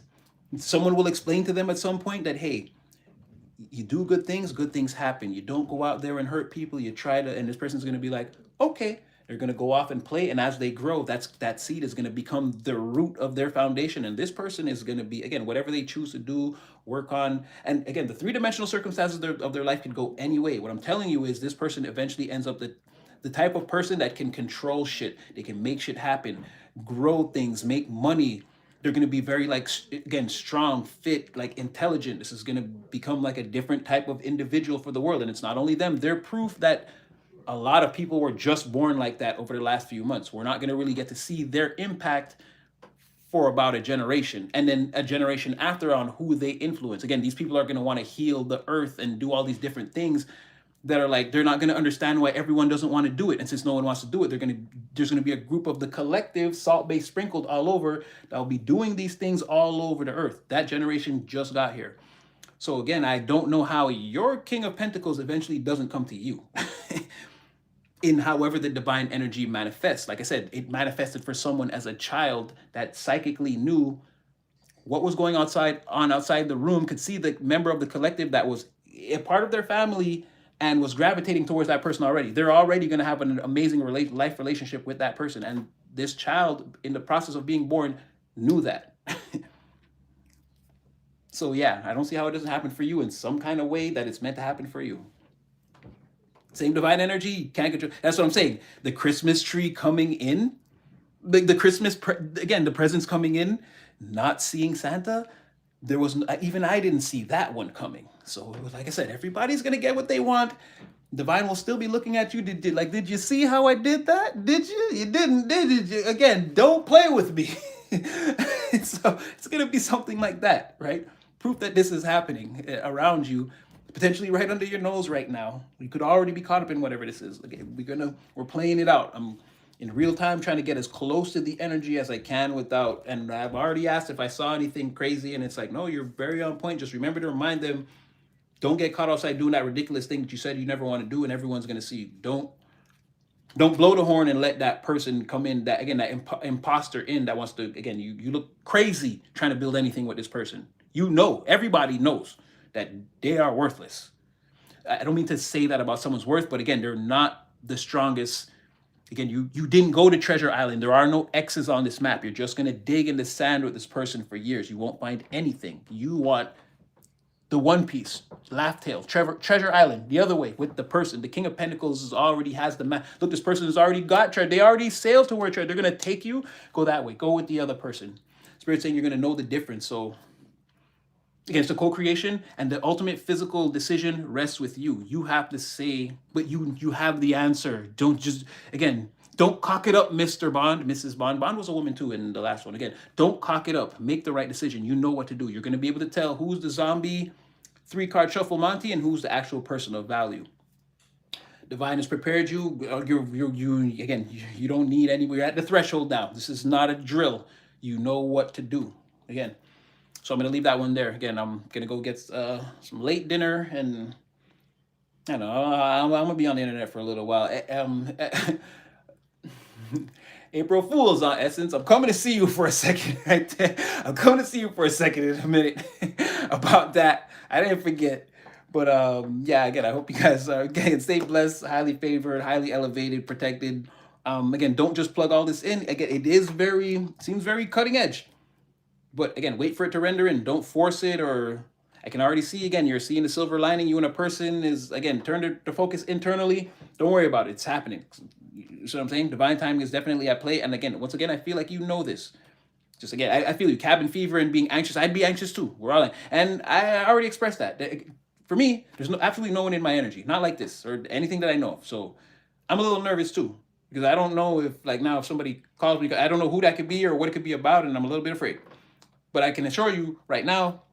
Someone will explain to them at some point that, hey, you do good things happen. You don't go out there and hurt people. You try to, and this person's going to be like, okay. They're going to go off and play, and as they grow, that seed is going to become the root of their foundation. And this person is going to be, again, whatever they choose to do, work on. And again, the three-dimensional circumstances of their life could go any way. What I'm telling you is this person eventually ends up the type of person that can control shit. They can make shit happen, grow things, make money. They're going to be very, like, again, strong, fit, like, intelligent. This is going to become like a different type of individual for the world. And it's not only them. They're proof that a lot of people were just born like that over the last few months. We're not going to really get to see their impact for about a generation, and then a generation after on who they influence. Again, these people are going to want to heal the earth and do all these different things that are like, they're not going to understand why everyone doesn't want to do it. And since no one wants to do it, there's going to be a group of the collective, salt-based sprinkled all over, that will be doing these things all over the earth. That generation just got here. So again, I don't know how your King of Pentacles eventually doesn't come to you. In however the divine energy manifests. Like I said, it manifested for someone as a child that psychically knew what was going outside the room, could see the member of the collective that was a part of their family and was gravitating towards that person already. They're already going to have an amazing life relationship with that person. And this child, in the process of being born, knew that. So yeah, I don't see how it doesn't happen for you in some kind of way that it's meant to happen for you. Same divine energy, you can't control. That's what I'm saying. The Christmas tree coming in, the Christmas, again, the presents coming in, not seeing Santa. There was, even I didn't see that one coming. So it was, like I said, everybody's going to get what they want. Divine will still be looking at you. Did you see how I did that? Did you? You didn't, did you? Again, don't play with me. So it's going to be something like that, right? Proof that this is happening around you. Potentially right under your nose right now. You could already be caught up in whatever this is. Okay, we're playing it out. I'm in real time trying to get as close to the energy as I can without, and I've already asked if I saw anything crazy, and it's like, no, you're very on point. Just remember to remind them, don't get caught outside doing that ridiculous thing that you said you never want to do, and everyone's going to see you. Don't blow the horn and let that person come in, that, again, that imposter in that wants to, again, you look crazy trying to build anything with this person. You know, everybody knows that they are worthless. I don't mean to say that about someone's worth, but again, they're not the strongest. Again, you didn't go to Treasure Island. There are no X's on this map. You're just going to dig in the sand with this person for years. You won't find anything. You want the One Piece, Laugh Tale, Treasure Island, the other way with the person. The King of Pentacles already has the map. Look, this person has already got treasure. They already sailed to where treasure. They're going to take you. Go that way. Go with the other person. Spirit's saying you're going to know the difference. So again, it's a co-creation, and the ultimate physical decision rests with you. You have to say, but you have the answer. Don't just, again, don't cock it up, Mr. Bond, Mrs. Bond. Bond was a woman too in the last one. Again, don't cock it up. Make the right decision. You know what to do. You're going to be able to tell who's the zombie 3-card shuffle Monty and who's the actual person of value. Divine has prepared you. You don't need any. We're at the threshold now. This is not a drill. You know what to do. Again. So I'm going to leave that one there. Again, I'm going to go get some late dinner, and I don't know, I'm going to be on the internet for a little while. April Fool's on Essence. I'm coming to see you for a second right there. I'm coming to see you for a second in a minute about that. I didn't forget. But yeah, again, I hope you guys are, again, stay blessed, highly favored, highly elevated, protected. Again, don't just plug all this in. Again, seems very cutting edge. But again, wait for it to render in. Don't force it, or I can already see, again, you're seeing the silver lining. You and a person is, again, turn the focus internally. Don't worry about it. It's happening. You see what I'm saying? Divine timing is definitely at play. And again, once again, I feel like you know this. Just again, I feel you. Cabin fever and being anxious. I'd be anxious too. We're all in. And I already expressed that. For me, there's absolutely no one in my energy. Not like this or anything that I know of. So I'm a little nervous too. Because I don't know if, like, now if somebody calls me, I don't know who that could be or what it could be about. And I'm a little bit afraid. But I can assure you right now,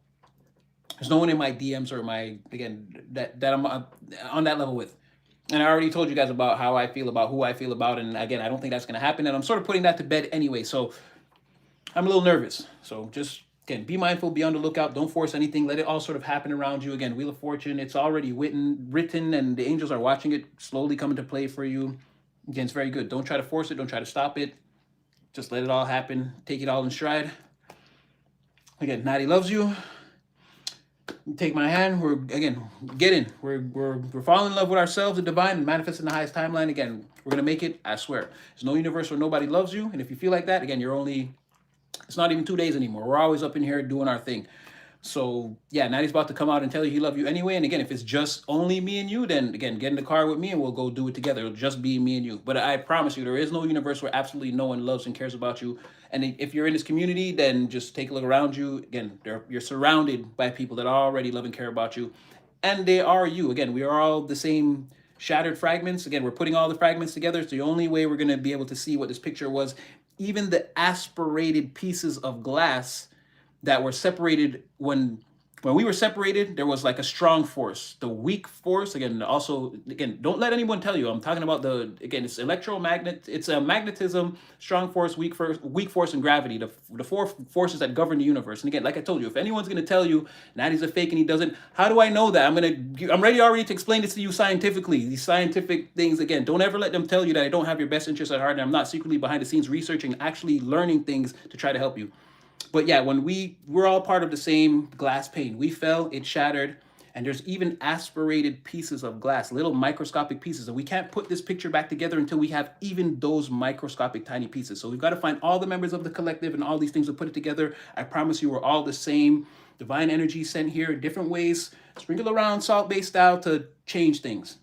there's no one in my DMs or my, again, that I'm on that level with. And I already told you guys about how I feel about who I feel about. And again, I don't think that's going to happen. And I'm sort of putting that to bed anyway. So I'm a little nervous. So just, again, be mindful, be on the lookout. Don't force anything. Let it all sort of happen around you. Again, Wheel of Fortune, it's already written, and the angels are watching it slowly come into play for you. Again, it's very good. Don't try to force it. Don't try to stop it. Just let it all happen. Take it all in stride. Again, Natty loves you. Take my hand. We're again get in. We're falling in love with ourselves, the divine, and manifesting the highest timeline. Again, we're gonna make it. I swear. There's no universe where nobody loves you, and if you feel like that, again, you're only. It's not even 2 days anymore. We're always up in here doing our thing. So yeah, Natty's about to come out and tell you he love you anyway. And again, if it's just only me and you, then again, get in the car with me and we'll go do it together. It'll just be me and you. But I promise you, there is no universe where absolutely no one loves and cares about you. And if you're in this community, then just take a look around you. Again, you're surrounded by people that already love and care about you. And they are you. Again, we are all the same shattered fragments. Again, we're putting all the fragments together. It's the only way we're going to be able to see what this picture was. Even the aspirated pieces of glass that were separated when we were separated, there was like a strong force. The weak force, again, also, again, don't let anyone tell you. I'm talking about it's electromagnet, it's a magnetism, strong force, weak force, and gravity, the four forces that govern the universe. And again, like I told you, if anyone's going to tell you Natty's a fake and he doesn't, how do I know that? I'm ready already to explain this to you scientifically. These scientific things, again, don't ever let them tell you that I don't have your best interest at heart and I'm not secretly behind the scenes researching, actually learning things to try to help you. But yeah, when we're all part of the same glass pane. We fell, it shattered, and there's even aspirated pieces of glass, little microscopic pieces. And we can't put this picture back together until we have even those microscopic tiny pieces. So we've got to find all the members of the collective and all these things to put it together. I promise you we're all the same. Divine energy sent here in different ways, sprinkle around salt-based style to change things.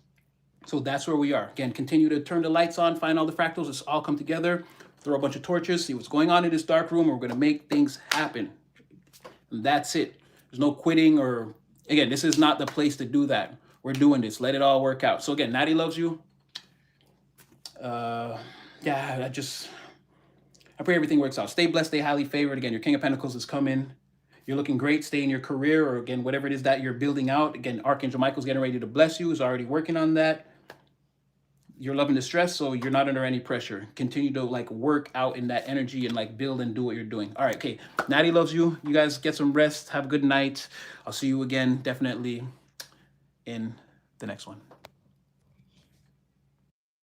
So that's where we are. Again, continue to turn the lights on, find all the fractals, let's all come together, throw a bunch of torches, see what's going on in this dark room. We're going to make things happen. And that's it. There's no quitting or, again, this is not the place to do that. We're doing this. Let it all work out. So again, Natty loves you. Yeah, I pray everything works out. Stay blessed, stay highly favored. Again, your King of Pentacles is coming. You're looking great. Stay in your career or, again, whatever it is that you're building out. Again, Archangel Michael's getting ready to bless you. He's already working on that. You're loving the stress, so you're not under any pressure. Continue to like work out in that energy and like build and do what you're doing. All right, okay. Natty loves you. You guys get some rest. Have a good night. I'll see you again definitely in the next one.